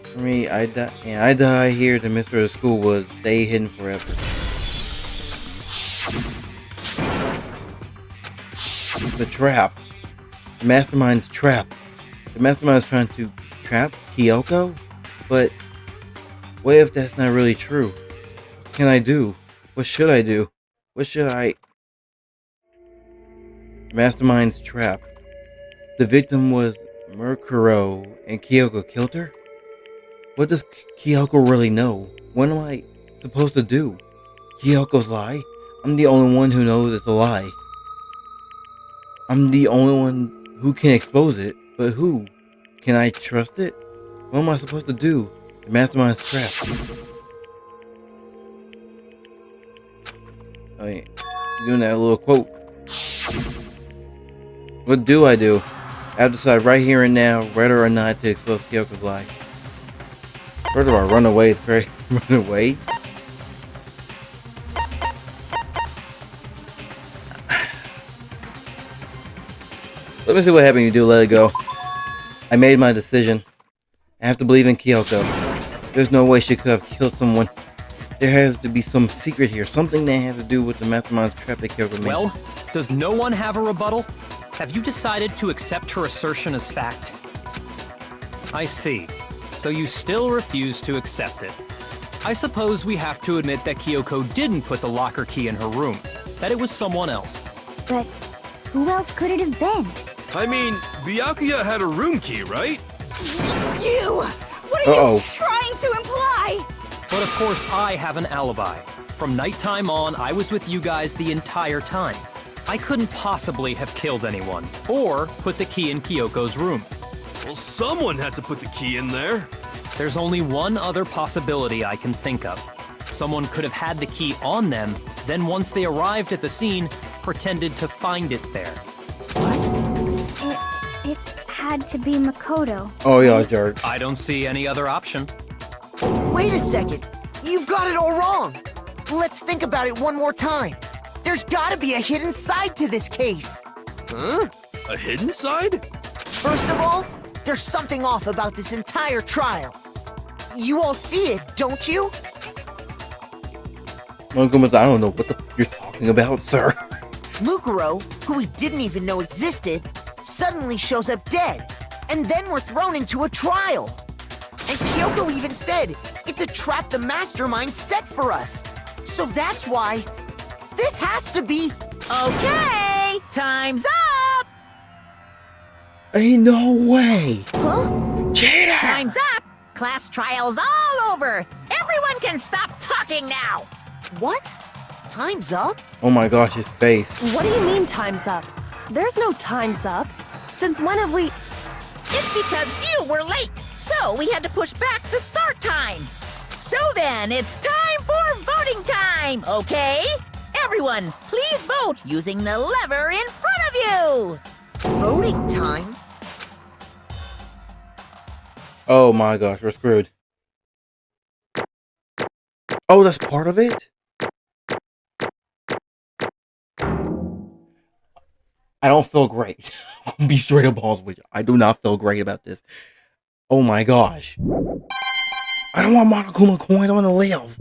For me, I die here. The mystery of the school would stay hidden forever. The trap. The mastermind's trap. The mastermind is trying to trap Kyoko? But what if that's not really true? What can I do? What should I do? What should I... The mastermind's trap. The victim was Mukuro and Kyoko killed her? What does Kyoko really know? What am I supposed to do? Kyoko's lie? I'm the only one who knows it's a lie. I'm the only one who can expose it, but who? Can I trust it? What am I supposed to do? The mastermind's trap. Oh yeah, she's doing that little quote. What do? I have to decide right here and now whether or not to expose Kyoko's lie. First of all, run away is crazy. Run away? Let me see what happened. You do let it go. I made my decision. I have to believe in Kyoko. There's no way she could have killed someone. There has to be some secret here. Something that has to do with the mastermind's trap that Kyoko made. Well, does no one have a rebuttal? Have you decided to accept her assertion as fact? I see. So you still refuse to accept it. I suppose we have to admit that Kyoko didn't put the locker key in her room. That it was someone else. But who else could it have been? I mean, Byakuya had a room key, right? You! What are you trying to imply? But of course, I have an alibi. From nighttime on, I was with you guys the entire time. I couldn't possibly have killed anyone, or put the key in Kyoko's room. Well, someone had to put the key in there. There's only one other possibility I can think of. Someone could have had the key on them, then once they arrived at the scene, pretended to find it there. It had to be Makoto. Oh, y'all jerks. I don't see any other option. Wait a second. You've got it all wrong. Let's think about it one more time. There's gotta be a hidden side to this case. Huh? A hidden side? First of all, there's something off about this entire trial. You all see it, don't you? Uncle, I don't know what the f you're talking about, sir. Mukuro, who we didn't even know existed, suddenly shows up dead, and then we're thrown into a trial. And Kyoko even said, it's a trap the mastermind set for us. So that's why this has to be... Okay, time's up! Ain't no way. Huh? Cheater! Time's up! Class trial's all over! Everyone can stop talking now! What? Time's up? Oh my gosh, his face. What do you mean time's up? There's no time's up. Since when have we... It's because you were late, so we had to push back the start time. So then, it's time for voting time, okay? Everyone, please vote using the lever in front of you! Voting time? Oh my gosh, we're screwed. Oh, that's part of it? I don't feel great. I'll be straight up balls with you. I do not feel great about this. Oh my gosh. I don't want Monokuma coins. I want to live.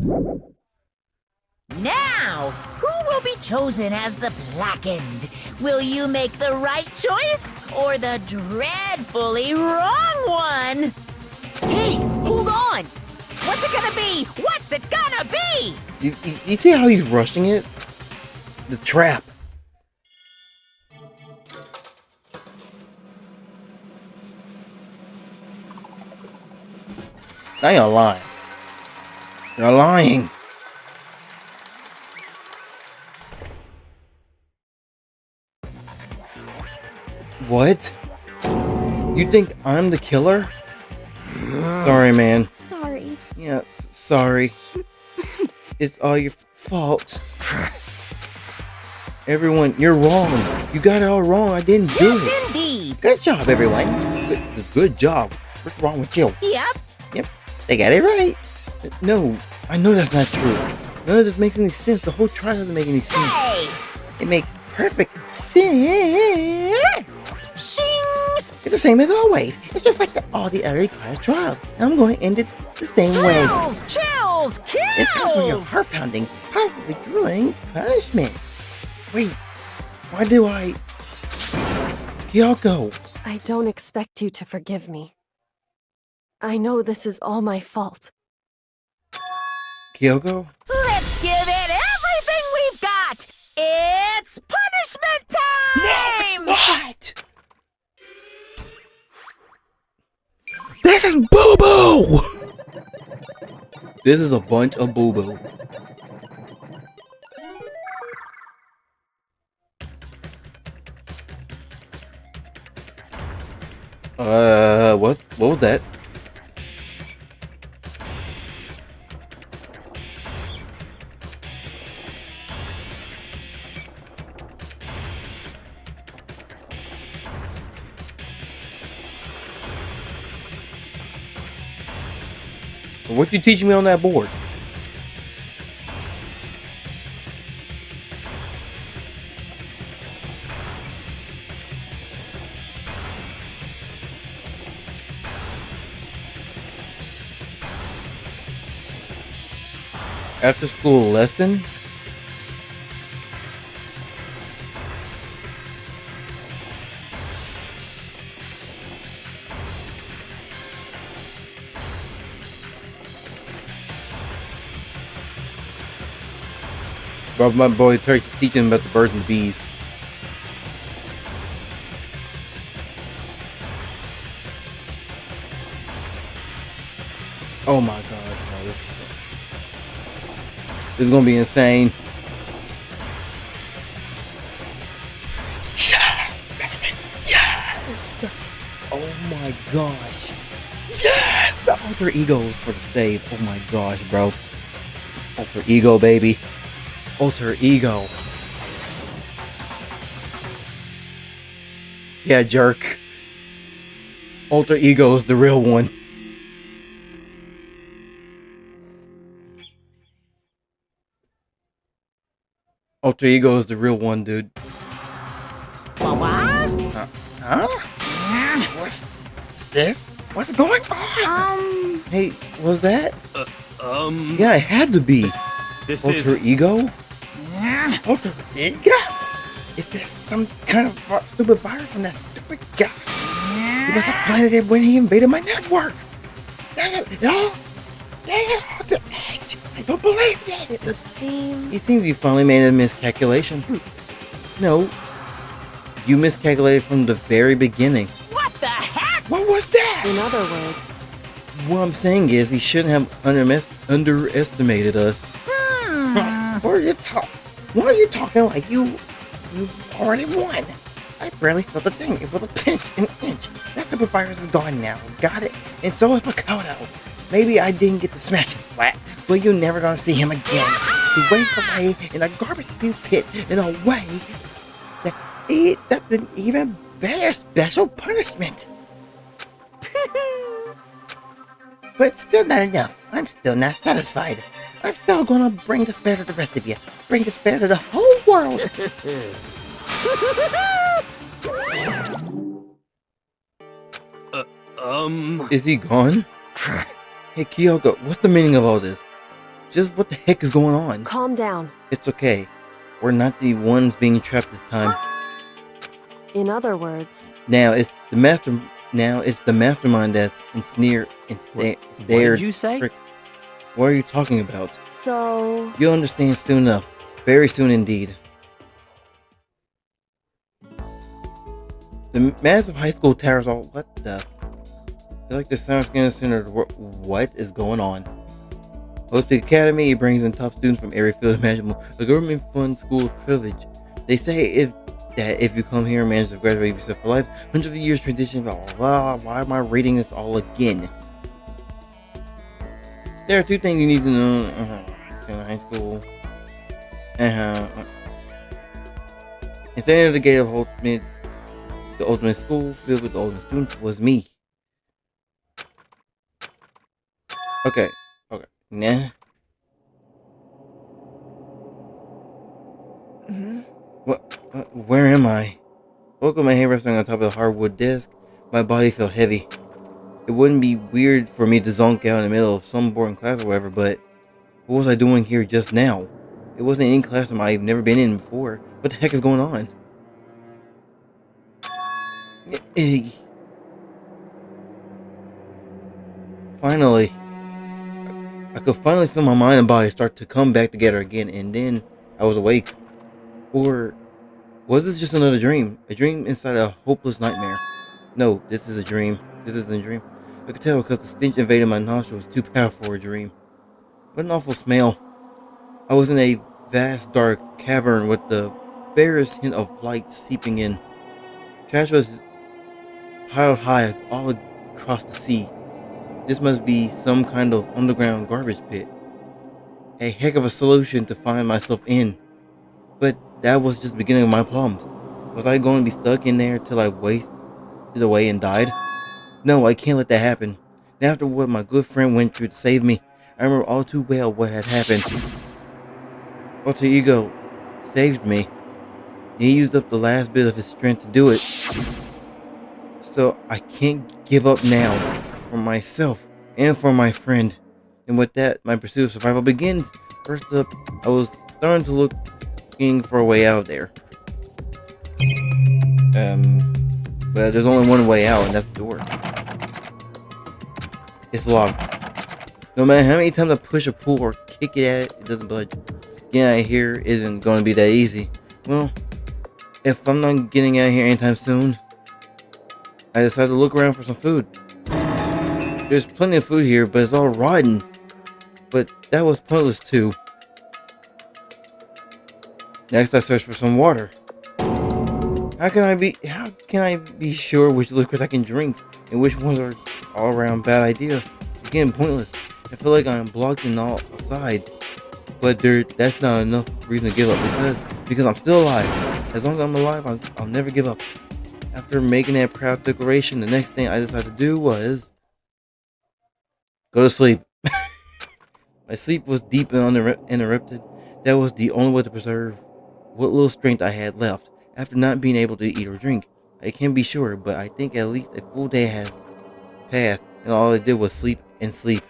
Now, who will be chosen as the blackened? Will you make the right choice or the dreadfully wrong one? Hey, hold on! What's it gonna be? What's it gonna be? You see how he's rushing it? The trap. Now you're lying. You're lying. What? You think I'm the killer? Sorry, man. Sorry. Yeah, sorry. It's all your fault. Everyone, you're wrong. You got it all wrong. I didn't do it. Yes, indeed. Good job, everyone. Good job. What's wrong with you? Yep. Yep, they got it right. No, I know that's not true. None of this makes any sense. The whole trial doesn't make any sense. Hey! It makes perfect 6. Shing! It's the same as always. It's just like all the other class trials. I'm going to end it the same way. Chills! It's time for your Kills! heart-pounding, possibly grueling punishment. Wait, why do I... Kyoko, I don't expect you to forgive me. I know this is all my fault. Kyoko? Let's give it everything we've got! It's punishment time! What? This is boo-boo! This is a bunch of boo-boo. What was that? What you teaching me on that board? After school lesson? Bro, my boy Turkey teaching about the birds and the bees. Oh my god, bro, this is gonna be insane. Yes, baby, yes! Oh my gosh. Yes! The alter egos for the save. Oh my gosh, bro. It's alter ego, baby. Alter ego. Yeah, jerk. Alter ego is the real one. Alter ego is the real one, dude. Huh? What's this? What's going on? Hey, was that? Yeah, it had to be. This Alter is... ego? Alter ego? Is this some kind of stupid virus from that stupid guy? He must have planted it when he invaded my network. Dang it, no! Dang it, Alter Edge! I don't believe this! It would seem... It seems you finally made a miscalculation. No, you miscalculated from the very beginning. What the heck? What was that? In other words, What I'm saying is he shouldn't have underestimated us. Why are you talking like you already won? I barely felt a thing. It was a pinch, an inch. That stupid virus is gone now. Got it? And so is Mukuro. Maybe I didn't get to smash him flat, but you're never gonna see him again. He wastes away in a garbage pit in a way that's an even better special punishment. But still not enough. I'm still not satisfied. I'm still gonna bring despair to the rest of you. Bring despair to the whole world. Is he gone? Hey, Kyoko, what's the meaning of all this? Just what the heck is going on? calm down. It's okay. We're not the ones being trapped this time. In other words, Now it's the mastermind that's ensnared. What did you say? What are you talking about? so... You'll understand soon enough. Very soon indeed. The massive high school towers all... What the... They're like the Summer Skin Center. What is going on? Host the Academy, it brings in top students from every field imaginable. A government-funded school of privilege. They say if you come here and manage to graduate yourself for life, hundreds of years tradition, blah, blah, blah. Why am I reading this all again? There are two things you need to know in high school. Instead of the gate of the ultimate school filled with the ultimate students was me. Okay. Nah. Where am I? Woke up my head resting on top of the hardwood desk. My body felt heavy. It wouldn't be weird for me to zonk out in the middle of some boring class or whatever, but what was I doing here just now? It wasn't any classroom I've never been in before. What the heck is going on? Finally. I could finally feel my mind and body start to come back together again, and then I was awake. Or was this just another dream? A dream inside a hopeless nightmare? No, this is a dream. This isn't a dream. I could tell because the stench invading my nostrils was too powerful for a dream. What an awful smell. I was in a vast dark cavern with the barest hint of light seeping in. Trash was piled high all across the sea. This must be some kind of underground garbage pit. A heck of a solution to find myself in. But that was just the beginning of my problems. Was I going to be stuck in there till I wasted away and died? No, I can't let that happen. And after what my good friend went through to save me, I remember all too well what had happened. Alter Ego saved me. He used up the last bit of his strength to do it. So I can't give up now. For myself and for my friend. And with that, my pursuit of survival begins. First up, I was starting to looking for a way out of there. But there's only one way out, and that's the door. It's locked. No matter how many times I push or pull or kick it at it, it doesn't budge. Getting out of here isn't going to be that easy. Well, if I'm not getting out of here anytime soon, I decided to look around for some food. There's plenty of food here, but it's all rotten. But that was pointless too. Next, I searched for some water. How can I be sure which liquids I can drink and which ones are all around bad idea? Again, pointless. I feel like I'm blocked in all sides. But that's not enough reason to give up because I'm still alive. As long as I'm alive, I'll never give up. After making that proud declaration, the next thing I decided to do was go to sleep. My sleep was deep and uninterrupted. That was the only way to preserve what little strength I had left after not being able to eat or drink. I can't be sure, but I think at least a full day has passed, and all I did was sleep and sleep.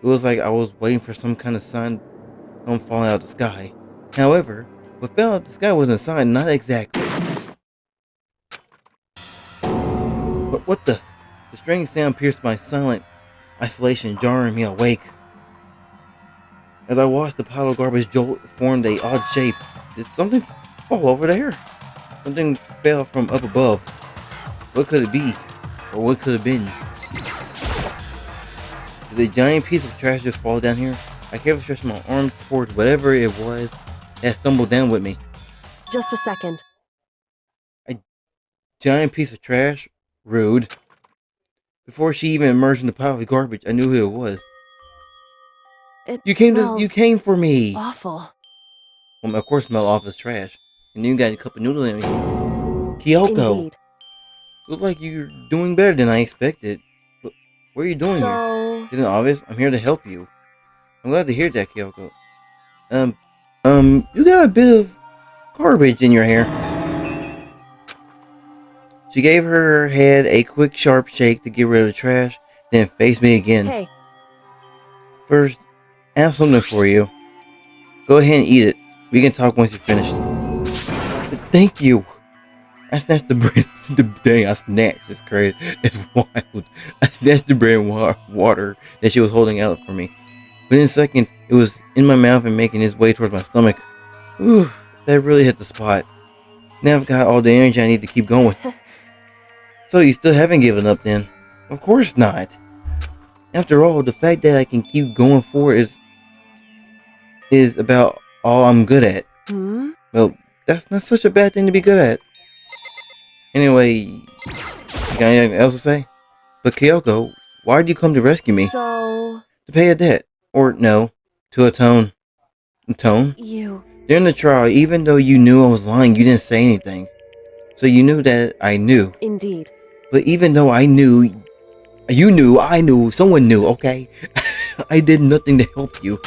It was like I was waiting for some kind of sign come falling out of the sky. However, what fell out of the sky wasn't a sign, not exactly. But what the? The strange sound pierced my silent isolation, jarring me awake. As I watched the pile of garbage jolt formed a odd shape. Did something fall over there? Something fell from up above. What could it be? Or what could it have been? Did a giant piece of trash just fall down here? I carefully stretched my arm towards whatever it was that stumbled down with me. Just a second. A giant piece of trash? Rude. Before she even emerged in the pile of garbage, I knew who it was. You came for me. Awful. Well, of course, smell off as trash. And you got a cup of noodles in here. Kyoko. Indeed. Look like you're doing better than I expected. What are you doing here? Isn't it obvious? I'm here to help you. I'm glad to hear that, Kyoko. You got a bit of garbage in your hair. She gave her head a quick, sharp shake to get rid of the trash, then faced me again. Hey. First, I have something for you. Go ahead and eat it. We can talk once you're finished. Thank you. I snatched the bread. I snatched. It's crazy. It's wild. I snatched the bread and water that she was holding out for me. Within seconds, it was in my mouth and making its way towards my stomach. Ooh, that really hit the spot. Now I've got all the energy I need to keep going. So you still haven't given up then? Of course not. After all, the fact that I can keep going forward is about all I'm good at. Well, that's not such a bad thing to be good at. Anyway, you got anything else to say? But Kyoko, why did you come to rescue me? So... To pay a debt. Or no, to atone. Atone? You... During the trial, even though you knew I was lying, you didn't say anything. So you knew that I knew. Indeed. But even though I knew, you knew, I knew, someone knew, okay? I did nothing to help you.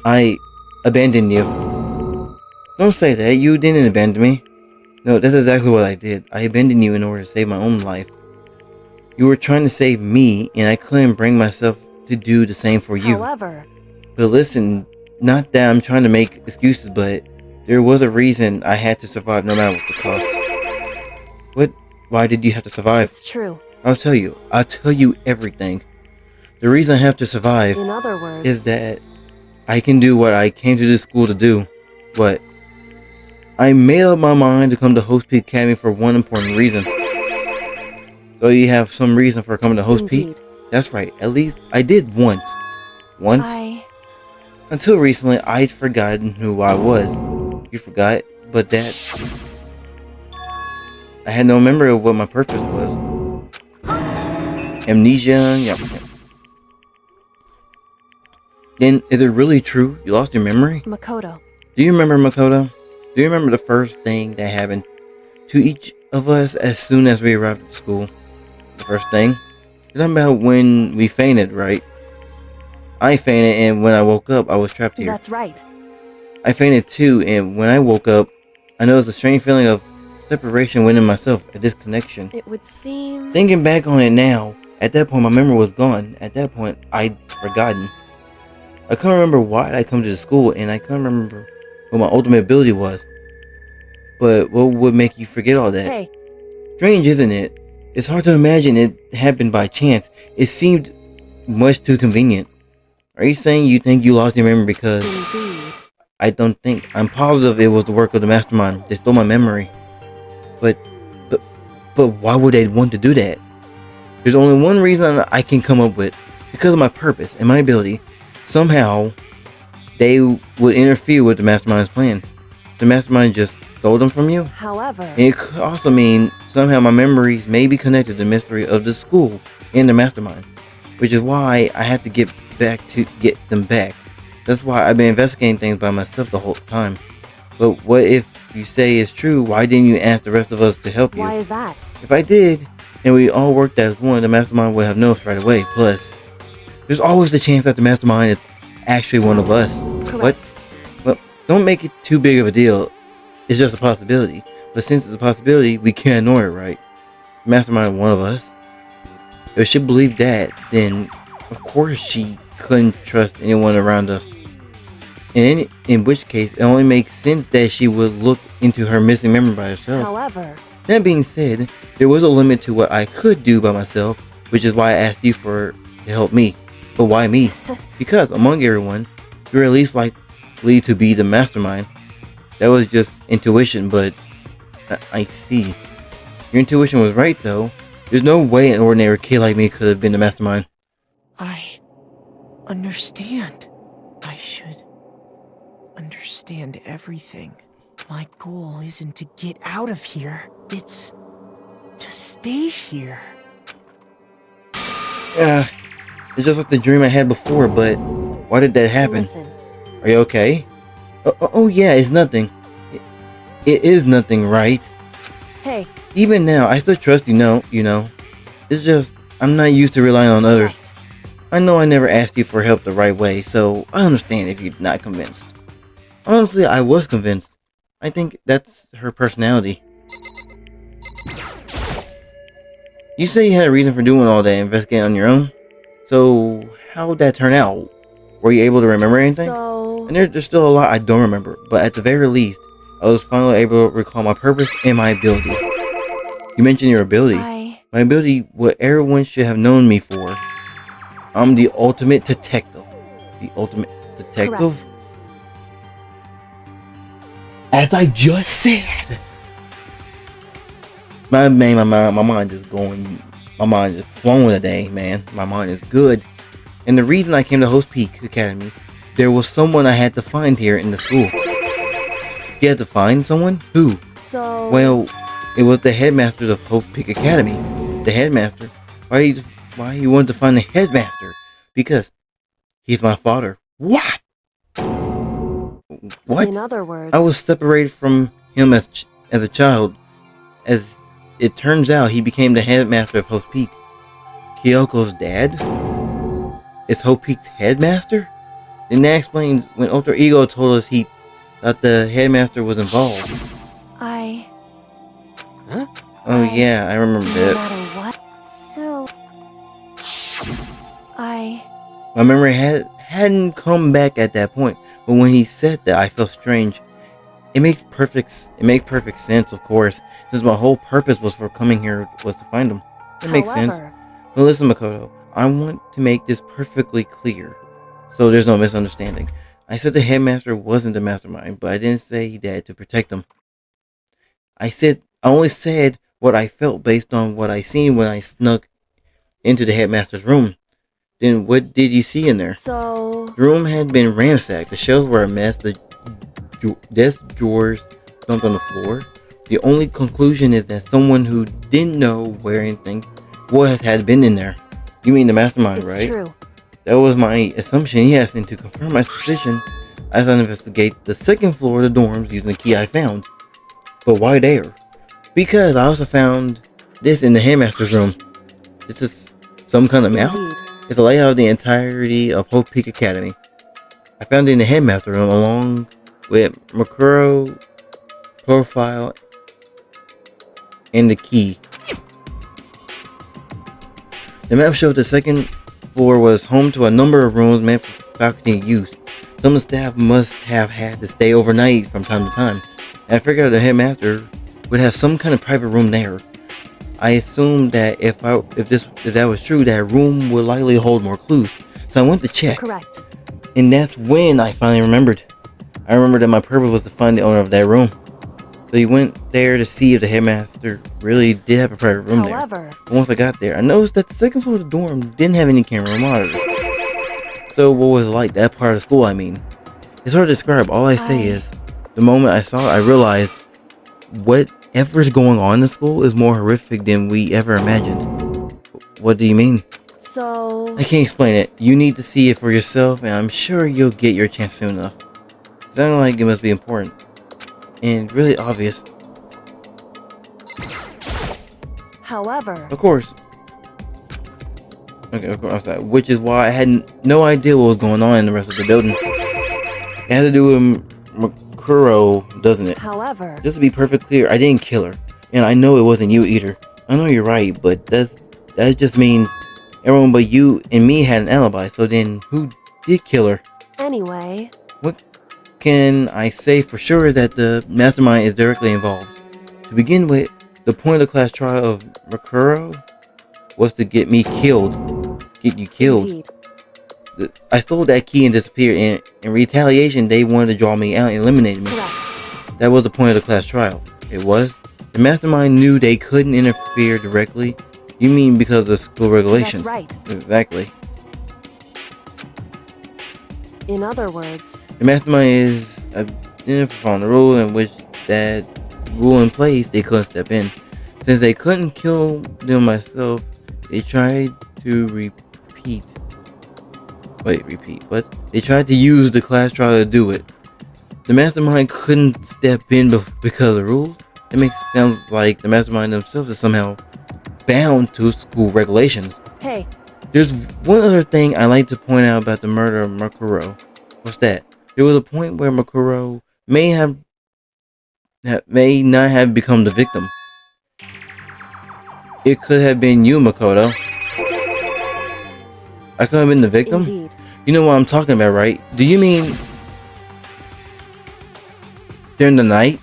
I abandoned you. Don't say that. You didn't abandon me. No, that's exactly what I did. I abandoned you in order to save my own life. You were trying to save me, and I couldn't bring myself to do the same for you. However, But listen, not that I'm trying to make excuses, but there was a reason I had to survive no matter what the cost. What? Why did you have to survive? it's true. I'll tell you. I'll tell you everything. The reason I have to survive In other words, is that I can do what I came to this school to do. What? I made up my mind to come to Host Peak Academy for one important reason. So you have some reason for coming to Host Peak? indeed. That's right. At least I did once. Once? Until recently, I'd forgotten who I was. You forgot? But that... I had no memory of what my purpose was. Amnesia? Yep. Then, is it really true? You lost your memory? Makoto. Do you remember, Makoto? Do you remember the first thing that happened to each of us as soon as we arrived at school? The first thing? You're talking about when we fainted, right? I fainted, and when I woke up, I was trapped here. That's right. I fainted too, and when I woke up, I noticed a strange feeling of separation within myself, a disconnection. It would seem... Thinking back on it now, at that point my memory was gone. At that point, I'd forgotten. I couldn't remember why I come to the school, and I couldn't remember what my ultimate ability was. But what would make you forget all that? Hey, Strange, isn't it? It's hard to imagine it happened by chance. It seemed much too convenient. Are you saying you think you lost your memory because... indeed. I don't think. I'm positive it was the work of the mastermind. They stole my memory. But why would they want to do that? There's only one reason I can come up with. Because of my purpose and my ability. Somehow, they would interfere with the mastermind's plan. The mastermind just stole them from you? However... And it could also mean somehow my memories may be connected to the mystery of the school and the mastermind. Which is why I have to get them back. That's why I've been investigating things by myself the whole time. But what if you say it's true? Why didn't you ask the rest of us to help you? Why is that? If I did, and we all worked as one, the mastermind would have noticed right away. Plus, there's always the chance that the mastermind is actually one of us. Correct. What? Well, don't make it too big of a deal. It's just a possibility. But since it's a possibility, we can't ignore it, right? The mastermind is one of us. If she believed that, then of course she couldn't trust anyone around us. In which case, it only makes sense that she would look into her missing memory by herself. However... That being said, there was a limit to what I could do by myself, which is why I asked you to help me. But why me? Because among everyone, you're at least likely to be the mastermind. That was just intuition, but I see. Your intuition was right though. There's no way an ordinary kid like me could have been the mastermind. I understand. I should understand everything. My goal isn't to get out of here. It's to stay here. It's just like the dream I had before, but why did that happen? Listen, Are you okay? Oh yeah, it's nothing. It is nothing, right? hey, Even now, I still trust you know. It's just, I'm not used to relying on others. correct. I know I never asked you for help the right way, so I understand if you're not convinced. Honestly, I was convinced. I think that's her personality. You say you had a reason for doing all that investigating on your own? So, how'd that turn out? Were you able to remember anything? So... And there's still a lot I don't remember, but at the very least, I was finally able to recall my purpose and my ability. You mentioned your ability. My ability, what everyone should have known me for. I'm the ultimate detective. The ultimate detective? Correct. As I just said. My mind is going. My mind is flowing today, man. My mind is good. And the reason I came to Host Peak Academy, there was someone I had to find here in the school. You had to find someone? Who? So... Well, it was the headmasters of Host Peak Academy. The headmaster? Why you wanted to find the headmaster? Because he's my father. What? What? In other words... I was separated from him as a child. As it turns out, he became the headmaster of Host Peak. Kyoko's dad is Host Peak's headmaster? Then that explains when Alter Ego told us he Thought the headmaster was involved. Huh? Oh yeah, I remember No that. matter what, So, My memory hadn't come back at that point, but when he said that, I felt strange. It makes perfect sense, of course, since my whole purpose was for coming here was to find him. It makes sense. however, But listen, Makoto, I want to make this perfectly clear, so there's no misunderstanding. I said the headmaster wasn't the mastermind, but I didn't say that to protect him. I only said what I felt based on what I seen when I snuck into the headmaster's room. Then what did you see in there? so The room had been ransacked. The shelves were a mess. The desk drawers dumped on the floor. The only conclusion is that someone who didn't know where anything had been in there. You mean the mastermind, it's right? true. That was my assumption, yes, and to confirm my suspicion, I started to investigate the second floor of the dorms using the key I found. But why there? Because I also found this in the headmaster's room. This is some kind of map? Indeed. It's a layout of the entirety of Hope Peak Academy. I found it in the headmaster room along with Mukuro profile and the key. The map showed the second floor was home to a number of rooms meant for faculty use. Some of the staff must have had to stay overnight from time to time. And I figured the headmaster would have some kind of private room there. I assumed that if that was true, that room would likely hold more clues. So I went to check. Correct. And that's when I finally remembered. I remembered that my purpose was to find the owner of that room. So you went there to see if the headmaster really did have a private room there. However, But once I got there, I noticed that the second floor of the dorm didn't have any camera or monitors. So what was it like, that part of the school, I mean? It's hard to describe. All I say is, the moment I saw it, I realized whatever's going on in the school is more horrific than we ever imagined. What do you mean? so I can't explain it. You need to see it for yourself, and I'm sure you'll get your chance soon enough. Sounding like it must be important. And really obvious. however, Of course. Okay, of course. Which is why I had no idea what was going on in the rest of the building. It has to do with Mukuro, doesn't it? however, Just to be perfectly clear, I didn't kill her. And I know it wasn't you either. I know you're right, but that just means everyone but you and me had an alibi. So then, who did kill her? anyway, What can I say for sure is that the mastermind is directly involved? To begin with, the point of the class trial of Mukuro was to get me killed. Get you killed. indeed. I stole that key and disappeared, and in retaliation, they wanted to draw me out and eliminate me. Correct. That was the point of the class trial. It was. The mastermind knew they couldn't interfere directly. You mean because of the school regulations? That's right. Exactly. In other words, The mastermind is identifying the rule in which that rule in place, they couldn't step in. Since they couldn't kill them myself, they tried to repeat. What? They tried to use the class trial to do it. The mastermind couldn't step in because of the rules. It makes it sound like the mastermind themselves is somehow bound to school regulations. hey, There's one other thing I like to point out about the murder of Mukuro. What's that? There was a point where Mukuro may not have become the victim. It could have been you, Makoto. I could have been the victim? indeed. You know what I'm talking about, right? Do you mean during the night?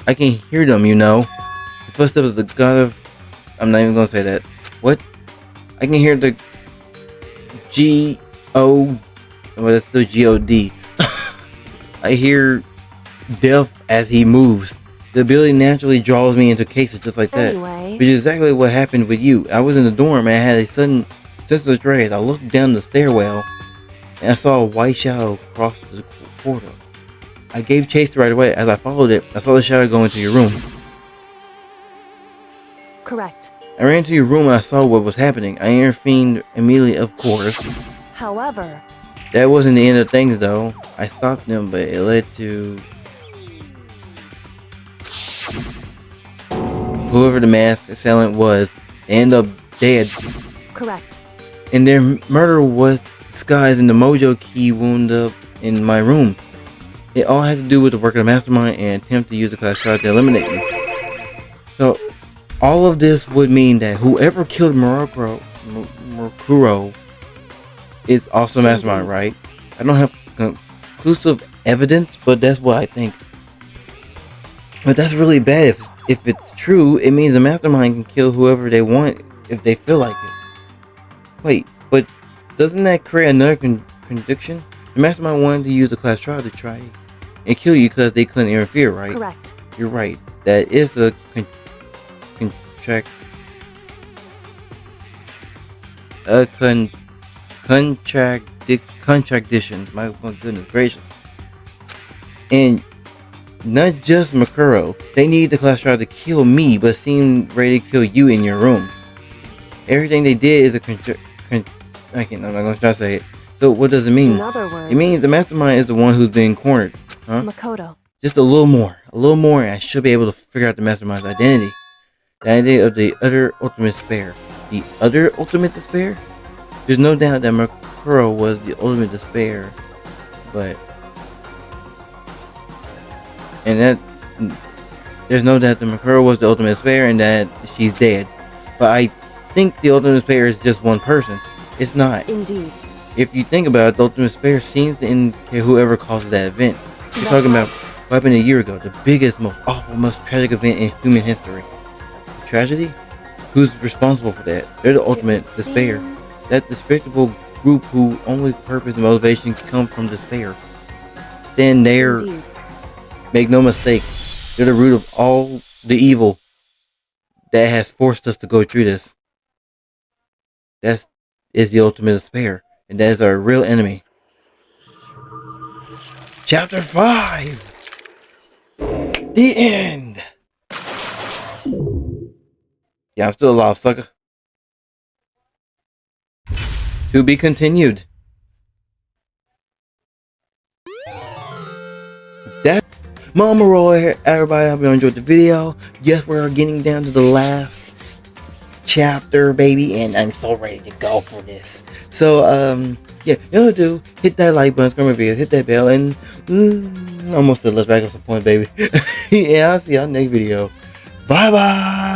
I can hear them, you know. The footsteps of the god of... I'm not even gonna say that. What? I can hear the G-O... Well, that's still G-O-D. I hear death as he moves. The ability naturally draws me into cases just like that. Anyway, Which is exactly what happened with you. I was in the dorm and I had a sudden sense of dread. I looked down the stairwell and I saw a white shadow cross the corridor. I gave chase right away. As I followed it, I saw the shadow go into your room. correct. I ran into your room and I saw what was happening. I intervened immediately, of course. However, That wasn't the end of things though. I stopped them, but it led to whoever the masked assailant was, they ended up dead. correct. And their murder was disguised in the mojo key wound up in my room. It all has to do with the work of the mastermind and attempt to use the class trial to eliminate me. So, all of this would mean that whoever killed Mukuro is also mastermind, right? I don't have conclusive evidence, but that's what I think. But that's really bad. If it's true, it means the mastermind can kill whoever they want if they feel like it. Wait, but doesn't that create another contradiction? The mastermind wanted to use the class trial to try and kill you because they couldn't interfere, right? Correct. You're right. That is a contradiction. My goodness gracious. And not just Mukuro. They need the class trial to kill me, but seem ready to kill you in your room. Everything they did is a I'm not gonna try to say it. So what does it mean? In other words, It means the mastermind is the one who's being cornered, huh? Makoto. Just a little more, and I should be able to figure out the mastermind's identity. The identity of the other ultimate despair. The other ultimate despair? There's no doubt that Mukuro was the ultimate despair, but there's no doubt that Mukuro was the ultimate despair and that she's dead. But I think the ultimate despair is just one person. It's not. Indeed. If you think about it, the ultimate despair seems to indicate whoever causes that event. We're That's talking right. about what happened a year ago, the biggest, most awful, most tragic event in human history. Tragedy? Who's responsible for that? They're the ultimate despair. That despicable group whose only purpose and motivation come from despair. Then they're, Indeed. make no mistake, they're the root of all the evil that has forced us to go through this. That is the ultimate despair, and that is our real enemy. Chapter 5! The end! Yeah, I'm still alive, sucker. To be continued. That Mama Roy, everybody, I hope you enjoyed the video. Yes, we're getting down to the last chapter, baby, and I'm so ready to go for this. So, yeah, you know what to do. Hit that like button, subscribe my video, hit that bell, and almost let's back up some point, baby. Yeah, I'll see y'all next video. Bye bye.